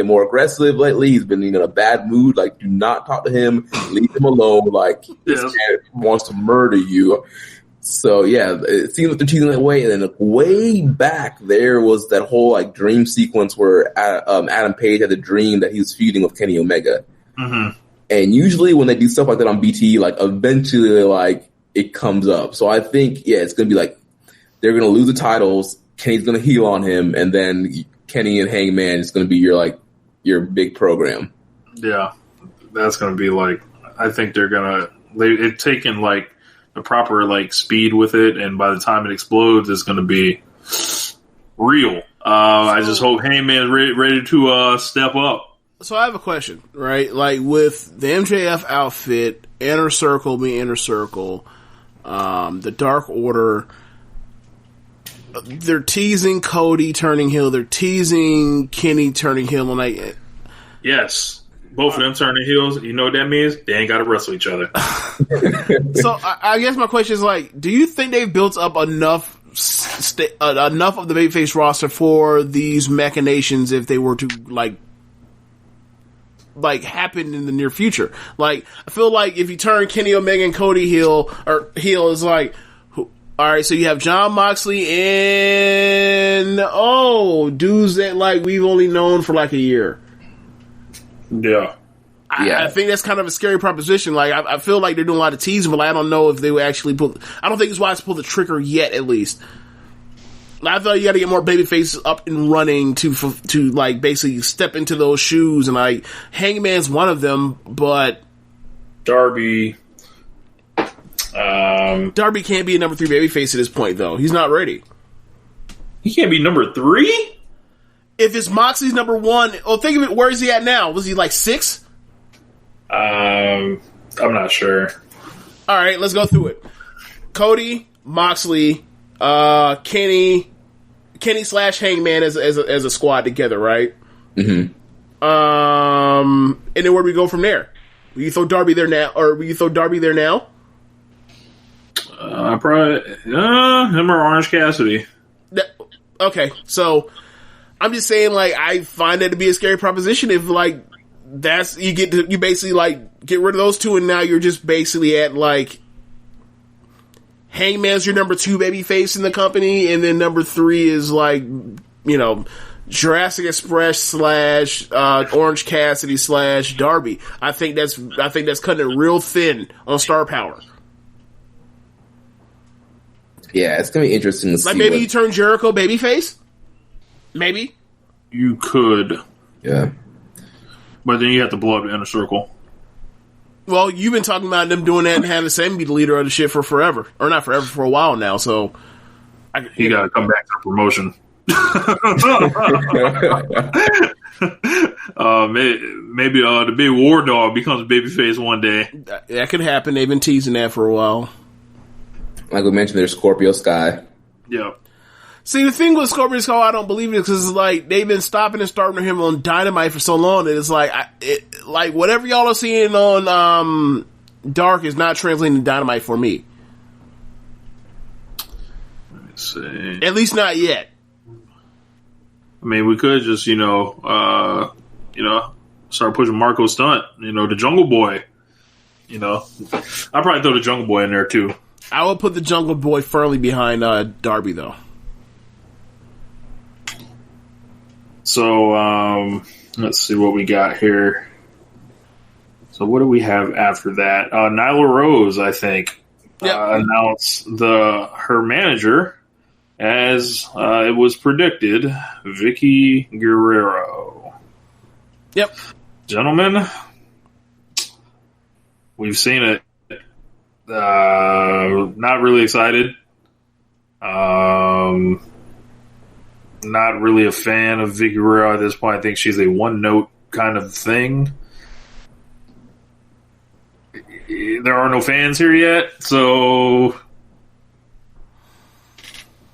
Speaker 9: more aggressive lately. He's been, in a bad mood. Like, do not talk to him. Leave him alone. Like, this man wants to murder you. So, yeah, it seems like they're teasing that way. And then way back, there was that whole, like, dream sequence where Adam Page had the dream that he was feuding with Kenny Omega.
Speaker 8: Mm-hmm.
Speaker 9: And usually when they do stuff like that on BT, like, eventually, like, it comes up. So I think, it's going to be like, they're going to lose the titles. Kenny's going to heel on him. And then Kenny and Hangman is going to be your big program.
Speaker 8: Yeah. That's going to be like, I think they've taken like the proper like speed with it. And by the time it explodes, it's going to be real. I just hope Hangman's ready to step up.
Speaker 7: So I have a question, right? Like with the MJF outfit, Inner Circle being Inner Circle, the Dark Order, they're teasing Cody turning heel. They're teasing Kenny turning heel. And
Speaker 8: yes, both of them turning heels. You know what that means? They ain't got to wrestle each other.
Speaker 7: So I guess my question is like, do you think they've built up enough of the babyface roster for these machinations if they were to like happen in the near future? Like, I feel like if you turn Kenny Omega and Cody heel is like, all right, so you have Jon Moxley and dudes that like we've only known for like a year.
Speaker 8: Yeah.
Speaker 7: I think that's kind of a scary proposition. Like, I feel like they're doing a lot of teasing, but I don't know if they would actually I don't think it's wise to pull the trigger yet, at least. I thought you got to get more babyface up and running to like basically step into those shoes, and like Hangman's one of them, but
Speaker 8: Darby
Speaker 7: can't be a number 3 babyface at this point, though. He's not ready.
Speaker 8: He can't be number 3?
Speaker 7: If it's Moxley's number 1, think of it. Where is he at now? Was he like 6?
Speaker 8: I'm not sure.
Speaker 7: All right, let's go through it. Cody, Moxley, Kenny / Hangman as a squad together, right?
Speaker 9: Mm-hmm.
Speaker 7: And then where do we go from there? Will you throw Darby there now?
Speaker 8: Probably him or Orange Cassidy.
Speaker 7: Okay, so I'm just saying, like, I find that to be a scary proposition. If like you basically like get rid of those two, and now you're just basically at like Hangman's your number 2 babyface in the company, and then number 3 is like Jurassic Express / Orange Cassidy / Darby. I think that's cutting it real thin on star power.
Speaker 9: Yeah, it's gonna be interesting to see.
Speaker 7: Like maybe you turn Jericho babyface. Maybe
Speaker 8: you could.
Speaker 9: Yeah,
Speaker 8: but then you have to blow up the Inner Circle.
Speaker 7: Well, you've been talking about them doing that and having Sam be the leader of the shit for forever, or not forever, for a while now. So
Speaker 8: he got to come back to the promotion. Maybe the big War Dog becomes babyface one day.
Speaker 7: That could happen. They've been teasing that for a while.
Speaker 9: Like we mentioned, there's Scorpio Sky.
Speaker 8: Yeah.
Speaker 7: See, the thing with Scorpio Sky, I don't believe it because it's like they've been stopping and starting him on Dynamite for so long that it's like, like whatever y'all are seeing on Dark is not translating to Dynamite for me.
Speaker 8: Let me see.
Speaker 7: At least not yet.
Speaker 8: I mean, we could just start pushing Marco Stunt. The Jungle Boy. I'd probably throw the Jungle Boy in there too.
Speaker 7: I would put the Jungle Boy firmly behind Darby, though.
Speaker 8: So, let's see what we got here. So, what do we have after that? Nyla Rose, I think, announced her manager, as it was predicted, Vicky Guerrero.
Speaker 7: Yep.
Speaker 8: Gentlemen, we've seen it. Not really excited. Not really a fan of Vicky Guerrero at this point. I think she's a one-note kind of thing. There are no fans here yet, so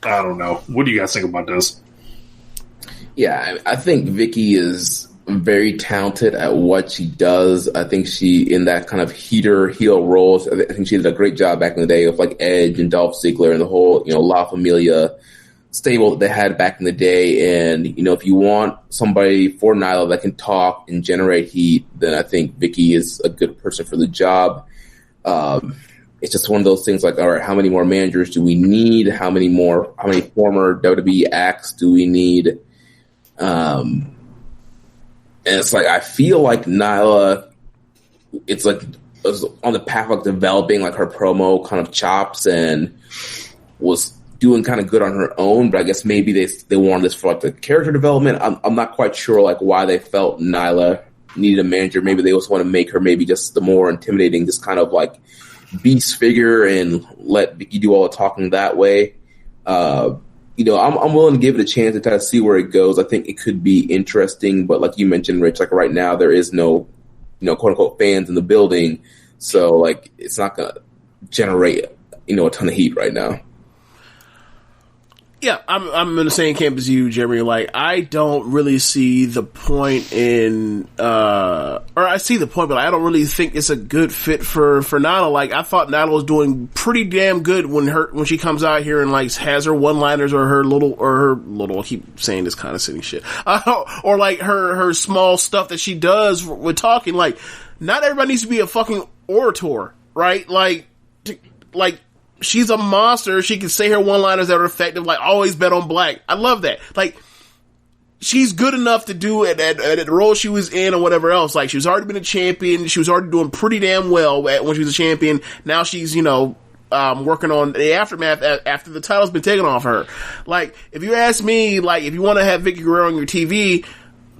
Speaker 8: I don't know. What do you guys think about this?
Speaker 9: Yeah, I think Vicky is very talented at what she does. I think she, in that kind of heel role, I think she did a great job back in the day with like Edge and Dolph Ziggler and the whole, La Familia stable that they had back in the day. And, you know, if you want somebody for Nyla that can talk and generate heat, then I think Vicky is a good person for the job. It's just one of those things like, all right, how many more managers do we need? How many former WWE acts do we need? And it's like, I feel like Nyla, it's like on the path of developing like her promo kind of chops and was doing kind of good on her own, but I guess maybe they wanted this for like the character development. I'm not quite sure like why they felt Nyla needed a manager. Maybe they also want to make her maybe just the more intimidating, just kind of like beast figure and let Vicky do all the talking that way. You know, I'm willing to give it a chance to try to see where it goes. I think it could be interesting, but like you mentioned, Rich, like right now there is no, you know, quote unquote fans in the building, so like it's not gonna generate, you know, a ton of heat right now.
Speaker 7: Yeah, I'm in the same camp as you, Jeremy. Like, I don't really see the point in, or I see the point, but I don't really think it's a good fit for Nyla. Like, I thought Nyla was doing pretty damn good when she comes out here and like has her one-liners or her little, I keep saying this condescending shit, or like her small stuff that she does with talking. Like, not everybody needs to be a fucking orator, right? Like. She's a monster. She can say her one-liners that are effective, like always bet on black. I love that. Like, she's good enough to do it at the role she was in or whatever else. Like, she's already been a champion. She was already doing pretty damn well when she was a champion. Now she's, you know, working on the aftermath after the title's been taken off her. Like, if you ask me, like, if you want to have Vicky Guerrero on your TV,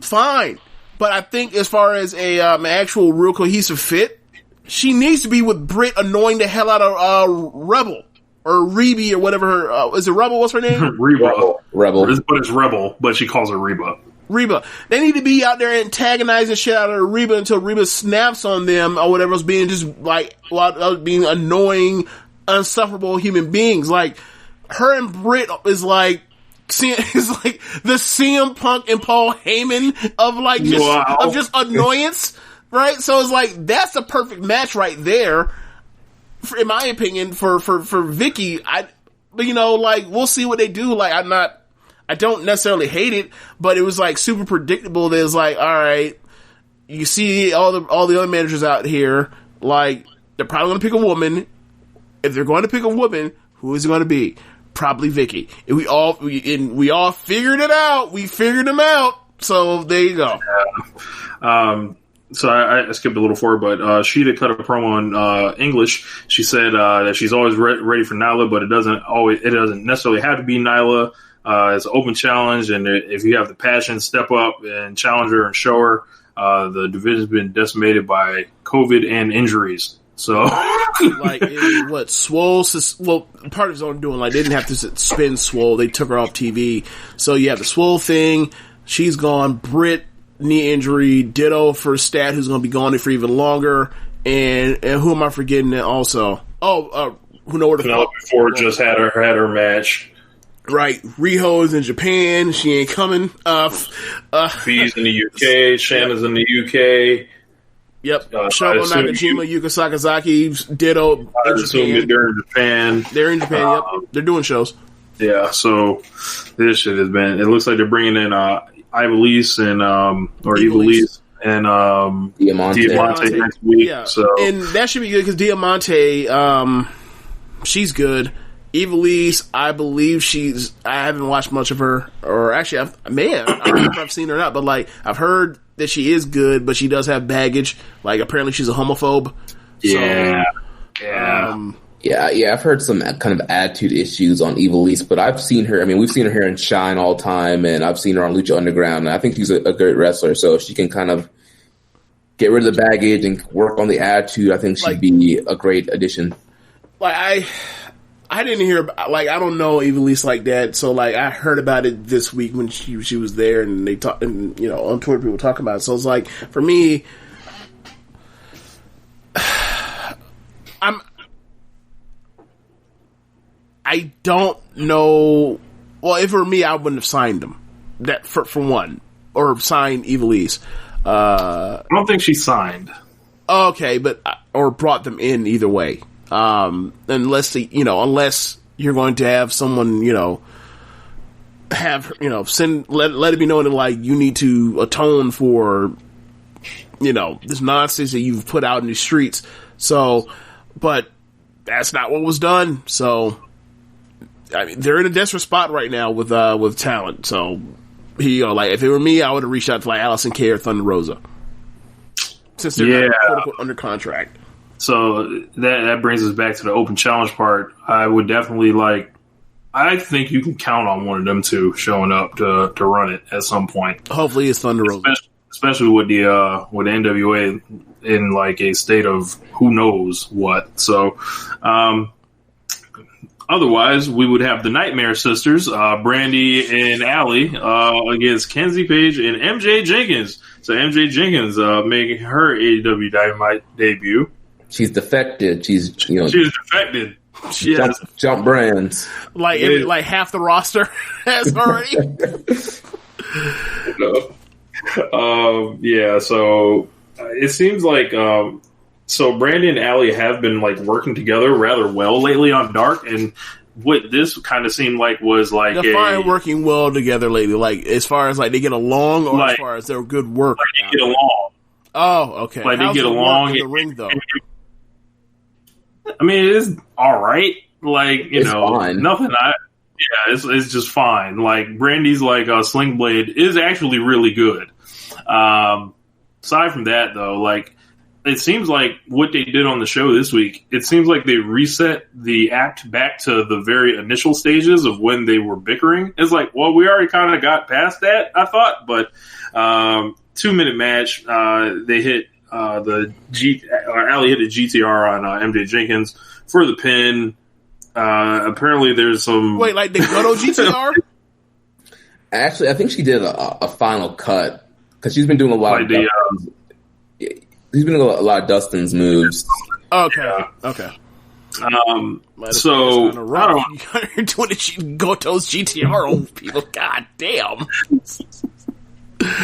Speaker 7: fine. But I think as far as an actual real cohesive fit, she needs to be with Britt annoying the hell out of Rebel or Reby or whatever her is it Rebel? What's her name?
Speaker 8: Reba.
Speaker 9: Rebel.
Speaker 8: But it's Rebel, but she calls her Reba.
Speaker 7: Reba. They need to be out there antagonizing shit out of Reba until Reba snaps on them or whatever, being just like being annoying, insufferable human beings. Like her and Britt is like the CM Punk and Paul Heyman of like just annoyance. Right, so it's like that's the perfect match right there, in my opinion, for Vicky. But you know, like we'll see what they do. Like I don't necessarily hate it, but it was like super predictable. There's like, all right, you see all the other managers out here, like they're probably going to pick a woman. If they're going to pick a woman, who is it going to be? Probably Vicky. And we all figured it out. We figured them out. So there you go.
Speaker 8: Yeah. So I skipped a little forward, but she did cut a promo in English. She said that she's always ready for Nyla, but it doesn't necessarily have to be Nyla. It's an open challenge, and if you have the passion, step up and challenge her and show her. The division's been decimated by COVID and injuries. So,
Speaker 7: like, what Swole? Well, part of his own doing. Like, they didn't have to spin Swole. They took her off TV. So you have the Swole thing. She's gone. Britt. Knee injury, ditto for Stat, who's going to be gone for even longer, and who am I forgetting that also? Who know where the
Speaker 8: fuck? Before just had her match.
Speaker 7: Right, Riho is in Japan. She ain't coming.
Speaker 8: B's in the UK. Shannon's in the UK.
Speaker 7: Yep. Shoko Nakajima, Yuka Sakazaki, ditto.
Speaker 8: I assume they're in Japan.
Speaker 7: They're in Japan. Yep, they're doing shows.
Speaker 8: Yeah. So this shit has been. It looks like they're bringing in Ivelisse and Ivelisse and Diamante next week. Yeah. So
Speaker 7: and that should be good because Diamante, she's good. Ivelisse, I believe I haven't watched much of her, or actually, I don't know if I've seen her or not, but like I've heard that she is good, but she does have baggage. Like apparently, she's a homophobe.
Speaker 8: Yeah.
Speaker 7: So,
Speaker 9: Yeah, I've heard some kind of attitude issues on Ivelisse, but I've seen her. I mean, we've seen her here in Shine all the time, and I've seen her on Lucha Underground, and I think she's a great wrestler. So if she can kind of get rid of the baggage and work on the attitude, I think she'd be a great addition.
Speaker 7: Like I didn't hear about, like I don't know Ivelisse like that, so like I heard about it this week when she was there, and they talked, and you know on Twitter people talking about it. So it's like for me, I don't know. Well, if it were me, I wouldn't have signed them. That for one, or signed Ivelisse.
Speaker 8: I don't think she signed.
Speaker 7: Okay, but or brought them in either way. Unless you're going to have someone, have, let it be known that, like, you need to atone for, this nonsense that you've put out in the streets. So, but that's not what was done. So, I mean, they're in a desperate spot right now with talent. So, like, if it were me, I would have reached out to, like, Allison Kay or Thunder Rosa. Since they're not, quote-unquote, under contract.
Speaker 8: So that brings us back to the open challenge part. I would definitely I think you can count on one of them two showing up to run it at some point.
Speaker 7: Hopefully it's Thunder Rosa.
Speaker 8: Especially with the NWA in like a state of who knows what. So otherwise we would have the Nightmare Sisters, Brandy and Allie, against Kenzie Page and MJ Jenkins. So MJ Jenkins making her AEW Dynamite debut.
Speaker 9: She's defected. She's
Speaker 8: defected.
Speaker 7: She has
Speaker 9: jump brands.
Speaker 7: Like half the roster has already.
Speaker 8: Yeah. So it seems like so Brandy and Allie have been like working together rather well lately on Dark, and what this kind of seemed like was like
Speaker 7: they're working well together lately. Like as far as like they get along, or as far as their good work.
Speaker 8: Like they get along.
Speaker 7: Oh, okay.
Speaker 8: Like they get along
Speaker 7: in the ring though.
Speaker 8: I mean, it is all right. Like
Speaker 9: it's fine.
Speaker 8: Nothing. It's just fine. Like Brandy's like Sling Blade is actually really good. Aside from that, though, like it seems like what they did on the show this week, it seems like they reset the act back to the very initial stages of when they were bickering. It's like, well, we already kind of got past that, I thought, but 2-minute match. They hit. Allie hit a GTR on MJ Jenkins for the pin. Apparently, there's some.
Speaker 7: Wait, like the Goto GTR?
Speaker 9: Actually, I think she did a final cut because she's been doing a lot of. He's been doing a lot of Dustin's moves.
Speaker 7: Okay. Yeah. Okay.
Speaker 8: So
Speaker 7: you're doing Goto's GTR on people. God damn.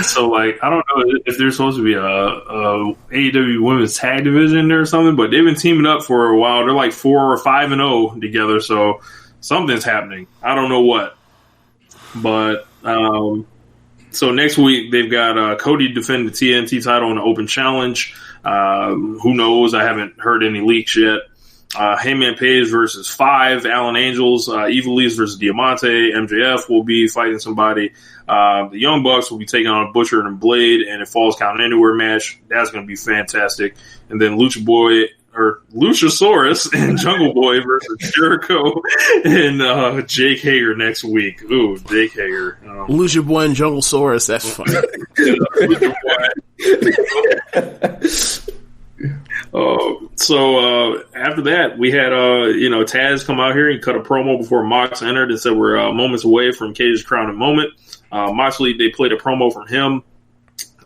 Speaker 8: So, like, I don't know if there's supposed to be a AEW Women's Tag Division there or something, but they've been teaming up for a while. They're like 4 or 5-0 together, so something's happening. I don't know what. But, so next week they've got Cody defend the TNT title in an open challenge. Who knows? I haven't heard any leaks yet. Heyman Page versus 5 Allen Angels. Evilise versus Diamante. MJF will be fighting somebody. The Young Bucks will be taking on Butcher and Blade and a Falls Count Anywhere match. That's going to be fantastic. And then Luchasaurus and Jungle Boy versus Jericho and Jake Hager next week. Ooh, Jake Hager.
Speaker 7: Lucha Boy and Junglesaurus. That's funny.
Speaker 8: So after that, we had Taz come out here and cut a promo before Mox entered and said we're moments away from Cage's crowning moment. Moxley, they played a promo from him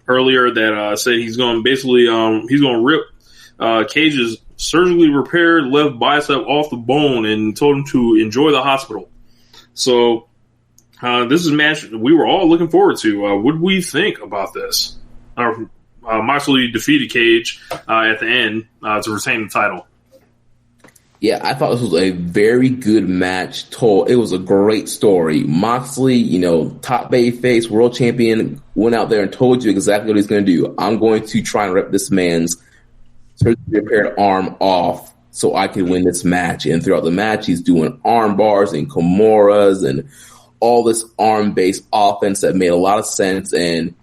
Speaker 8: earlier that said he's going to rip Cage's surgically repaired left bicep off the bone and told him to enjoy the hospital. So this is a match we were all looking forward to. What do we think about this? Moxley defeated Cage at the end to retain the title.
Speaker 9: Yeah, I thought this was a very good match. It was a great story. Moxley, top babyface, world champion, went out there and told you exactly what he's going to do. I'm going to try and rip this man's surgically repaired arm off so I can win this match. And throughout the match, he's doing arm bars and Kimuras and all this arm-based offense that made a lot of sense. And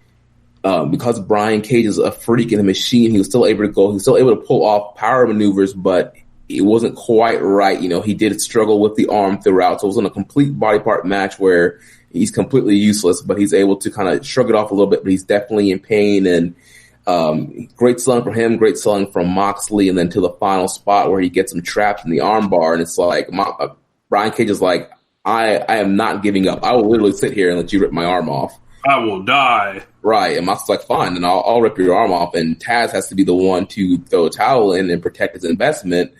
Speaker 9: because Brian Cage is a freak and a machine, he was still able to pull off power maneuvers, but it wasn't quite right. He did struggle with the arm throughout. So it wasn't a complete body part match where he's completely useless, but he's able to kind of shrug it off a little bit, but he's definitely in pain. And great selling from him, great selling from Moxley, and then to the final spot where he gets him trapped in the arm bar. And it's like, Brian Cage is like, I am not giving up. I will literally sit here and let you rip my arm off.
Speaker 8: I will die. Right.
Speaker 9: And Moxley's like, fine, then I'll rip your arm off. And Taz has to be the one to throw a towel in and protect his investment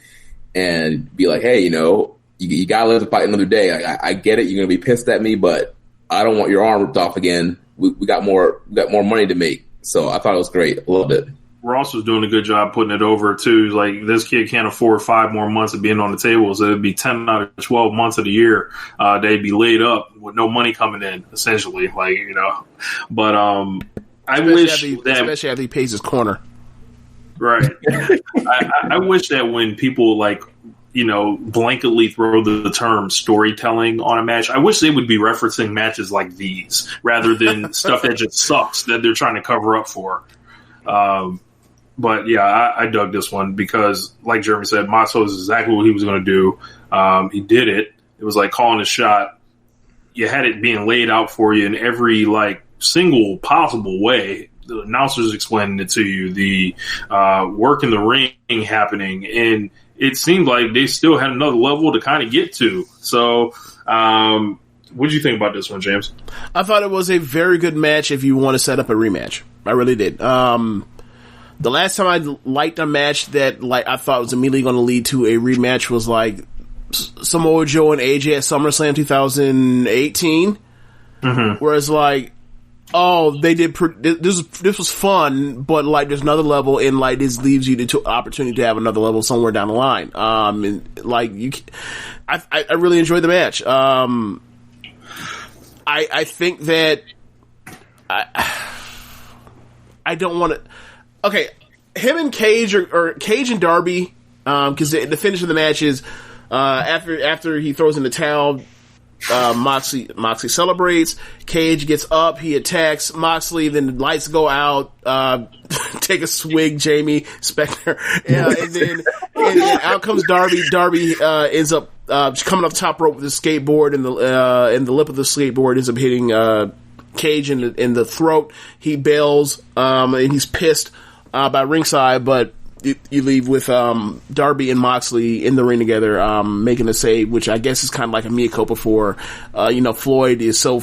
Speaker 9: and be like, hey, you gotta live to fight another day. I get it. You're going to be pissed at me, but I don't want your arm ripped off again. We got more money to make. So I thought it was great. I loved it.
Speaker 8: Ross was doing a good job putting it over too. Like, this kid can't afford 5 more months of being on the table, so it'd be 10 out of 12 months of the year they'd be laid up with no money coming in, essentially. Like, you know, but I wish
Speaker 7: especially after he pays his corner.
Speaker 8: Right. I wish that when people, like, you know, blanketly throw the term storytelling on a match, I wish they would be referencing matches like these rather than stuff that just sucks that they're trying to cover up for. But yeah, I dug this one because, like Jeremy said, Maso is exactly what he was going to do. He did it. It was like calling a shot. You had it being laid out for you in every, like, single possible way. The announcers explaining it to you, the work in the ring happening, and it seemed like they still had another level to kind of get to. So, what did you think about this one, James?
Speaker 7: I thought it was a very good match if you want to set up a rematch. I really did. The last time I liked a match that, like, I thought was immediately going to lead to a rematch was like Samoa Joe and AJ at SummerSlam 2018. Mm-hmm. Whereas, like, oh, they did. This was fun, but, like, there's another level, and, like, this leaves you to opportunity to have another level somewhere down the line. And, like, I really enjoyed the match. I think that I don't want to. Okay, him and Cage or Cage and Darby, because the finish of the match is after he throws in the towel. Moxley celebrates. Cage gets up. He attacks Moxley. Then the lights go out. Take a swig, Jamie Specter. And then out comes Darby. Darby ends up coming up top rope with his skateboard, and the lip of the skateboard ends up hitting Cage in the throat. He bails, and he's pissed by ringside, but you leave with Darby and Moxley in the ring together, making a save, which I guess is kind of like a mea culpa for, Floyd is so,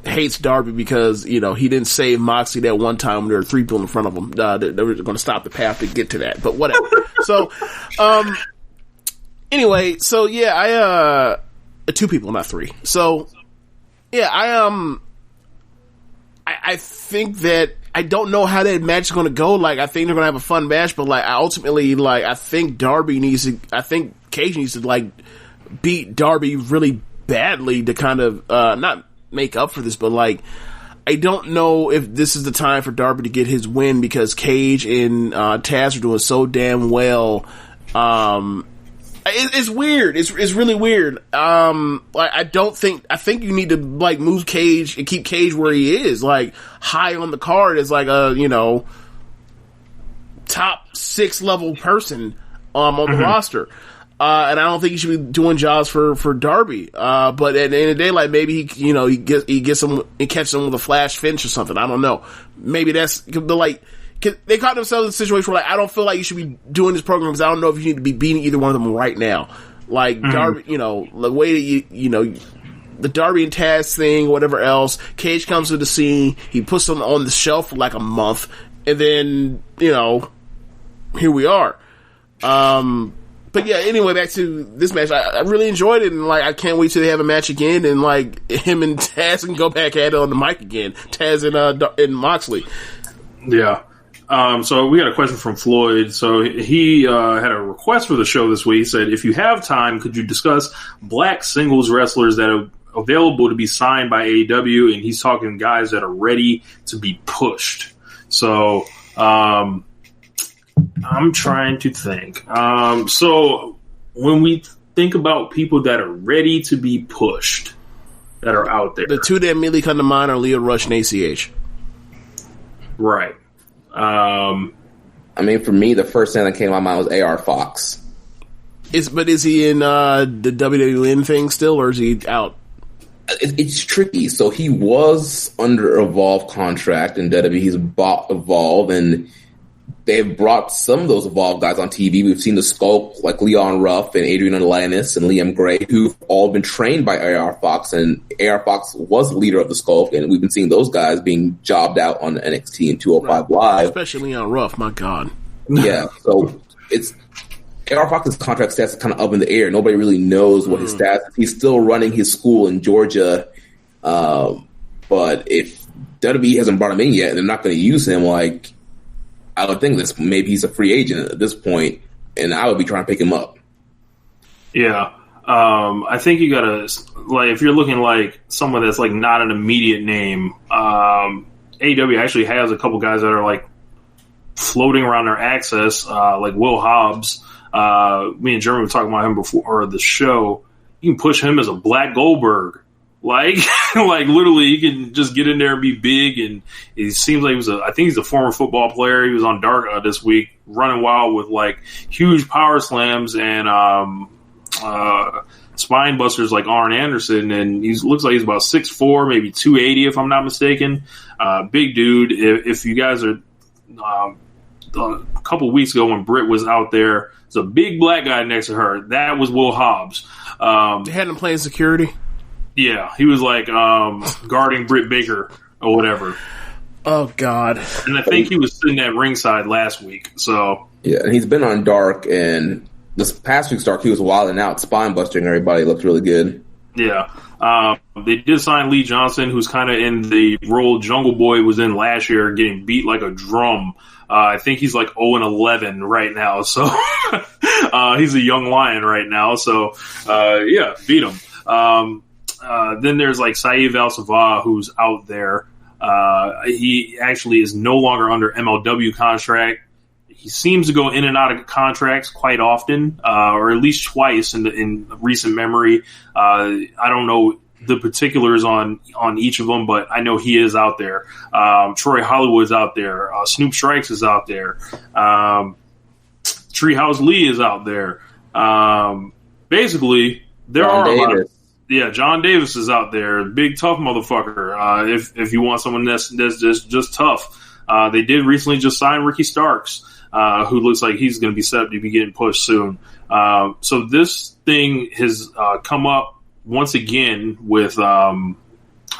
Speaker 7: hates Darby because, he didn't save Moxley that one time when there were 3 people in front of him. They were going to stop the path to get to that, but whatever. So, anyway, so yeah, 2 people, not 3. So, yeah, I think that I don't know how that match is going to go. Like, I think they're going to have a fun match, but, like, I think Cage needs to, like, beat Darby really badly to kind of, not make up for this, but, like, I don't know if this is the time for Darby to get his win because Cage and, Taz are doing so damn well. It's weird. It's really weird. I think you need to, like, move Cage and keep Cage where he is, like, high on the card as, like, a, top 6 level person, on the roster. And I don't think he should be doing jobs for Darby. But at the end of the day, like, maybe he gets him and catches him with a flash finish or something. I don't know. Maybe that's, but, like, they caught themselves in a situation where, like, I don't feel like you should be doing this program because I don't know if you need to be beating either one of them right now. Like, Darby, the way that the Darby and Taz thing, whatever else, Cage comes to the scene, he puts them on the shelf for like a month, and then, here we are. But yeah, anyway, back to this match. I really enjoyed it, and, like, I can't wait till they have a match again, and, like, him and Taz can go back at it on the mic again. Taz and Moxley.
Speaker 8: Yeah. So we got a question from Floyd. So he had a request for the show this week. He said, if you have time, could you discuss black singles wrestlers that are available to be signed by AEW? And he's talking guys that are ready to be pushed. So I'm trying to think. So when we think about people that are ready to be pushed, that are out there,
Speaker 7: the 2 that immediately come to mind are Leo Rush and ACH.
Speaker 8: Right.
Speaker 9: I mean, for me, the first thing that came to my mind was AR Fox.
Speaker 7: But is he in the WWE thing still, or is he out?
Speaker 9: It's tricky. So he was under Evolve contract in WWE. He's bought Evolve, and they've brought some of those Evolve guys on TV. We've seen the Sculpt, like Leon Ruff and Adrian Alanis and Liam Gray, who've all been trained by AR Fox, and AR Fox was the leader of the Sculpt, and we've been seeing those guys being jobbed out on NXT and 205 Live.
Speaker 7: Especially Leon Ruff, my God.
Speaker 9: Yeah, so it's AR Fox's contract stats are kind of up in the air. Nobody really knows what his stats. He's still running his school in Georgia, but if WWE hasn't brought him in yet, and they're not going to use him, like, I would think this maybe he's a free agent at this point, and I would be trying to pick him up.
Speaker 8: Yeah. I think you gotta, like, if you're looking like someone that's like not an immediate name, AEW actually has a couple guys that are like floating around their access, like Will Hobbs. Me and Jeremy were talking about him before the show. You can push him as a Black Goldberg. Like, like literally, he can just get in there and be big. And it seems like I think he's a former football player. He was on Dark this week, running wild with like huge power slams and spine busters like Arn Anderson. And he looks like he's about 6'4", maybe 280 if I'm not mistaken. Big dude. If you guys are, a couple weeks ago when Britt was out there, there's a big black guy next to her. That was Will Hobbs.
Speaker 7: They had him playing security.
Speaker 8: Yeah, he was like guarding Britt Baker or whatever.
Speaker 7: Oh God!
Speaker 8: And I think he was sitting at ringside last week. So
Speaker 9: yeah, and he's been on Dark, and this past week's Dark, he was wilding out, spine busting everybody. Looked really good.
Speaker 8: Yeah, they did sign Lee Johnson, who's kind of in the role Jungle Boy was in last year, getting beat like a drum. I think he's like 0-11 right now, so he's a young lion right now. So yeah, beat him. Then there's like Saeed Al-Sabah, who's out there. He actually is no longer under MLW contract. He seems to go in and out of contracts quite often, or at least twice in recent memory. I don't know the particulars on each of them, but I know he is out there. Troy Hollywood's out there. Snoop Strikes is out there. Treehouse Lee is out there. Basically, there
Speaker 9: John
Speaker 8: are a lot
Speaker 9: Davis.
Speaker 8: of... Yeah, John Davis is out there. Big, tough motherfucker. If you want someone that's just tough. They did recently just sign Ricky Starks, who looks like he's going to be set up to be getting pushed soon. So this thing has come up once again with, I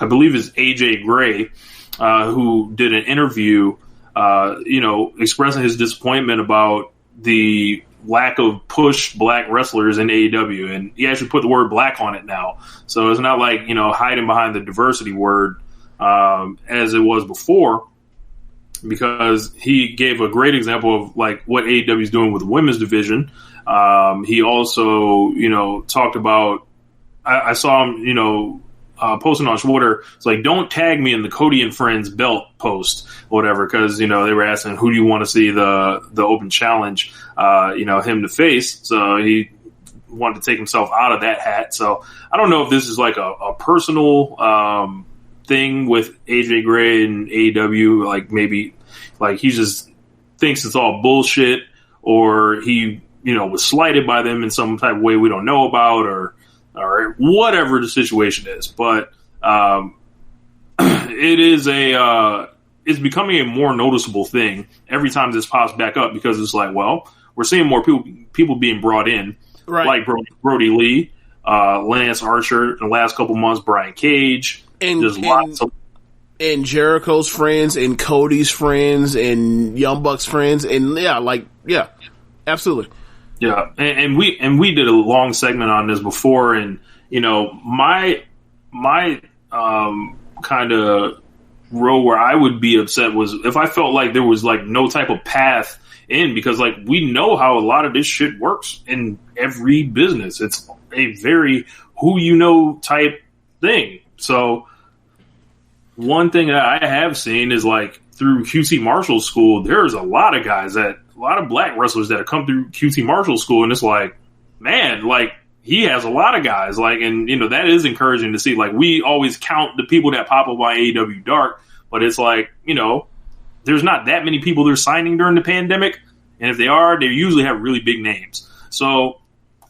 Speaker 8: believe it's AJ Gray, who did an interview, expressing his disappointment about the lack of push black wrestlers in AEW, and he actually put the word black on it now. So it's not like, hiding behind the diversity word as it was before, because he gave a great example of like what AEW is doing with the women's division. He also, talked about, I saw him, posting on Twitter. It's like, don't tag me in the Cody and Friends belt post or whatever, because they were asking who do you want to see the open challenge, him to face. So he wanted to take himself out of that hat. So I don't know if this is like a personal thing with AJ Gray and AEW. Like maybe like he just thinks it's all bullshit, or he was slighted by them in some type of way we don't know about, or whatever the situation is. But it is it's becoming a more noticeable thing every time this pops back up, because it's like, well, we're seeing more people being brought in,
Speaker 7: right?
Speaker 8: Like Brody Lee, Lance Archer in the last couple months, Brian Cage,
Speaker 7: and Jericho's friends, and Cody's friends, and Young Bucks friends, and yeah, absolutely.
Speaker 8: Yeah, and we did a long segment on this before, and my kind of row where I would be upset was if I felt like there was like no type of path in, because like we know how a lot of this shit works in every business. It's a very who type thing. So one thing that I have seen is like through QT Marshall School, there's a lot of black wrestlers that have come through QT Marshall School, and it's like, man, like he has a lot of guys, like, and that is encouraging to see. Like we always count the people that pop up on AEW Dark, but it's like, there's not that many people they're signing during the pandemic, and if they are, they usually have really big names. So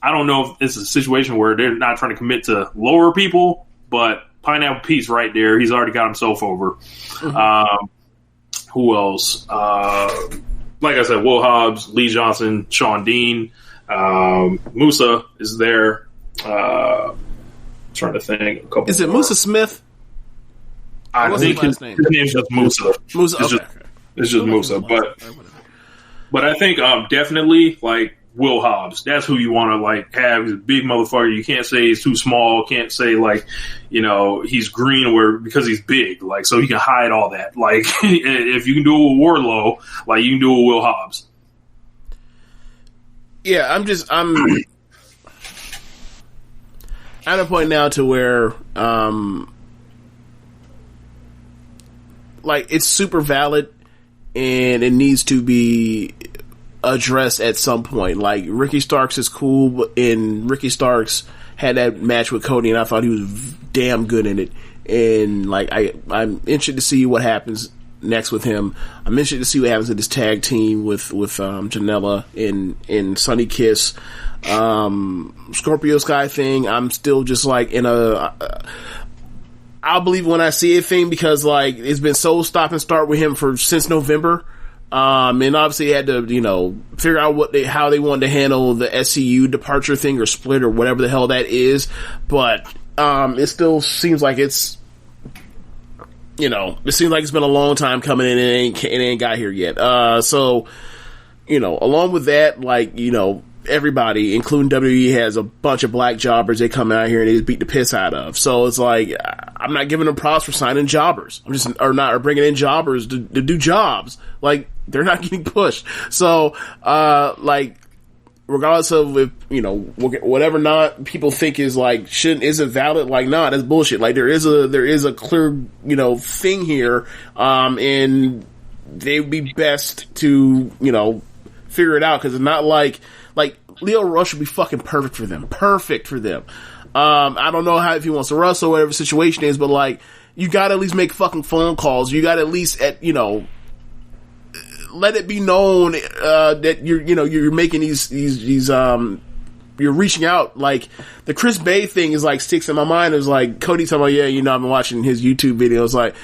Speaker 8: I don't know if it's a situation where they're not trying to commit to lower people, but Pineapple Pete's right there. He's already got himself over. Mm-hmm. Who else? Like I said, Will Hobbs, Lee Johnson, Sean Dean, Musa is there. Trying to think.
Speaker 7: Is it Musa Smith?
Speaker 8: I think his name's just Musa.
Speaker 7: Musa.
Speaker 8: It's just Musa. But I think definitely like Will Hobbs. That's who you want to like have. He's a big motherfucker. You can't say he's too small. Can't say like, he's green because he's big. Like, so he can hide all that. Like, if you can do it with Wardlow, like you can do it with Will Hobbs.
Speaker 7: Yeah, I'm at a point now to where, like, it's super valid and it needs to be addressed at some point. Like, Ricky Starks is cool, and Ricky Starks had that match with Cody, and I thought he was damn good in it. And like, I'm interested to see what happens next with him. I'm interested to see what happens with this tag team with Janela and Sunny Kiss. Scorpio Sky thing, I'm still just like in I'll believe when I see it thing, because like it's been so stop and start with him since November. And obviously had to, figure out how they wanted to handle the SCU departure thing or split or whatever the hell that is. But, it still seems like it seems like it's been a long time coming in and it ain't got here yet. So, along with that, like, everybody, including WWE, has a bunch of black jobbers they come out here and they just beat the piss out of. So it's like, I'm not giving them props for signing jobbers. Or bringing in jobbers to do jobs. Like, they're not getting pushed. So, like, regardless of if, whatever not people think is like, isn't valid, like, nah, that's bullshit. Like, there is a clear, thing here, and they would be best to, figure it out, because it's not like Leo Rush would be fucking perfect for them. I don't know if he wants to wrestle, whatever the situation is, but like, you gotta at least make fucking phone calls. You gotta at least let it be known, that you're making these, you're reaching out. Like, the Chris Bay thing is like, sticks in my mind. It was like, Cody talking about, yeah, I've been watching his YouTube videos. Like,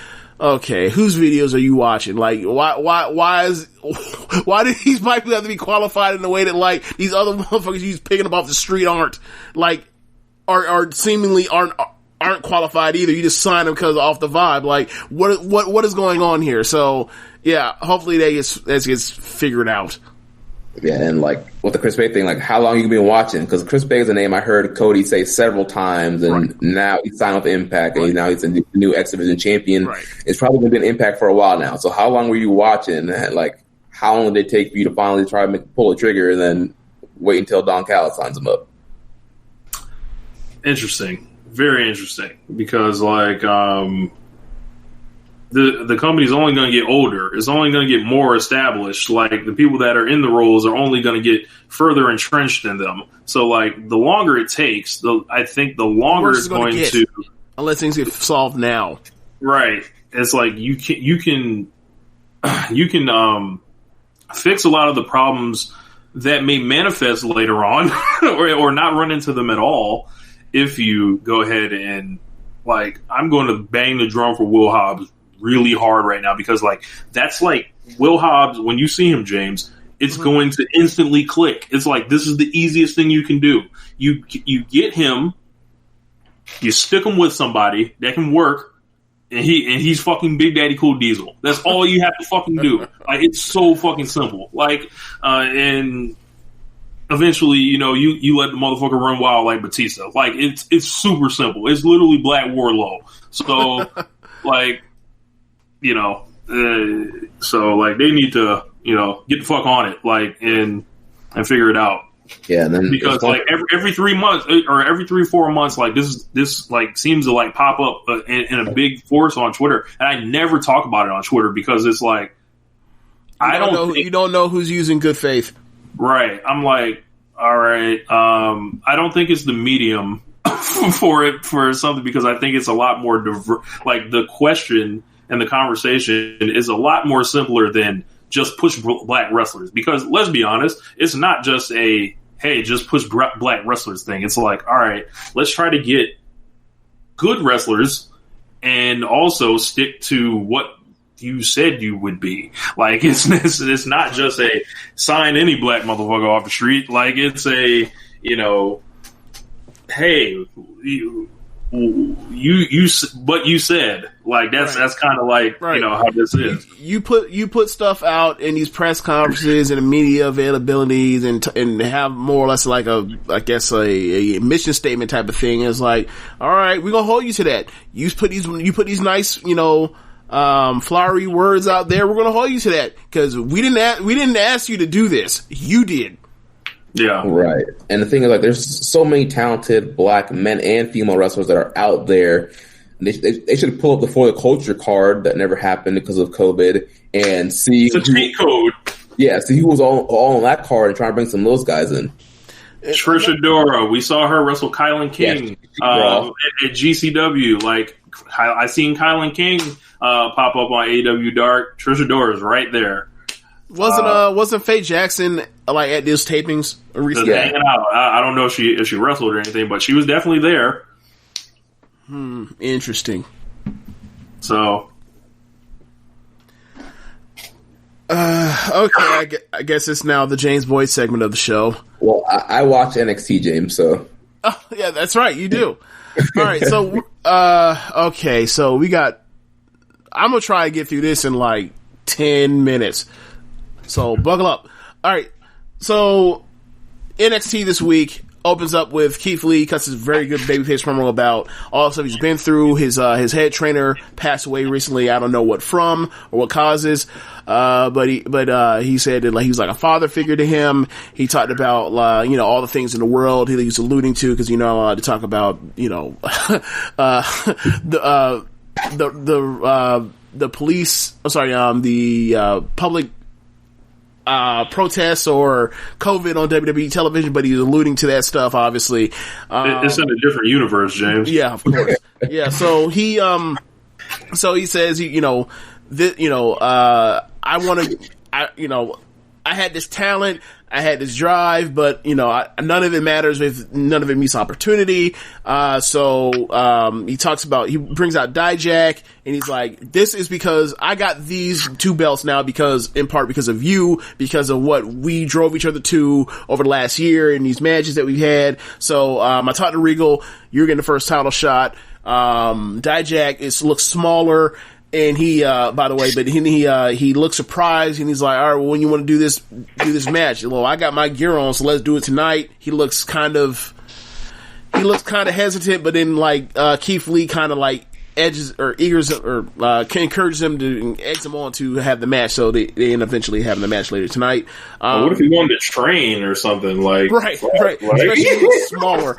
Speaker 7: okay, whose videos are you watching? Like, why do these white people have to be qualified in the way that, like, these other motherfuckers you picking up off the street are seemingly aren't qualified either? You just sign them because off the vibe. Like, what is going on here? So, yeah, hopefully that gets figured out.
Speaker 9: Yeah, and like with the Chris Bay thing, like how long you been watching? Because Chris Bay is a name I heard Cody say several times, and now he's signed with Impact, and now he's a new X Division champion. Right. It's probably been in Impact for a while now. So how long were you watching? Like, how long did it take for you to finally try to pull a trigger, and then wait until Don Callis signs him up?
Speaker 8: Interesting, very interesting, because like the company's only going to get older. It's only going to get more established. Like, the people that are in the roles are only going to get further entrenched in them. So, like, the longer it takes, I think the longer it's going to,
Speaker 7: unless things get solved now.
Speaker 8: Right. It's like you can fix a lot of the problems that may manifest later on, or not run into them at all, if you go ahead and, like, I'm going to bang the drum for Will Hobbs really hard right now, because like, that's like Will Hobbs, when you see him, James, it's going to instantly click. It's like, this is the easiest thing you can do. You get him, you stick him with somebody that can work, and he's fucking Big Daddy Cool Diesel. That's all you have to fucking do. Like, it's so fucking simple. Like, and eventually, you let the motherfucker run wild like Batista. Like, it's super simple. It's literally Black Warlow. So, like, so like, they need to, get the fuck on it, like, and figure it out.
Speaker 9: Yeah, and then
Speaker 8: because like every 3 months or every 3-4 months, like this like seems to like pop up in a big force on Twitter, and I never talk about it on Twitter because it's like,
Speaker 7: you don't know who's using good faith,
Speaker 8: right? I'm like, all right, I don't think it's the medium for something, because I think it's a lot more like, the question and the conversation is a lot more simpler than just push black wrestlers. Because let's be honest, it's not just a, hey, just push black wrestlers thing. It's like, all right, let's try to get good wrestlers and also stick to what you said you would be. Like, it's not just a sign any black motherfucker off the street. Like, it's a, hey, what you said, like that's kind of like how this is.
Speaker 7: You put stuff out in these press conferences and media availabilities and have more or less like a mission statement type of thing. It's like, all right, we're gonna hold you to that. You put these nice flowery words out there. We're gonna hold you to that because we didn't ask you to do this. You did.
Speaker 8: Yeah.
Speaker 9: Right. And the thing is, like, there's so many talented black men and female wrestlers that are out there. They should pull up the For the Culture card that never happened because of COVID and see.
Speaker 8: It's a cheat code.
Speaker 9: Yeah, see who was all on that card and try to bring some of those guys in.
Speaker 8: Trisha Dora, we saw her wrestle Kylan King at GCW. Like, I seen Kylan King pop up on AEW Dark. Trisha Dora is right there.
Speaker 7: Wasn't Faye Jackson like at these tapings recently?
Speaker 8: Hanging out. I don't know if she wrestled or anything, but she was definitely there.
Speaker 7: Interesting.
Speaker 8: So,
Speaker 7: okay, I guess it's now the James Boyd segment of the show.
Speaker 9: Well, I watch NXT, James. So,
Speaker 7: oh yeah, that's right, you do. All right, so okay, so we got. I'm gonna try to get through this in like 10 minutes. So buckle up. All right. So NXT this week opens up with Keith Lee cuts his very good babyface promo about all the stuff he's been through. His head trainer passed away recently. I don't know what from or what causes. But he said that like he was like a father figure to him. He talked about all the things in the world he was alluding to because to talk about the police. I'm sorry, the public protests or COVID on WWE television, but he's alluding to that stuff, obviously.
Speaker 8: It's in a different universe, James.
Speaker 7: Yeah, of course. Yeah, so he says, I had this talent, I had this drive, but none of it matters if none of it meets opportunity. He talks about, he brings out Dijak, and he's like, this is because I got these 2 belts now in part because of you, because of what we drove each other to over the last year and these matches that we've had. So, I talked to Regal, you're getting the first title shot. Dijak looks smaller. And he, by the way, but he looks surprised and he's like, all right, well, when you want to do this match? Well, I got my gear on, so let's do it tonight. He looks kind of hesitant, but then Keith Lee kind of like encourages him to eggs him on to have the match, so they end up eventually having the match later tonight.
Speaker 8: What if he wanted to train or something right?
Speaker 7: Especially when he's smaller.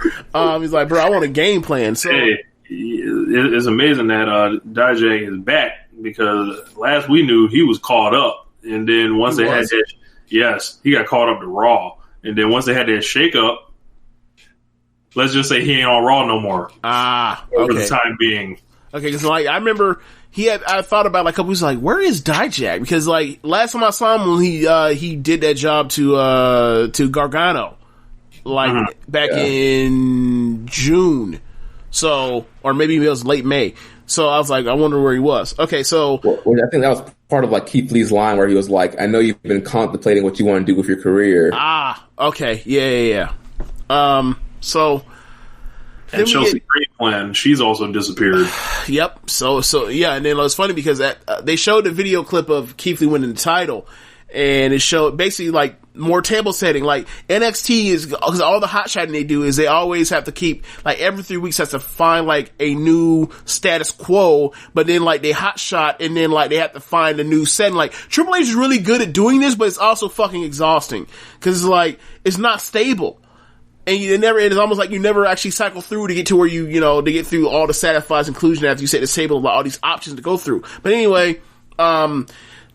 Speaker 7: He's like, bro, I want a game plan. So.
Speaker 8: Hey. It's amazing that Dijak is back because last we knew he was caught up, and then once he got caught up to Raw, and then once they had that shake up, let's just say he ain't on Raw no more. For the time being. Okay, because I remember I thought about a couple weeks where is Dijak? Because last time I saw him when he did that job to Gargano,
Speaker 7: back in June. So, or maybe it was late May. So I was like, I wonder where he was. Okay, so.
Speaker 9: Well, I think that was part of Keith Lee's line where he was like, I know you've been contemplating what you want to do with your career.
Speaker 7: Okay. Yeah. So.
Speaker 8: And Chelsea Green she's also disappeared.
Speaker 7: Yep. So yeah, and then it was funny because they showed a video clip of Keith Lee winning the title. And it showed basically more table setting. NXT is, because all the hot shotting they do is they always have to keep, every 3 weeks has to find a new status quo, but then they hot shot and then they have to find a new setting. Triple H is really good at doing this, but it's also fucking exhausting. Cause it's not stable. And it's almost like you never actually cycle through to get to where to get through all the satisfies inclusion after you set the table, all these options to go through. But anyway,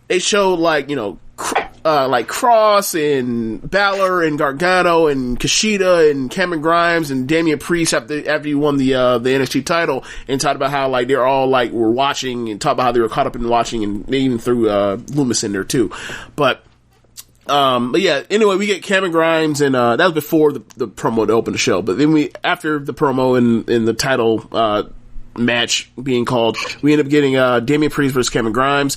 Speaker 7: they showed Cross and Balor and Gargano and Kushida and Cameron Grimes and Damian Priest after he won the NXT title, and talked about how they're all were watching, and talked about how they were caught up in watching, and they even threw Loomis in there too. But yeah, anyway, we get Cameron Grimes, and that was before the promo to open the show. But then after the promo and the title match being called, we end up getting Damian Priest versus Cameron Grimes.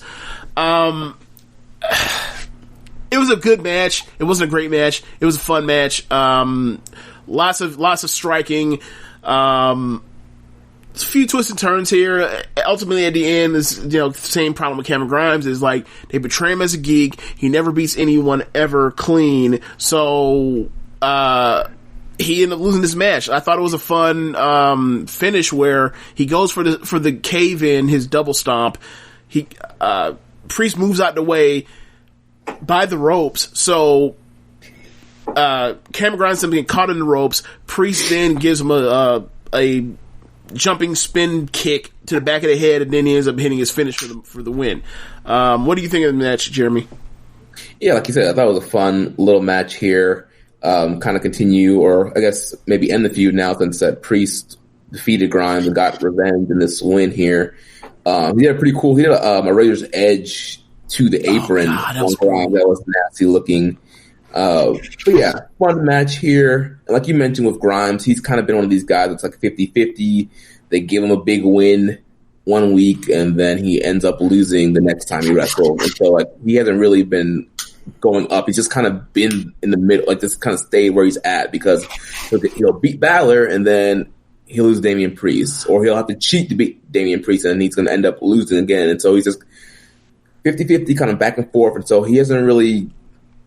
Speaker 7: It was a good match. It wasn't a great match. It was a fun match. Lots of striking. few twists and turns here. Ultimately, at the end, is same problem with Cameron Grimes is like they portray him as a geek. He never beats anyone ever clean. So he ended up losing this match. I thought it was a fun finish where he goes for the cave in, his double stomp. Priest moves out the way by the ropes. So Cameron Grimes getting caught in the ropes. Priest then gives him a jumping spin kick to the back of the head, and then he ends up hitting his finish for the win. What do you think of the match, Jeremy?
Speaker 9: Yeah, like you said, I thought it was a fun little match here. Kind of continue, or I guess maybe end the feud now, since that Priest defeated Grimes and got revenge in this win here. He did a pretty cool. He did a Razor's Edge to the apron.
Speaker 7: God, that was cool.
Speaker 9: That was nasty looking. But yeah, fun match here. And like you mentioned with Grimes, he's kind of been one of these guys that's like 50-50. They give him a big win one week, and then he ends up losing the next time he wrestles. And so, like, he hasn't really been going up. He's just kind of been in the middle, like, just kind of stayed where he's at, because he'll beat Balor, and then he'll lose Damian Priest, or he'll have to cheat to beat Damian Priest, and then he's going to end up losing again. And so he's just 50-50, kind of back and forth. And so he hasn't really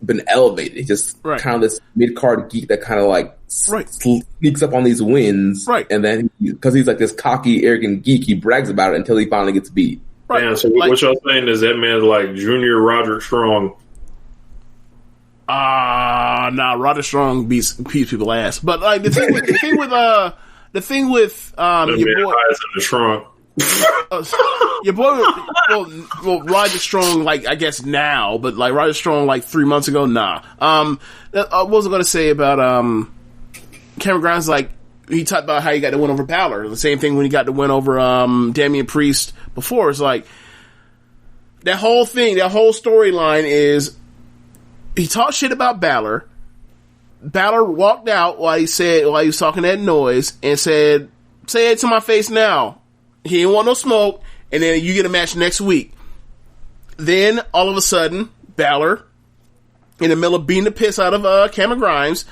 Speaker 9: been elevated. He's just kind of this mid-card geek that kind of like sneaks up on these wins.
Speaker 7: Right.
Speaker 9: And then, because he's like this cocky, arrogant geek, he brags about it until he finally gets beat.
Speaker 7: Right.
Speaker 8: Yeah, so what y'all saying is that man's like Junior Roderick Strong.
Speaker 7: Nah, Roderick Strong beats people ass. But like the thing with your boy,
Speaker 8: eyes in the trunk.
Speaker 7: Your boy, well, Roger Strong, like, I guess now, but like Roger Strong, like 3 months ago, nah. What was I going to say about Cameron Grimes? Like, he talked about how he got the win over Balor. The same thing when he got the win over Damian Priest before. It's like that whole thing, that whole storyline is he talked shit about Balor. Balor walked out while he was talking that noise and said, "Say it to my face now." He didn't want no smoke, and then you get a match next week. Then, all of a sudden, Balor, in the middle of beating the piss out of Cameron Grimes,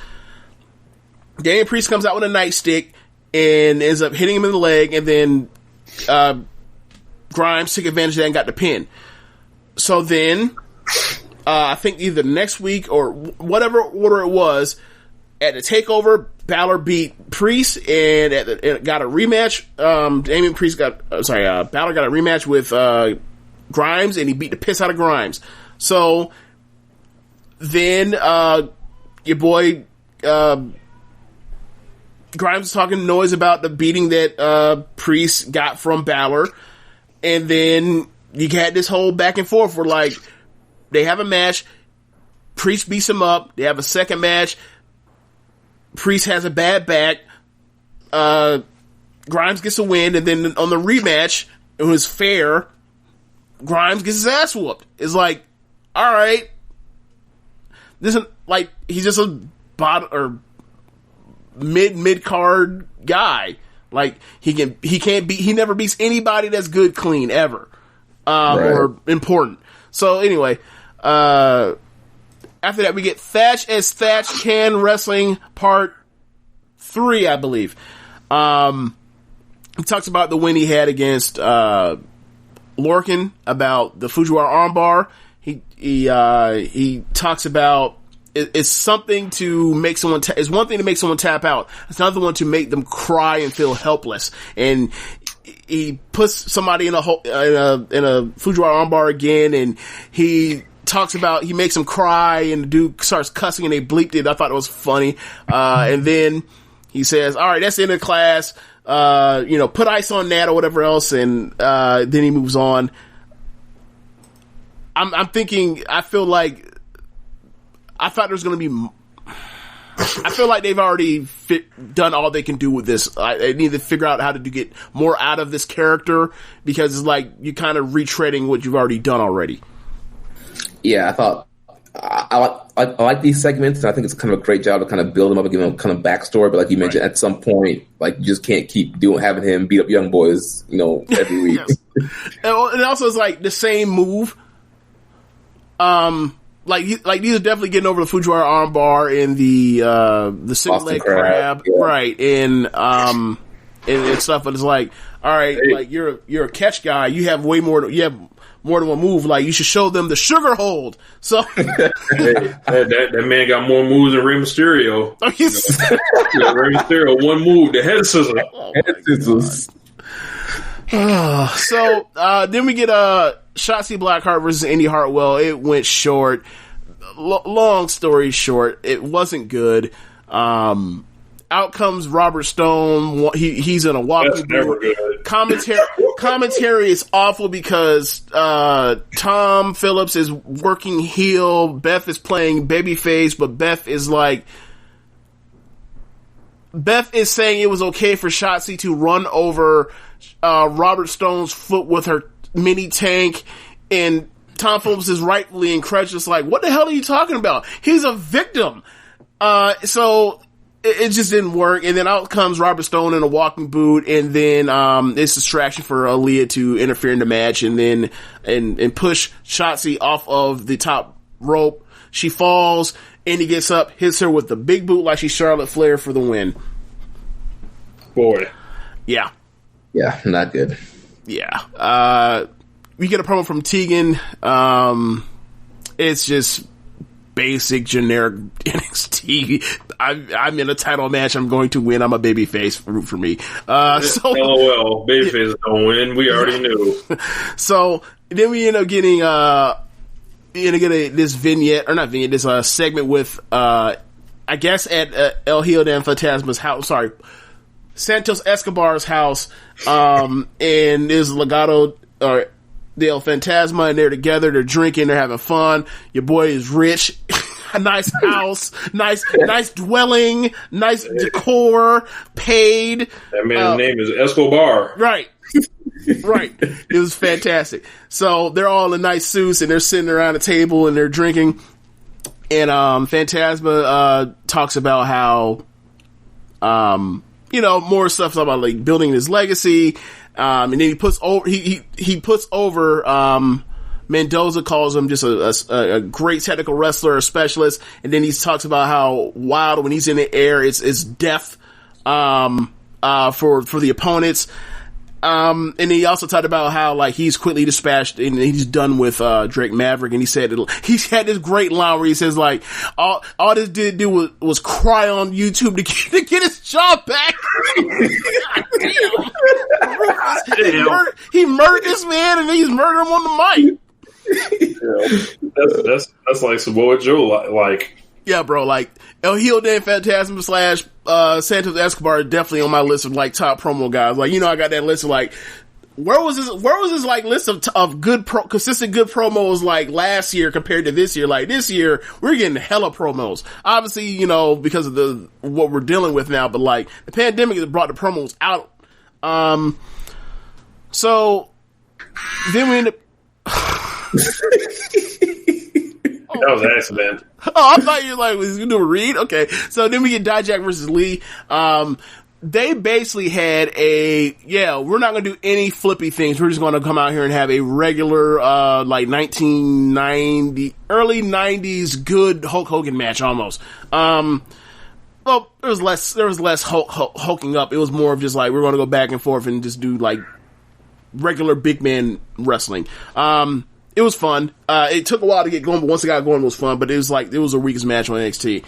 Speaker 7: Damian Priest comes out with a nightstick and ends up hitting him in the leg, and then Grimes took advantage of that and got the pin. So then, I think either next week or whatever order it was, at the TakeOver, Balor beat Priest and got a rematch. Balor got a rematch with Grimes, and he beat the piss out of Grimes. So then your boy Grimes was talking noise about the beating that Priest got from Balor, and then you had this whole back and forth where like they have a match, Priest beats him up, they have a second match. Priest has a bad back. Grimes gets a win, and then on the rematch, it was fair. Grimes gets his ass whooped. It's like, all right, this is like he's just a mid card guy. Like he never beats anybody that's good clean ever, or important. So anyway, after that, we get Thatch as Thatch Can Wrestling Part 3, I believe. He talks about the win he had against Lorcan, about the Fujiwara armbar. He talks about it's something to make someone. It's one thing to make someone tap out. It's another one to make them cry and feel helpless. And he puts somebody in a Fujiwara armbar again, and he talks about he makes him cry, and the dude starts cussing, and they bleeped it. I thought it was funny. And then he says, "All right, that's the end of the class. Put ice on that," or whatever else. And then he moves on. I'm thinking. I feel like I thought there was going to be. I feel like they've already done all they can do with this. They need to figure out how to get more out of this character, because it's like you're kind of retreading what you've already done already.
Speaker 9: Yeah, I thought I like these segments, and I think it's kind of a great job to kind of build them up and give them kind of backstory. But like you mentioned, at some point, like you just can't keep having him beat up young boys, every week.
Speaker 7: Yes. And also, it's like the same move. Like these are definitely getting over the Fujiwara armbar and the single leg crab,
Speaker 9: yeah.
Speaker 7: right? And and stuff. But it's like, all right, like you're a catch guy. You have more than one move. Like you should show them the sugar hold. So
Speaker 8: that man got more moves than Rey Mysterio. Rey Mysterio, one move, the head scissors.
Speaker 7: So then we get Shotzi Blackheart versus Indy Hartwell. It went short. Long story short, it wasn't good. Out comes Robert Stone. He's in a walking boot. Commentary is awful because Tom Phillips is working heel. Beth is playing babyface, but Beth is saying it was okay for Shotzi to run over Robert Stone's foot with her mini tank, and Tom Phillips is rightfully incredulous, like, what the hell are you talking about? He's a victim. So it just didn't work. And then out comes Robert Stone in a walking boot, and then it's distraction for Aaliyah to interfere in the match and then and push Shotzi off of the top rope. She falls, and he gets up, hits her with the big boot like she's Charlotte Flair for the win.
Speaker 8: Boy.
Speaker 7: Yeah.
Speaker 9: Yeah, not good.
Speaker 7: Yeah. We get a promo from Tegan. It's just basic, generic NXT. I'm in a title match. I'm going to win. I'm a babyface. Root for me. So
Speaker 8: LOL. Babyface don't win. We already knew.
Speaker 7: So then we end up getting this vignette, or not vignette, this segment with I guess at El Hijo de Fantasma's house. Sorry, Santos Escobar's house. And there's Legado or the El Fantasma, and they're together. They're drinking. They're having fun. Your boy is rich. A nice house, nice dwelling, nice decor, paid.
Speaker 8: That man's name is Escobar.
Speaker 7: Right. Right. It was fantastic. So they're all in nice suits, and they're sitting around a table, and they're drinking. And Fantasma talks about how, more stuff about like building his legacy. And then he puts over Mendoza, calls him just a great technical wrestler, a specialist, and then he talks about how wild when he's in the air, it's death for the opponents. And he also talked about how like he's quickly dispatched and he's done with Drake Maverick, and he said he's had this great line where he says like all this did do was cry on YouTube to get his job back. He murdered this man, and then he's murdering him on the mic.
Speaker 8: Yeah. That's like Samoa Joe like.
Speaker 7: Yeah, bro, like El Hijo de Fantasma / Santos Escobar are definitely on my list of like top promo guys. Like, I got that list of like, where was this like list of consistent good promos like last year compared to this year? Like this year, we're getting hella promos. Obviously, because of what we're dealing with now, but like the pandemic has brought the promos out. So then we end up.
Speaker 8: That was an accident.
Speaker 7: Oh, I thought you was you doing a read? Okay. So then we get Dijak versus Lee. They basically had we're not going to do any flippy things. We're just going to come out here and have a regular, 1990, early 90s good Hulk Hogan match almost. Well, there was less hulking up. It was more of just like, we're going to go back and forth and just do like regular big man wrestling. It was fun. It took a while to get going, but once it got going, it was fun. But it was the weakest match on NXT.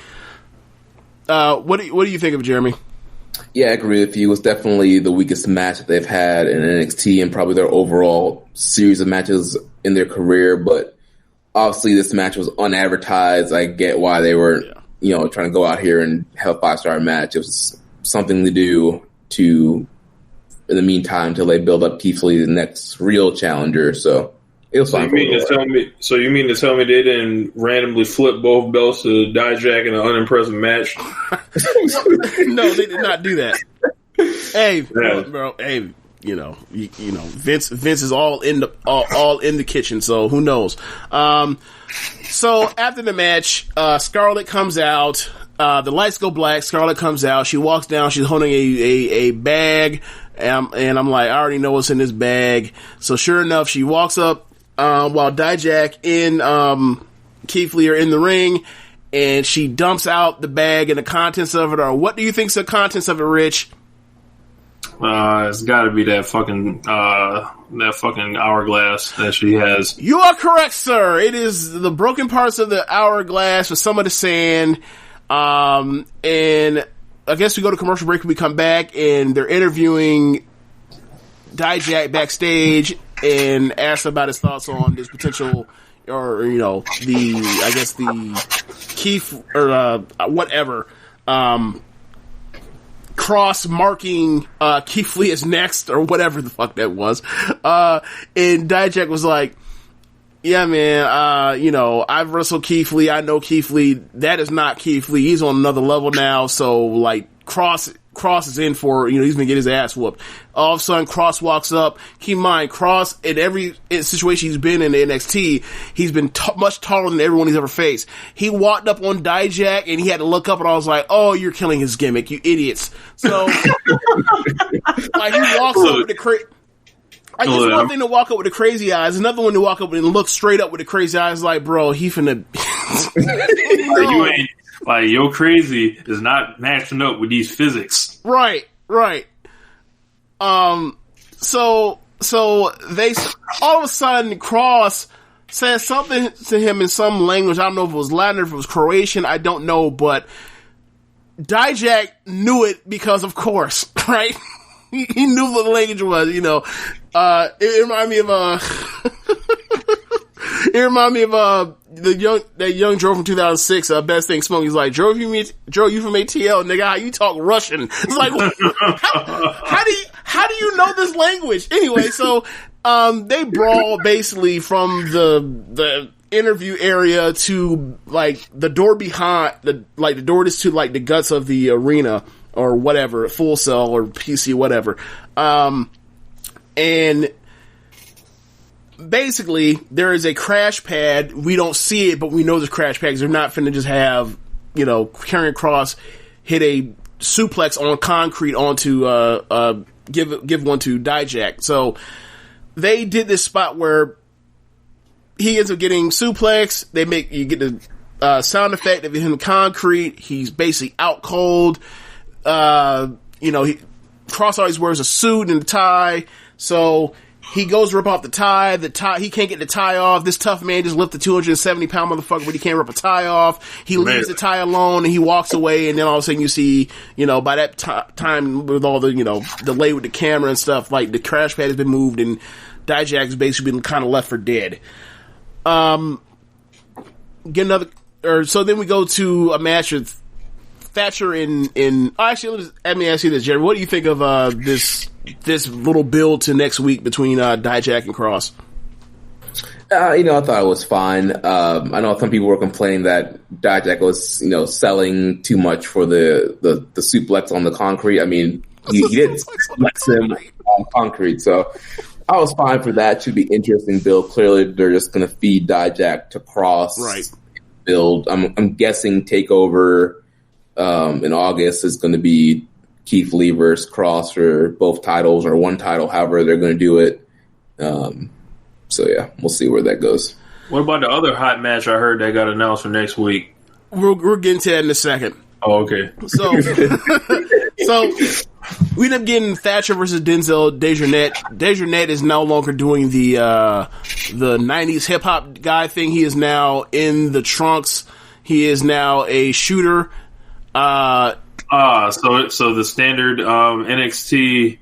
Speaker 7: What do you think of it, Jeremy?
Speaker 9: Yeah, I agree with you. It was definitely the weakest match that they've had in NXT and probably their overall series of matches in their career. But obviously, this match was unadvertised. I get why they were, trying to go out here and have a 5-star match. It was something to do in the meantime, until they build up Keith Lee, the next real challenger. So.
Speaker 8: So you mean to tell me they didn't randomly flip both belts to Dijak in an unimpressive match?
Speaker 7: No, they did not do that. Hey, bro. Hey, Vince is all in the kitchen. So who knows? So after the match, Scarlett comes out. The lights go black. Scarlett comes out. She walks down. She's holding a bag, and I'm like, I already know what's in this bag. So sure enough, she walks up. While Dijak and Keith Lee are in the ring, and she dumps out the bag and the contents of it. Or what do you think's the contents of it, Rich?
Speaker 8: It's got to be that fucking hourglass that she has.
Speaker 7: You are correct, sir. It is the broken parts of the hourglass with some of the sand. And I guess we go to commercial break and we come back and they're interviewing Dijak backstage and ask about his thoughts on this potential, or, you know, the Keith, or, whatever, cross marking, Keith Lee as next, or whatever the fuck that was. And Dijak was like, yeah, man, you know, I've wrestled Keith Lee. I know Keith Lee. That is not Keith Lee. He's on another level now. So, like, Cross is in for, you know, he's gonna get his ass whooped. All of a sudden, Cross walks up. Keep in mind, Cross, in every situation he's been in the NXT, he's been much taller than everyone he's ever faced. He walked up on Dijak and he had to look up, and I was like, oh, you're killing his gimmick, you idiots. So, like, he walks up with the I guess one thing to walk up with the crazy eyes, another one to walk up and look straight up with the crazy eyes, like, bro, he finna.
Speaker 8: No. You ain't, like, yo, crazy is not matching up with these physics.
Speaker 7: Right. So they, all of a sudden, Cross says something to him in some language. I don't know if it was Latin or if it was Croatian. I don't know, but Dijak knew it because, of course, right? He knew what the language was, you know. It reminded me of, that young Joe from 2006, Best Thing Smoke. He's like, Joe, you from ATL, nigga, how you talk Russian? It's like, how do you know this language? Anyway, so, they brawl basically from the interview area to, like, the door behind, the door to, like, the guts of the arena, or whatever, Full Cell or PC, whatever. And basically, there is a crash pad. We don't see it, but we know there's crash pads. They're not finna just have, you know, Karrion Kross hit a suplex on concrete onto, give one to Dijak. So, they did this spot where he ends up getting suplex. You get the, sound effect of him in concrete. He's basically out cold. You know, Cross always wears a suit and a tie, so he goes to rip off the tie, he can't get the tie off. This tough man just lifted a 270-pound motherfucker, but he can't rip a tie off. He leaves the tie alone and he walks away, and then all of a sudden you see, you know, by that time with all the, you know, delay with the camera and stuff, like, the crash pad has been moved and Dijak's basically been kind of left for dead. So then we go to a match with Thatcher actually, let me ask you this, Jerry. What do you think of this little build to next week between Dijak and Cross?
Speaker 9: You know, I thought it was fine. I know some people were complaining that Dijak was, you know, selling too much for the suplex on the concrete. I mean, he did suplex him on concrete, so I was fine for that. Should be interesting build. Clearly, they're just going to feed Dijak to Cross.
Speaker 7: Right.
Speaker 9: Build. I'm guessing Takeover in August is going to be Keith Lee versus Cross for both titles or one title, however they're going to do it. So yeah, we'll see where that goes.
Speaker 8: What about the other hot match I heard that got announced for next week?
Speaker 7: We're getting to that in a second.
Speaker 8: Oh, okay.
Speaker 7: So we end up getting Thatcher versus Denzel Dejournette. Dejournette is no longer doing the 90s hip hop guy thing. He is now in the trunks. He is now a shooter.
Speaker 8: So the standard NXT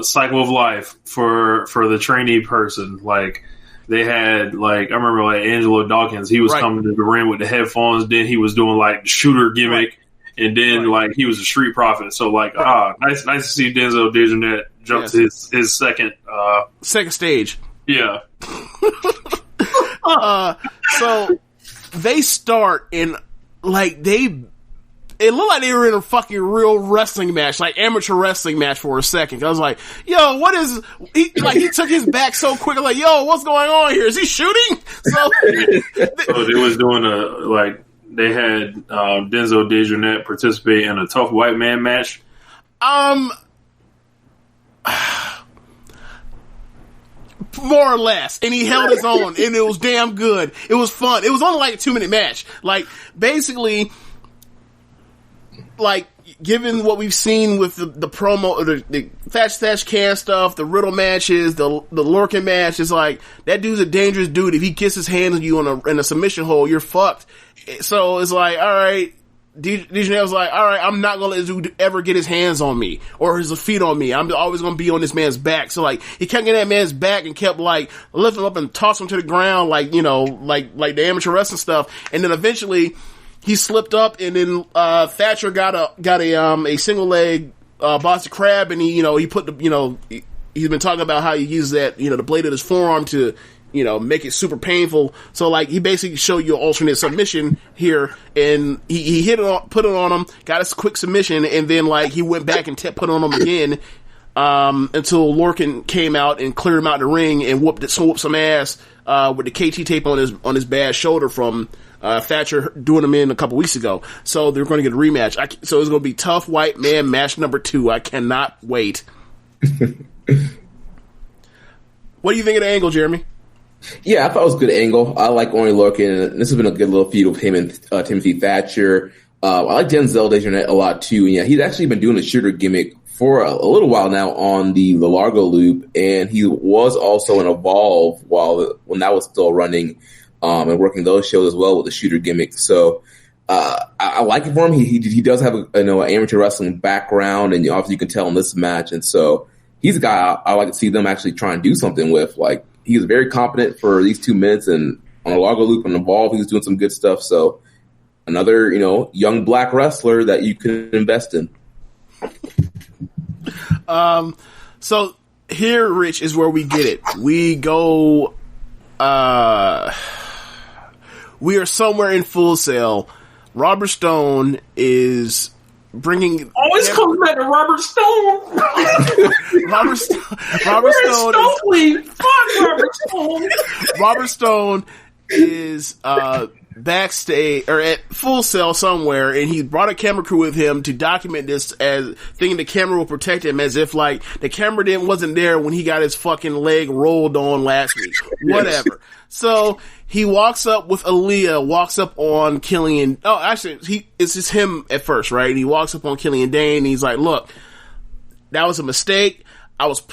Speaker 8: cycle of life for the trainee person, like they had, like, I remember, like, Angelo Dawkins, he was coming to the ring with the headphones, then he was doing, like, the shooter gimmick, and then like he was a street prophet. So, like, nice to see Denzel Dejournette jump to his second
Speaker 7: stage.
Speaker 8: Yeah.
Speaker 7: So they start in, like, it looked like they were in a fucking real wrestling match, like amateur wrestling match for a second. I was like, yo, what is, he took his back so quick. I'm like, yo, what's going on here? Is he shooting? So
Speaker 8: they was doing they had Denzel Dejournette participate in a tough white man match.
Speaker 7: More or less. And he held his own, and it was damn good. It was fun. It was only like a 2-minute match. Like, basically, like, given what we've seen with the promo, the Thatch Can stuff, the Riddle matches, the Lorcan match, it's like, that dude's a dangerous dude. If he gets his hands on you in a submission hole, you're fucked. So it's like, all right, DJ was like, all right, I'm not gonna let this dude ever get his hands on me or his feet on me. I'm always gonna be on this man's back. So like, he kept getting that man's back and kept like lifting him up and tossing him to the ground, like, you know, like the amateur wrestling stuff. And then eventually he slipped up, and then Thatcher got a single leg Boston Crab, and he put the, he's been talking about how he uses that, the blade of his forearm to, make it super painful. So like, he basically showed you an alternate submission here, and he put it on him, got a quick submission, and then like he went back and put it on him again, until Lorcan came out and cleared him out of the ring and whooped some ass, with the KT tape on his bad shoulder from, Thatcher doing him in a couple weeks ago. So they're going to get a rematch. So it's going to be Tough White Man match number 2. I cannot wait. What do you think of the angle, Jeremy?
Speaker 9: Yeah, I thought it was a good angle. I like Orny Lorcan. This has been a good little feud with him and Timothy Thatcher. I like Denzel Dejournette a lot too. And yeah, he's actually been doing a shooter gimmick for a little while now on the Largo loop, and he was also in Evolve when that was still running, and working those shows as well with the shooter gimmick. So I like it for him. He does have an amateur wrestling background, and obviously you can tell in this match. And so he's a guy I like to see them actually try and do something with. Like, he was very competent for these 2 minutes, and on a Largo loop and Evolve, he was doing some good stuff. So another, young black wrestler that you can invest in.
Speaker 7: So here, Rich, is where we get it. We go, we are somewhere in Full Sail. Robert Stone is bringing.
Speaker 8: Always comes back to Robert Stone.
Speaker 7: Robert Stone.
Speaker 8: Fuck Robert Stone.
Speaker 7: Robert Stone is backstage or at Full Sail somewhere, and he brought a camera crew with him to document this, as thinking the camera will protect him, as if like the camera wasn't there when he got his fucking leg rolled on last week. Whatever. So he walks up with Aaliyah, walks up on Killian. Oh, actually, it's just him at first, right? And he walks up on Killian Dane, and he's like, "Look, that was a mistake. I was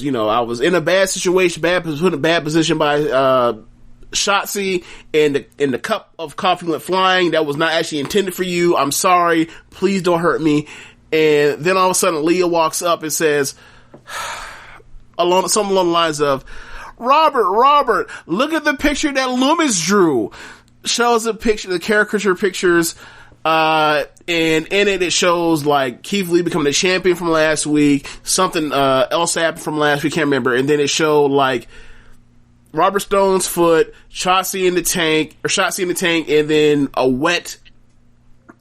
Speaker 7: in a bad situation, put in a bad position by Shotzi, and the cup of coffee went flying. That was not actually intended for you. I'm sorry. Please don't hurt me." And then all of a sudden, Leah walks up and says, something along the lines of, Robert, look at the picture that Loomis drew. Shows a picture, the caricature pictures, and in it shows like Keith Lee becoming the champion from last week, something else happened from last week, can't remember, and then it showed like Robert Stone's foot, Shotzi in the tank, and then a wet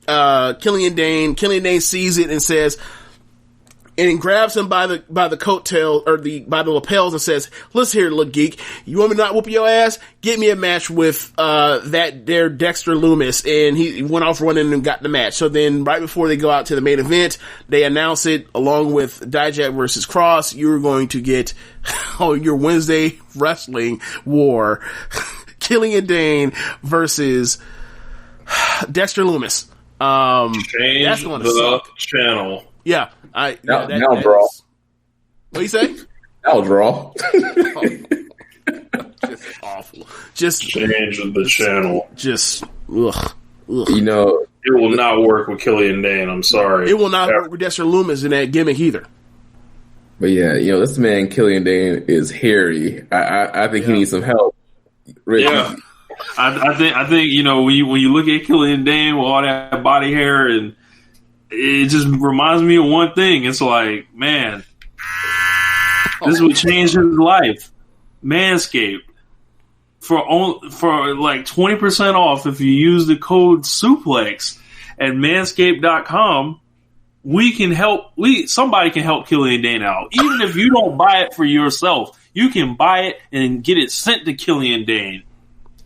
Speaker 7: Killian Dane. Killian Dane sees it and says, and grabs him by the coattail or by the lapels and says, "Listen here, little geek. You want me to not whoop your ass? Get me a match with that there Dexter Loomis." And he went off running and got the match. So then, right before they go out to the main event, they announce it along with Dijak versus Cross. You're going to get your Wednesday wrestling war, Killian Dane versus Dexter Loomis.
Speaker 8: Change
Speaker 7: that's going to
Speaker 8: the
Speaker 7: suck.
Speaker 8: channel.
Speaker 7: Yeah,
Speaker 9: now draw.
Speaker 7: What do you say?
Speaker 9: I'll draw.
Speaker 7: Just awful. Just
Speaker 8: change the channel.
Speaker 7: Just ugh.
Speaker 9: It
Speaker 8: will not work with Killian Dane. I'm sorry.
Speaker 7: It will not work with Dexter Loomis in that gimmick either.
Speaker 9: But yeah, this man Killian Dane is hairy. I think he needs some help. Ricky.
Speaker 8: Yeah, I think when you look at Killian Dane with all that body hair, and it just reminds me of one thing. It's like, man, this would change his life. Manscaped for like 20% off if you use the code SUPLEX at manscaped.com. Somebody can help Killian Dane out. Even if you don't buy it for yourself, you can buy it and get it sent to Killian Dane.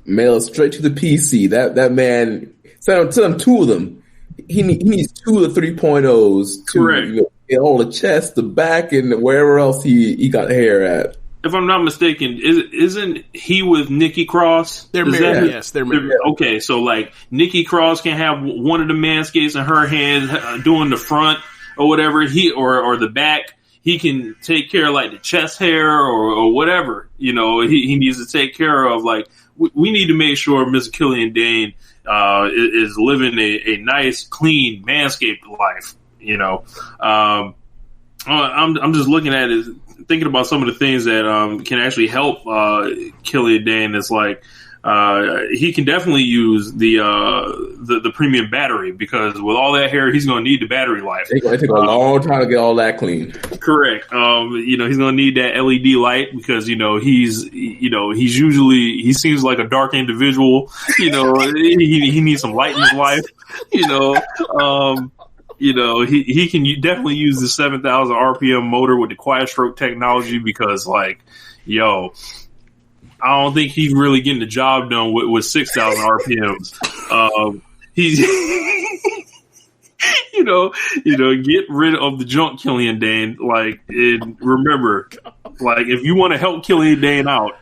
Speaker 9: Mail it straight to the PC. That man, send him 2 of them. He needs 2 of the 3.0s to
Speaker 8: Correct.
Speaker 9: Get all the chest, the back, and wherever else he got hair at.
Speaker 8: if I'm not mistaken, isn't he with Nikki Cross?
Speaker 7: They're married. Yes, they're married.
Speaker 8: Okay, so like Nikki Cross can have one of the manscapes in her hand doing the front or whatever, or the back. He can take care of like the chest hair or whatever, he needs to take care of. Like we need to make sure Mr. Killian Dane is living a nice, clean, manscaped life. I'm just looking at it, thinking about some of the things that can actually help Killian Dane. It's like he can definitely use the premium battery, because with all that hair, he's going to need the battery life.
Speaker 9: It's going to take a long time to get all that clean.
Speaker 8: Correct. He's going to need that LED light, because he's usually, he seems like a dark individual. He needs some light in his life. He can definitely use the 7,000 RPM motor with the quiet stroke technology, because I don't think he's really getting the job done with 6,000 RPMs. He's, get rid of the junk, Killian Dane. And remember, if you want to help Killian Dane out,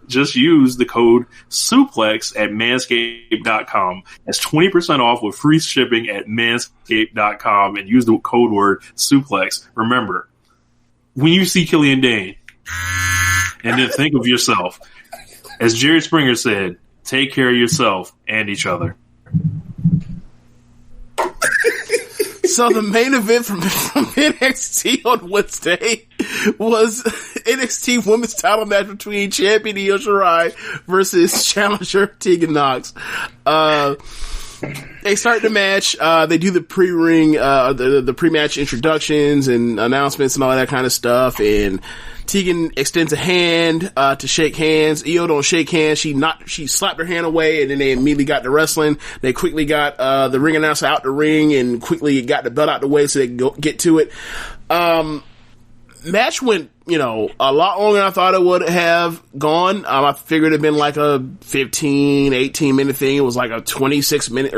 Speaker 8: just use the code SUPLEX at manscaped.com. That's 20% off with free shipping at manscaped.com, and use the code word SUPLEX. Remember, when you see Killian Dane, and then think of yourself. As Jerry Springer said, take care of yourself and each other.
Speaker 7: So the main event from NXT on Wednesday was NXT Women's Title match between champion Io Shirai versus challenger Tegan Nox. They start the match. They do the pre-ring, the pre-match introductions and announcements and all that kind of stuff. And Tegan extends a hand to shake hands. Io don't shake hands. She slapped her hand away, and then they immediately got to wrestling. They quickly got the ring announcer out the ring and quickly got the belt out the way so they could get to it. Match went, a lot longer than I thought it would have gone. I figured it'd been like a 15, 18 minute thing. It was like a 26 minute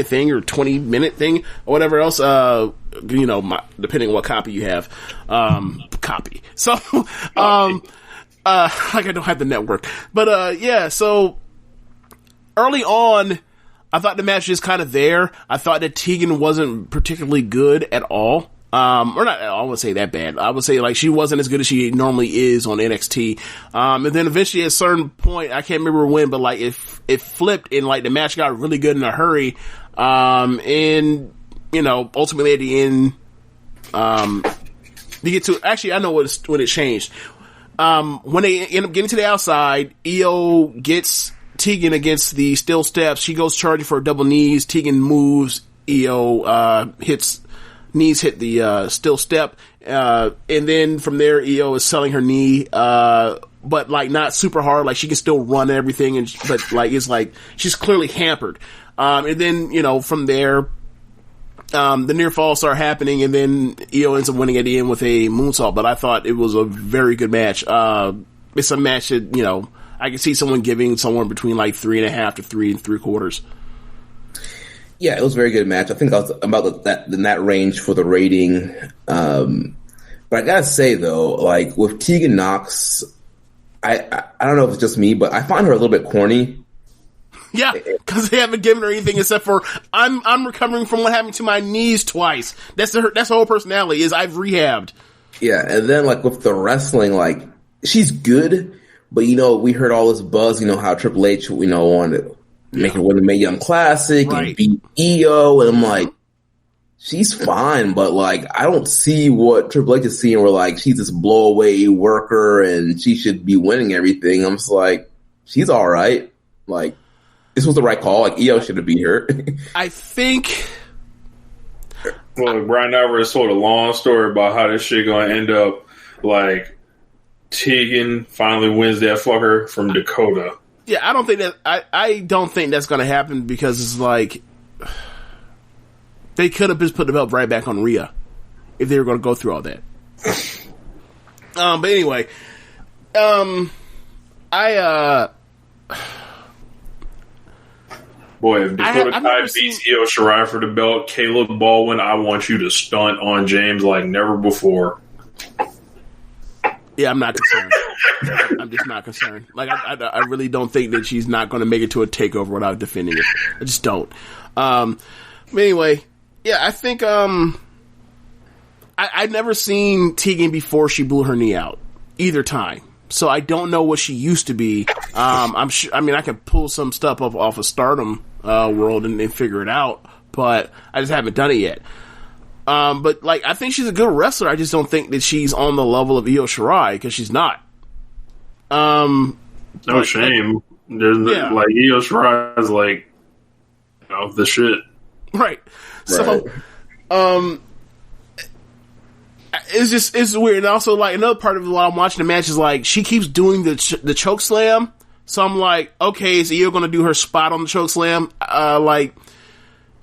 Speaker 7: thing or 20 minute thing or whatever else. Depending on what copy you have. Copy. So, like I don't have the network. But, so early on, I thought the match was just kind of there. I thought that Tegan wasn't particularly good at all. Or not, I wouldn't say that bad. I would say she wasn't as good as she normally is on NXT. And then eventually at a certain point, I can't remember when, but it flipped and the match got really good in a hurry. And, ultimately at the end, you get to, actually I know when it changed. When they end up getting to the outside, Io gets Tegan against the steel steps. She goes charging for double knees. Tegan moves. Io, knees hit the steel step, and then from there Io is selling her knee, but not super hard. She can still run and everything, but it's she's clearly hampered. And then from there, the near falls start happening, and then Io ends up winning at the end with a moonsault. But I thought it was a very good match. It's a match that I can see someone giving somewhere between 3.5 to 3 3/4.
Speaker 9: Yeah, it was a very good match. I think I was about in that range for the rating. But I gotta say though, with Tegan Nox, I don't know if it's just me, but I find her a little bit corny.
Speaker 7: Yeah, because they haven't given her anything except for I'm recovering from what happened to my knees twice. That's her whole personality is I've rehabbed.
Speaker 9: Yeah, and then with the wrestling, she's good, but we heard all this buzz. How Triple H wanted. Make her win the Mae Young Classic and beat Io, and I'm she's fine, but I don't see what Triple H is seeing where she's this blowaway worker and she should be winning everything. I'm just she's all right. This was the right call. Io should have beat her.
Speaker 7: I think.
Speaker 8: Well, Brian Alvarez told a long story about how this shit gonna end up. Tegan finally wins that fucker from Dakota.
Speaker 7: Yeah, I don't think that. I don't think that's going to happen because it's they could have just put the belt right back on Rhea if they were going to go through all that. But anyway,
Speaker 8: boy, if Dakota Kai beats Io Shirai for the belt, Caleb Baldwin, I want you to stunt on James like never before.
Speaker 7: Yeah, I'm not concerned. I'm just not concerned. Like, I really don't think that she's not going to make it to a takeover without defending it. I just don't. But anyway, yeah, I think I'd never seen Tegan before she blew her knee out either time. So I don't know what she used to be. I'm sure. I mean, I can pull some stuff up off of Stardom world and figure it out, but I just haven't done it yet. But like, I think she's a good wrestler. I just don't think that she's on the level of Io Shirai because she's not.
Speaker 8: No shame. There's like Io Shirai is like, the shit.
Speaker 7: Right. So, it's weird. And also, like, another part of it while I'm watching the match is like, she keeps doing the choke slam. So I'm like, okay, is Io going to do her spot on the choke slam? Like,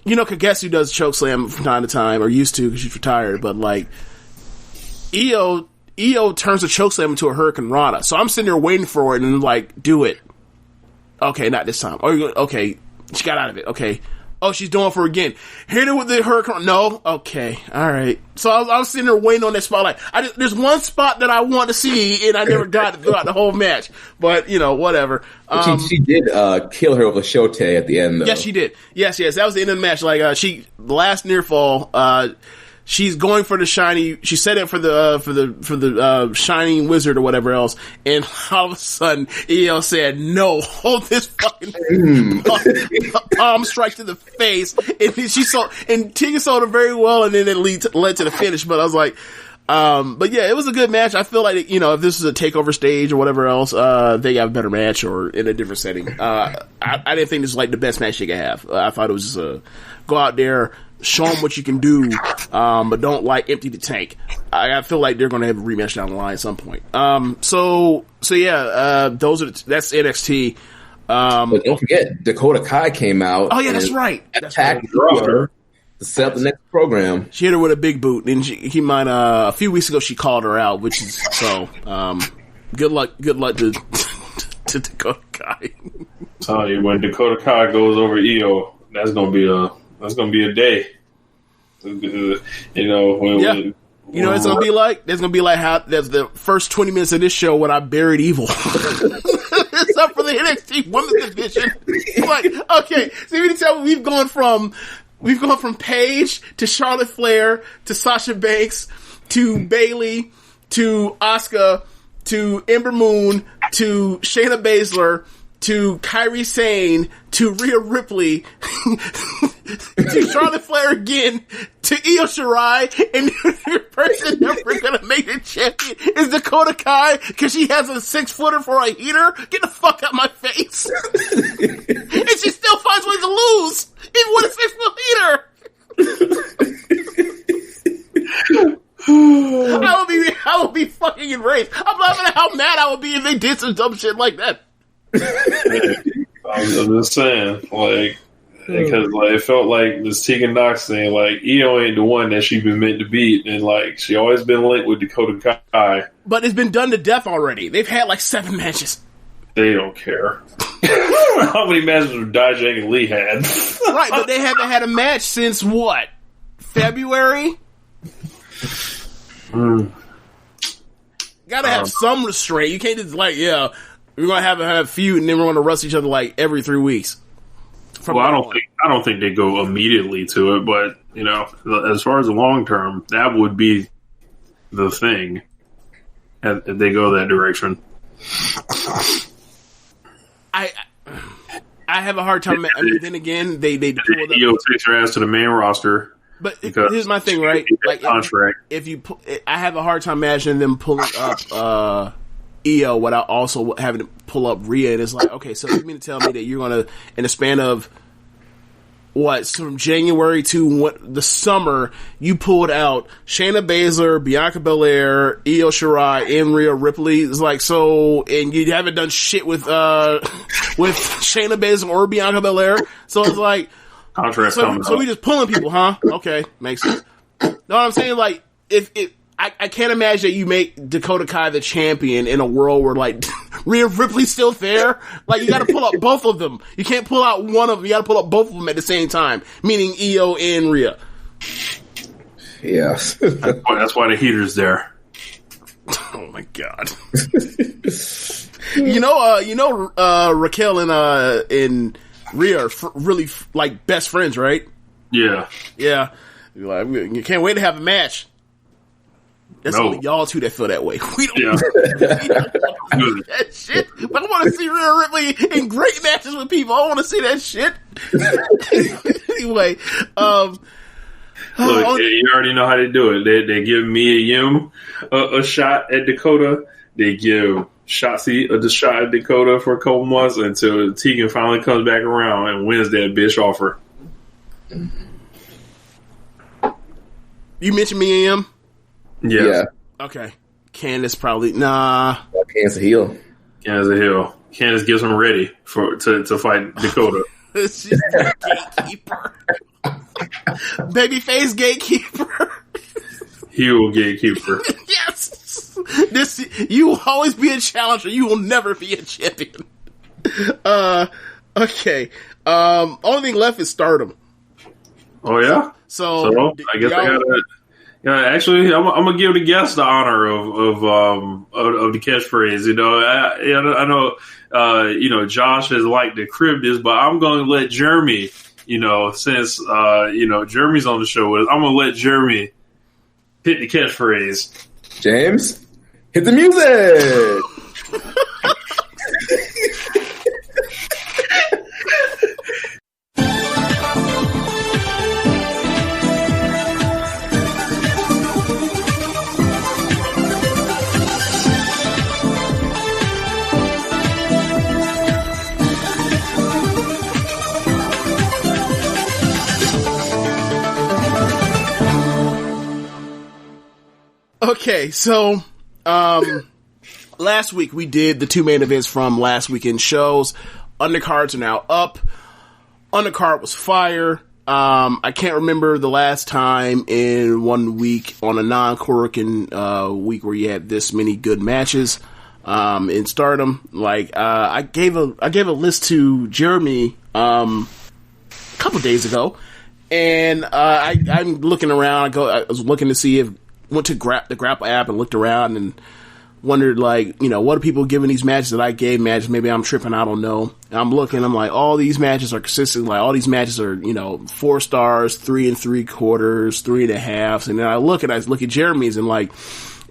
Speaker 7: Kagetsu does choke slam from time to time, or used to because she's retired, but like, Io turns the choke slam into a Hurricane Rana. So I'm sitting there waiting for it and like, do it. Okay, not this time. Okay, she got out of it. Okay. Oh, she's doing it for again. Hit it with the Hurricane. No. Okay. All right. So I was sitting there waiting on that spot. Like, there's one spot that I want to see, and I never got it throughout the whole match. But, whatever.
Speaker 9: She did kill her with a shote at the end, though.
Speaker 7: Yes, she did. Yes. That was the end of the match. Like, the last near fall, she's going for the shiny. She set it for the shining wizard or whatever else, and all of a sudden, Io said, "No, hold this fucking palm strike to the face." And Tegan sold it very well, and then it led to the finish. But I was like, but yeah, it was a good match. I feel like if this is a takeover stage or whatever else, they have a better match or in a different setting. I didn't think this was like the best match they could have. I thought it was just go out there. Show them what you can do, but don't empty the tank. I feel like they're going to have a rematch down the line at some point. So yeah, that's NXT.
Speaker 9: But don't forget, Dakota Kai came out.
Speaker 7: Oh yeah, that's right.
Speaker 9: Attacked her to set up the next program.
Speaker 7: She hit her with a big boot, and a few weeks ago she called her out, which is so. Good luck to Dakota Kai.
Speaker 8: Tell you, when Dakota Kai goes over Io, that's gonna be a day. It's gonna be like? There's gonna be like how there's the first 20 minutes of this show when I buried Evil. Except for the NXT Women's Division. Like, okay, so you can tell we've gone from Paige to Charlotte Flair to Sasha Banks to Bayley to Asuka to Ember Moon to Shayna Baszler to Kairi Sane to Rhea Ripley to Charlotte Flair again to Io Shirai, and the person never gonna make the champion is Dakota Kai because she has a 6-footer for a heater. Get the fuck out my face! And she still finds ways to lose even with a 6-foot heater. I would be fucking enraged. I'm laughing at how mad I would be if they did some dumb shit like that. I'm just saying, like, because it felt like this Tegan Nox thing, like, Io ain't the one that she been meant to beat, and like she always been linked with Dakota Kai.
Speaker 7: But it's been done to death already. They've had like 7 matches.
Speaker 8: They don't care. How many matches have Dijak and Lee had?
Speaker 7: Right, but they haven't had a match since what? February? Gotta have some restraint. You can't just we're gonna have a feud and then we're gonna wrestle each other like every 3 weeks.
Speaker 8: Well, I don't think they go immediately to it, but as far as the long term, that would be the thing if they go that direction.
Speaker 7: I have a hard time. I mean, then again, they pulled up.
Speaker 8: Io takes her ass to the main roster.
Speaker 7: But here's my thing, right? Like,
Speaker 8: contract.
Speaker 7: I have a hard time imagining them pulling up Io without also having to pull up Rhea, and it's like, okay, so you mean to tell me that you're gonna, in the span of from January to the summer, you pulled out Shayna Baszler, Bianca Belair, Io Shirai, and Rhea Ripley? It's like, so, and you haven't done shit with Shayna Baszler or Bianca Belair, so it's like,
Speaker 8: contract.
Speaker 7: So we just pulling people, huh? Okay, makes sense. Know what I'm saying? Like, I can't imagine that you make Dakota Kai the champion in a world where like Rhea Ripley's still there. Like, you got to pull up both of them. You can't pull out one of them. You got to pull up both of them at the same time, meaning Io and Rhea.
Speaker 9: Yes,
Speaker 8: that's why the heater's there.
Speaker 7: Oh my my god. Raquel and Rhea are really like best friends, right?
Speaker 8: Yeah.
Speaker 7: Yeah. Like, you can't wait to have a match. That's only y'all two that feel that way. We don't want that shit. But I want to see Rhea Ripley in great matches with people. I want to see that shit. Anyway,
Speaker 8: look, you already know how they do it. They give Mia Yim a shot at Dakota. They give Shotzi a shot at Dakota for a couple months until Tegan finally comes back around and wins that bitch off her.
Speaker 7: You mentioned Mia Yim?
Speaker 8: Yeah.
Speaker 7: Okay. Candace probably
Speaker 9: Candace a heel.
Speaker 8: Candace gets him ready to fight Dakota.
Speaker 7: She's the gatekeeper. Babyface gatekeeper.
Speaker 8: Heel gatekeeper.
Speaker 7: Yes. You will always be a challenger. You will never be a champion. Okay. Only thing left is Stardom.
Speaker 8: Oh yeah.
Speaker 7: So
Speaker 8: I guess I gotta. Yeah, actually, I'm gonna give the guest the honor of the catchphrase. I know, Josh has liked to crib this, but I'm gonna let Jeremy. Since Jeremy's on the show, I'm gonna let Jeremy hit the catchphrase.
Speaker 9: James, hit the music.
Speaker 7: Okay, so last week we did the two main events from last weekend's shows. Undercards are now up. Undercard was fire. I can't remember the last time in 1 week on a non-Korakuen week where you had this many good matches in Stardom. Like I gave a list to Jeremy a couple days ago, and I'm looking around. I was looking to see if went to the Grapple app and looked around and wondered, like, what are people giving these matches that I gave matches? Maybe I'm tripping, I don't know. And I'm looking, I'm like, all these matches are consistent. Like, all these matches are, 4 stars, 3 3/4, 3.5. And then I look at Jeremy's, and like,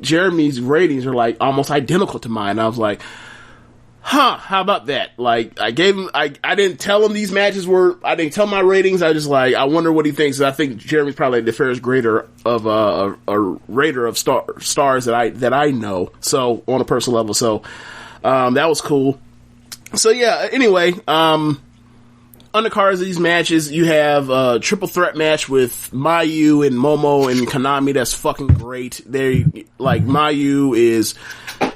Speaker 7: Jeremy's ratings are like almost identical to mine. And I was like, how about that? Like, I didn't tell him these matches I didn't tell my ratings. I just I wonder what he thinks. I think Jeremy's probably the fairest grader of, a rater of stars that I know. So, on a personal level. So, that was cool. So, yeah, anyway, undercards of these matches, you have a triple threat match with Mayu and Momo and Konami. That's fucking great. Mayu is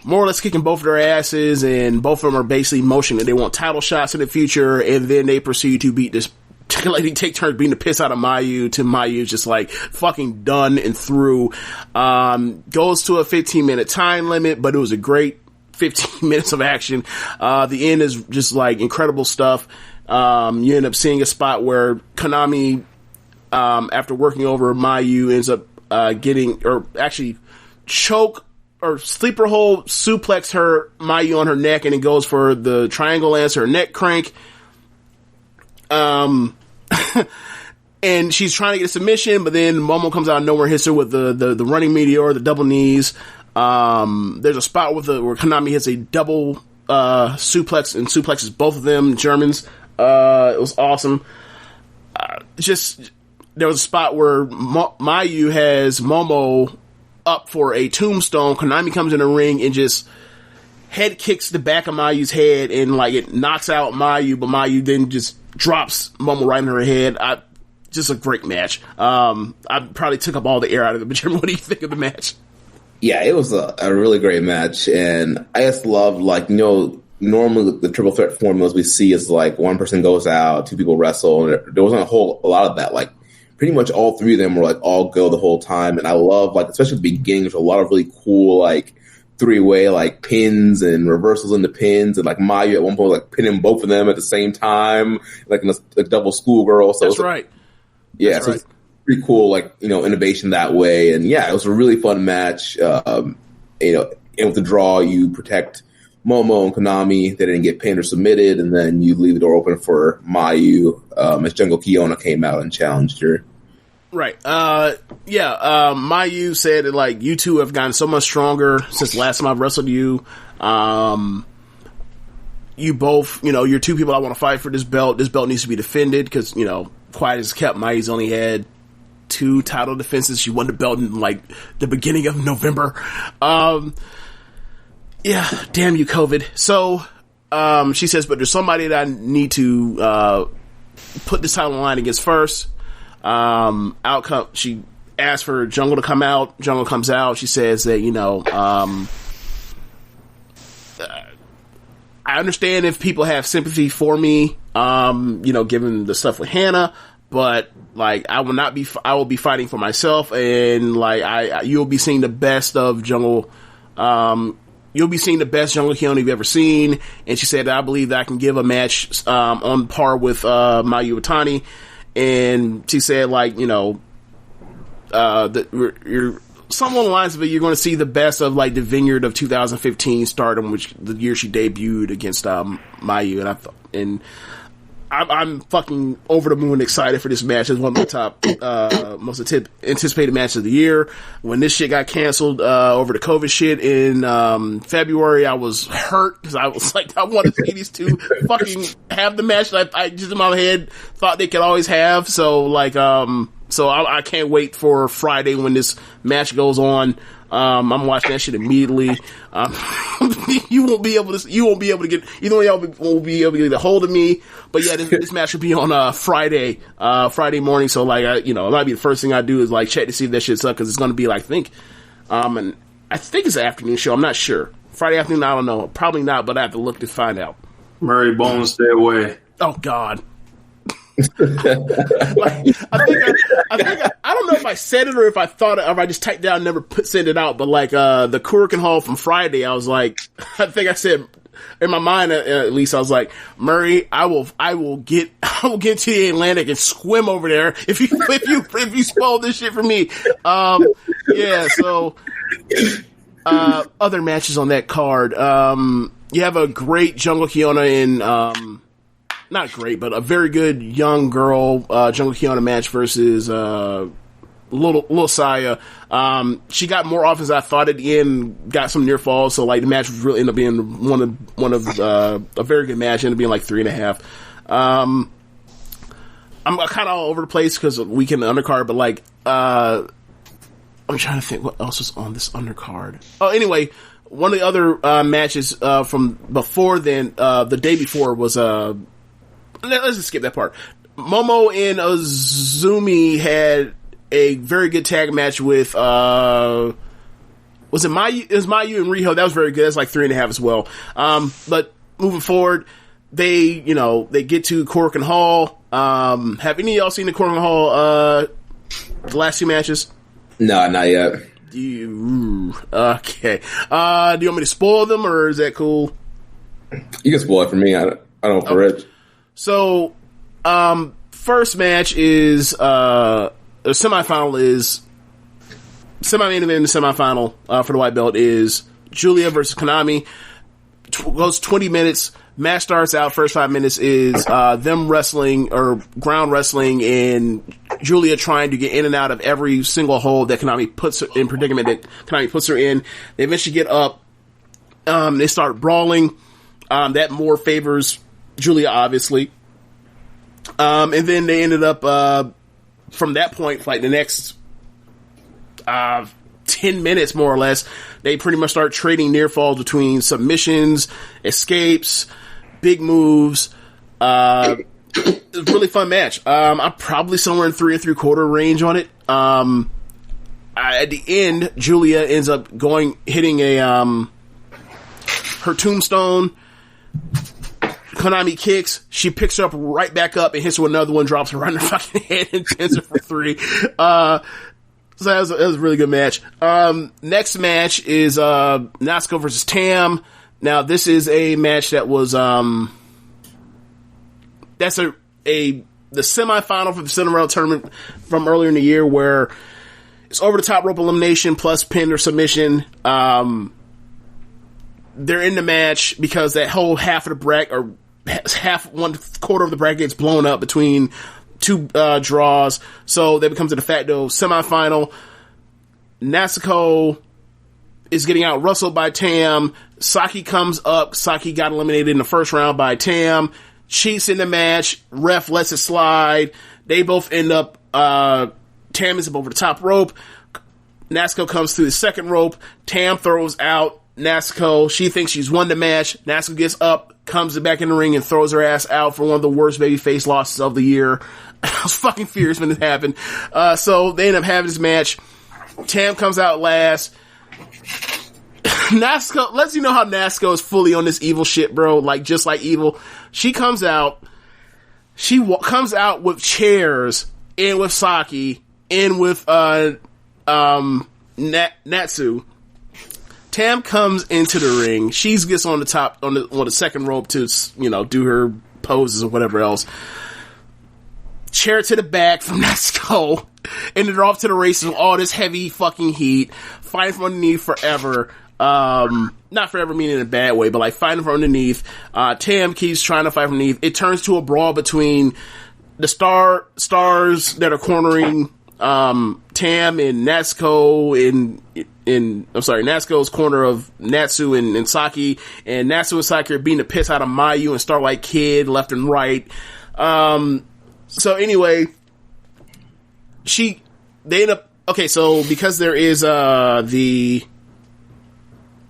Speaker 7: more or less kicking both of their asses, and both of them are basically motioning that they want title shots in the future, and then they proceed to beat this, they take turns beating the piss out of Mayu, to Mayu's just fucking done and through. Goes to a 15-minute time limit, but it was a great 15 minutes of action. The end is just incredible stuff. You end up seeing a spot where Konami, after working over Mayu, ends up choke or sleeper hold, suplex her, Mayu, on her neck, and it goes for the triangle lance, her neck crank. And she's trying to get a submission, but then Momo comes out of nowhere, hits her with the running meteor, the double knees. There's a spot where Konami hits a double suplex and suplexes both of them Germans. It was awesome. There was a spot where Mayu has Momo up for a tombstone. Konami comes in the ring and just head kicks the back of Mayu's head, and it knocks out Mayu, but Mayu then just drops Momo right in her head. Just a great match. I probably took up all the air out of it, but Jim, what do you think of the match?
Speaker 9: Yeah, it was a really great match, and I just love, normally the triple threat formulas we see is one person goes out, 2 people wrestle, and there wasn't a lot of that. Pretty much all 3 of them were all go the whole time, and I love especially at the beginning, there's a lot of really cool 3-way pins and reversals into pins, and Mayu at one point pinning both of them at the same time, in a double schoolgirl. So
Speaker 7: that's right.
Speaker 9: Yeah,
Speaker 7: that's
Speaker 9: so
Speaker 7: right.
Speaker 9: It's pretty cool, innovation that way, and yeah, it was a really fun match. and with the draw, you protect Momo and Konami. They didn't get pinned or submitted, and then you leave the door open for Mayu as Jungle Kiona came out and challenged her.
Speaker 7: Right. Mayu said that, like, you two have gotten so much stronger since last time I've wrestled you. You both, you're two people I want to fight for this belt. This belt needs to be defended because, quiet as kept, Mayu's only had 2 title defenses. She won the belt in, like, the beginning of November. Yeah, damn you, COVID. So, she says, but there's somebody that I need to put this title on the line against first. She asked for Jungle to come out. Jungle comes out. She says that, I understand if people have sympathy for me, given the stuff with Hannah, but, like, I will be fighting for myself, and, like, you'll be seeing the best of Jungle, you'll be seeing the best Jungle Kiona you've ever seen. And she said, I believe that I can give a match, on par with, Mayu Iwatani. And she said, like, you're somewhere along the lines of it, you're going to see the best of, like, the vineyard of 2015 Stardom, which the year she debuted against Mayu, and I'm fucking over the moon excited for this match. It's one of my top most anticipated matches of the year. When this shit got canceled over the COVID shit in February, I was hurt because I was like, I want to see these two fucking have the match that I just in my head thought they could always have. So, like, so I can't wait for Friday when this match goes on. I'm watching that shit immediately. You won't be able to get, either one of y'all won't be able to get a hold of me. But yeah, this match will be on, Friday morning. So, like, it might be the first thing I do is, like, check to see if that shit's up, cause it's gonna be, like, and I think it's an afternoon show. I'm not sure. Friday afternoon, I don't know. Probably not, but I have to look to find out.
Speaker 8: Murray Bones, stay away.
Speaker 7: Oh, God. Like, I don't know if I said it or if I thought it, or if I just typed down, never send it out. But, like, the Korakuen Hall from Friday, I was like, I think I said in my mind, at least, I was like, Murray, I will get to the Atlantic and swim over there if you spoil this shit for me. Yeah. So, other matches on that card. You have a great Jungle Kiona in, not great, but a very good young girl, Jungle Kiona match versus, Little Saya. She got more offense than I thought at the end, got some near falls, so, like, the match was really ended up being one of a very good match, ended up being like 3.5. I'm kind of all over the place because of weekend undercard, but, like, I'm trying to think what else was on this undercard. Oh, anyway, one of the other matches from before then, the day before was let's just skip that part. Momo and Azumi had a very good tag match with was it Mayu? It was Mayu and Riho. That was very good. That's like 3.5 as well. But moving forward, they get to Korakuen Hall. Have any of y'all seen the Korakuen Hall the last 2 matches?
Speaker 9: No, not yet.
Speaker 7: Okay. Do you want me to spoil them, or is that cool?
Speaker 9: You can spoil it for me. I don't for Rich.
Speaker 7: So, first match is the semifinal is semi-main event in the semifinal for the white belt is Julia versus Konami. Goes 20 minutes. Match starts out. First 5 minutes is them wrestling or ground wrestling, and Julia trying to get in and out of every single hole that Konami puts her in, predicament that Konami puts her in. They eventually get up. They start brawling. That more favors Julia, obviously. And then they ended up from that point, like the next 10 minutes more or less, they pretty much start trading near falls between submissions, escapes, big moves. It was a really fun match. I'm probably somewhere in 3 3/4 range on it. At the end, Julia ends up hitting her tombstone. Konami kicks. She picks her up right back up and hits her with another one, drops her right in her fucking head and pins her for 3. So that was a really good match. Next match is Natsuko versus Tam. Now, this is a match that was that's the semifinal for the Cinderella tournament from earlier in the year, where it's over the top rope elimination plus pin or submission. they're in the match because that whole half of the bracket, or one quarter of the bracket gets blown up between two draws. So that becomes a de facto semifinal. Natsuko is getting out wrestled by Tam. Saki comes up. Saki got eliminated in the first round by Tam. Cheats in the match. Ref lets it slide. They both end up, Tam is up over the top rope. Natsuko comes through the second rope. Tam throws out Natsuko. She thinks she's won the match. Natsuko gets up, comes back in the ring, and throws her ass out for one of the worst babyface losses of the year. I was fucking furious when it happened. So they end up having this match. Tam comes out last. Natsuko lets you know how Natsuko is fully on this evil shit, bro. Like, just like evil. She comes out. She comes out with chairs, and with Saki, and with Natsu. Tam comes into the ring. She gets on the top, on the second rope to, do her poses or whatever else. Chair to the back from Natsuko. And they're off to the races with all this heavy fucking heat. Fighting from underneath forever. Not forever meaning in a bad way, but like fighting from underneath. Tam keeps trying to fight from underneath. It turns to a brawl between the stars that are cornering Tam and Natsuko Natsuko's corner of Natsu and Saki, and Natsu and Saki are beating the piss out of Mayu and Starlight Kid left and right. So anyway, they end up, okay, so because there is the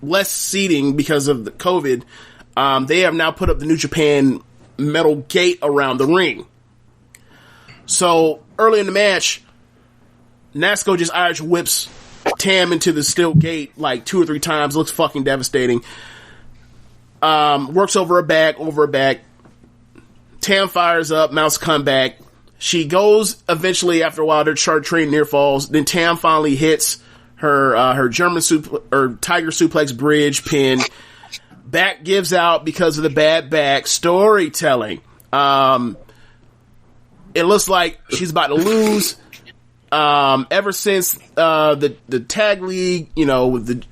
Speaker 7: less seating because of the COVID, they have now put up the New Japan metal gate around the ring. So early in the match, Natsuko just Irish whips Tam into the steel gate like 2 or 3 times. Looks fucking devastating. Works over her back. Tam fires up, mounts a comeback. She goes eventually after a while. Their chart train near falls. Then Tam finally hits her German tiger suplex bridge pin. Back gives out because of the bad back. Storytelling. It looks like she's about to lose. Ever since the tag league, with the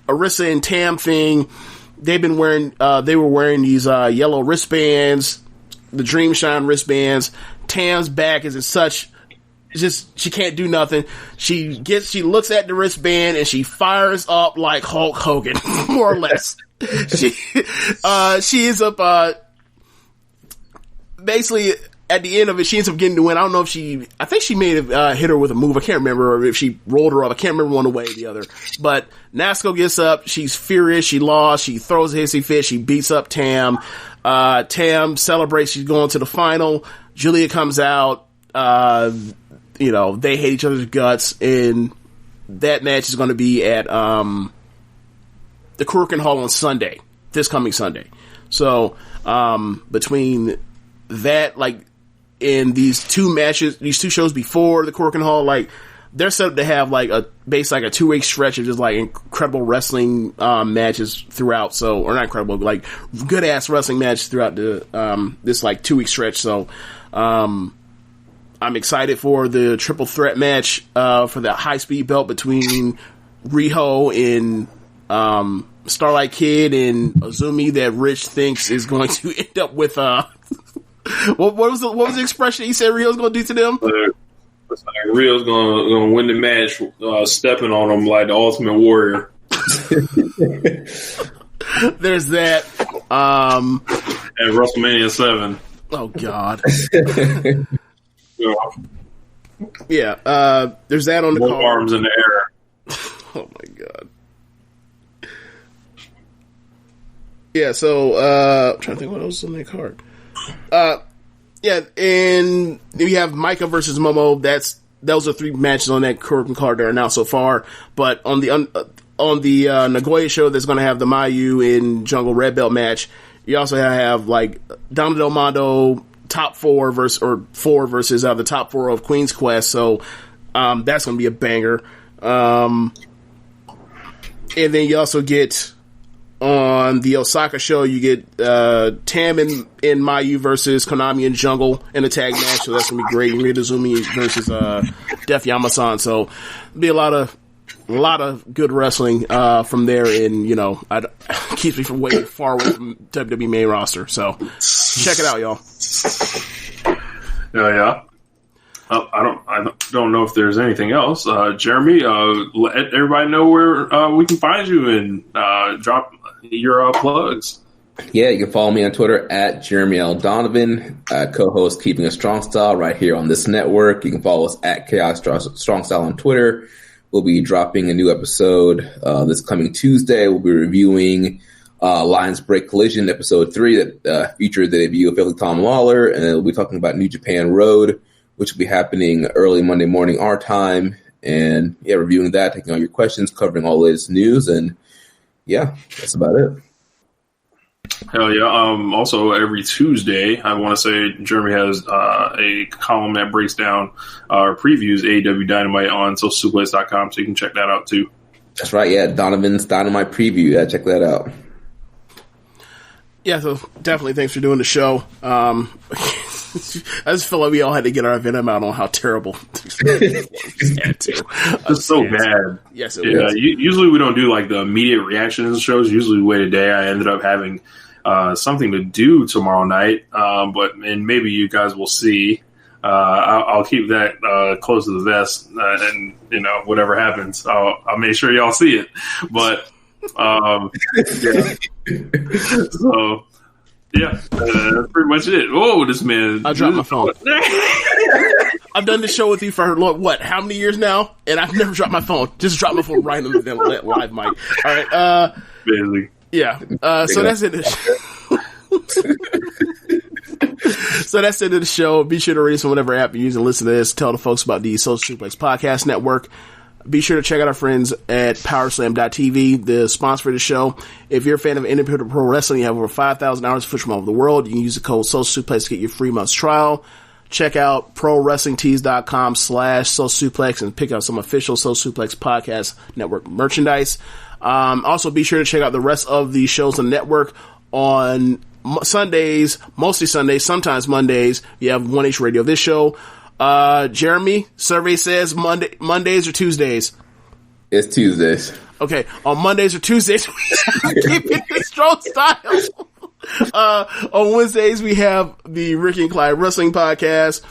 Speaker 7: Arisa and Tam thing, they were wearing these yellow wristbands, the Dream Shine wristbands. Tam's back is in such, she can't do nothing. She looks at the wristband and she fires up like Hulk Hogan, more or less. She ends up basically at the end of it, she ends up getting the win. I don't know if I think she may have hit her with a move. I can't remember, or if she rolled her up. I can't remember one way or the other. But Natsuko gets up. She's furious. She lost. She throws a hissy fit. She beats up Tam. Tam celebrates. She's going to the final. Julia comes out. They hate each other's guts. And that match is going to be at the Korakuen Hall on Sunday. This coming Sunday. So, between that, in these 2 matches, these 2 shows before the Korakuen Hall, they're set up to have a 2-week stretch of just incredible wrestling matches throughout. So, or not incredible, good ass wrestling matches throughout the this 2-week stretch. So, I'm excited for the triple threat match for the high speed belt between Riho and Starlight Kid and Azumi that Rich thinks is going to end up with what was the expression he said Rio's going to do to them?
Speaker 8: Rio's going to win the match, stepping on them like the Ultimate Warrior.
Speaker 7: There's that.
Speaker 8: At WrestleMania 7.
Speaker 7: Oh God.
Speaker 8: Yeah.
Speaker 7: There's that on the
Speaker 8: card.
Speaker 7: Arms
Speaker 8: in the air.
Speaker 7: Oh my God. Yeah. So I'm trying to think what else is on that card. And you have Micah versus Momo. Those are 3 matches on that Korakuen card that are now so far. But on the Nagoya show, that's going to have the Mayu and Jungle Red Belt match. You also have Donna Del Mondo top 4 versus the top 4 of Queen's Quest. So that's going to be a banger. And then you also get, on the Osaka show, you get Tam and Mayu versus Konami and Jungle in a tag match, so that's gonna be great. Rita Zumi versus Def Yamasan, so it'll be a lot of A lot of good wrestling from there, and keeps me from way far away from WWE main roster. So check it out, y'all.
Speaker 8: Yeah. I don't know if there's anything else. Jeremy, let everybody know where we can find you and drop your plugs.
Speaker 9: Yeah, you can follow me on Twitter at Jeremy L. Donovan, co-host Keeping It Strong Style right here on this network. You can follow us at Chaos Strong Style on Twitter. We'll be dropping a new episode this coming Tuesday. We'll be reviewing Lions Break Collision episode 3 that featured the debut of Philly Tom Lawler, and we'll be talking about New Japan Road, which will be happening early Monday morning our time. And yeah, reviewing that, taking all your questions, covering all this news, and yeah, that's about it.
Speaker 8: Hell yeah. Also, every Tuesday, I want to say Jeremy has a column that breaks down or previews AEW Dynamite on socialsuplex.com, so you can check that out too.
Speaker 9: That's right, yeah. Donovan's Dynamite preview. Yeah, check that out.
Speaker 7: Yeah, so definitely thanks for doing the show. I just feel like we all had to get our venom out on how terrible
Speaker 8: it's so bad.
Speaker 7: Yes, it was.
Speaker 8: Usually we don't do like the immediate reactions shows. Usually we wait a day. I ended up having something to do tomorrow night, and maybe you guys will see. I'll keep that close to the vest, and whatever happens, I'll make sure y'all see it. But yeah. So yeah, that's pretty much it. Oh, this man!
Speaker 7: I dropped my phone. I've done this show with you for how many years now, and I've never dropped my phone. Just dropped my phone right on the live mic. All right,
Speaker 8: basically.
Speaker 7: Yeah. So that's it. So that's it of the show. Be sure to rate us on whatever app you use and listen to this. Tell the folks about the Social Suplex Podcast Network. Be sure to check out our friends at Powerslam.tv, the sponsor for the show. If you're a fan of independent pro wrestling, you have over 5,000 hours of footage from all over the world. You can use the code Social Suplex to get your free month's trial. Check out ProWrestlingTees.com/Social Suplex and pick up some official Social Suplex Podcast Network merchandise. Also, be sure to check out the rest of the shows on the network on Sundays, mostly Sundays, sometimes Mondays. You have 1H Radio, this show. Jeremy, survey says Mondays or Tuesdays?
Speaker 9: It's Tuesdays.
Speaker 7: Okay, on Mondays or Tuesdays, Keepin It Strong Style. On Wednesdays, we have the Ricky Clive Wrestling Podcast.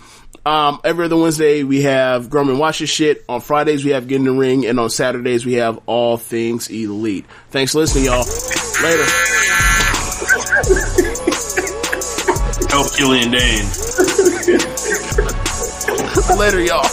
Speaker 7: Every other Wednesday, we have Grown and Watch This Shit. On Fridays, we have Get in the Ring. And on Saturdays, we have All Things Elite. Thanks for listening, y'all. Later.
Speaker 8: Help Killian Dane.
Speaker 7: Later, y'all.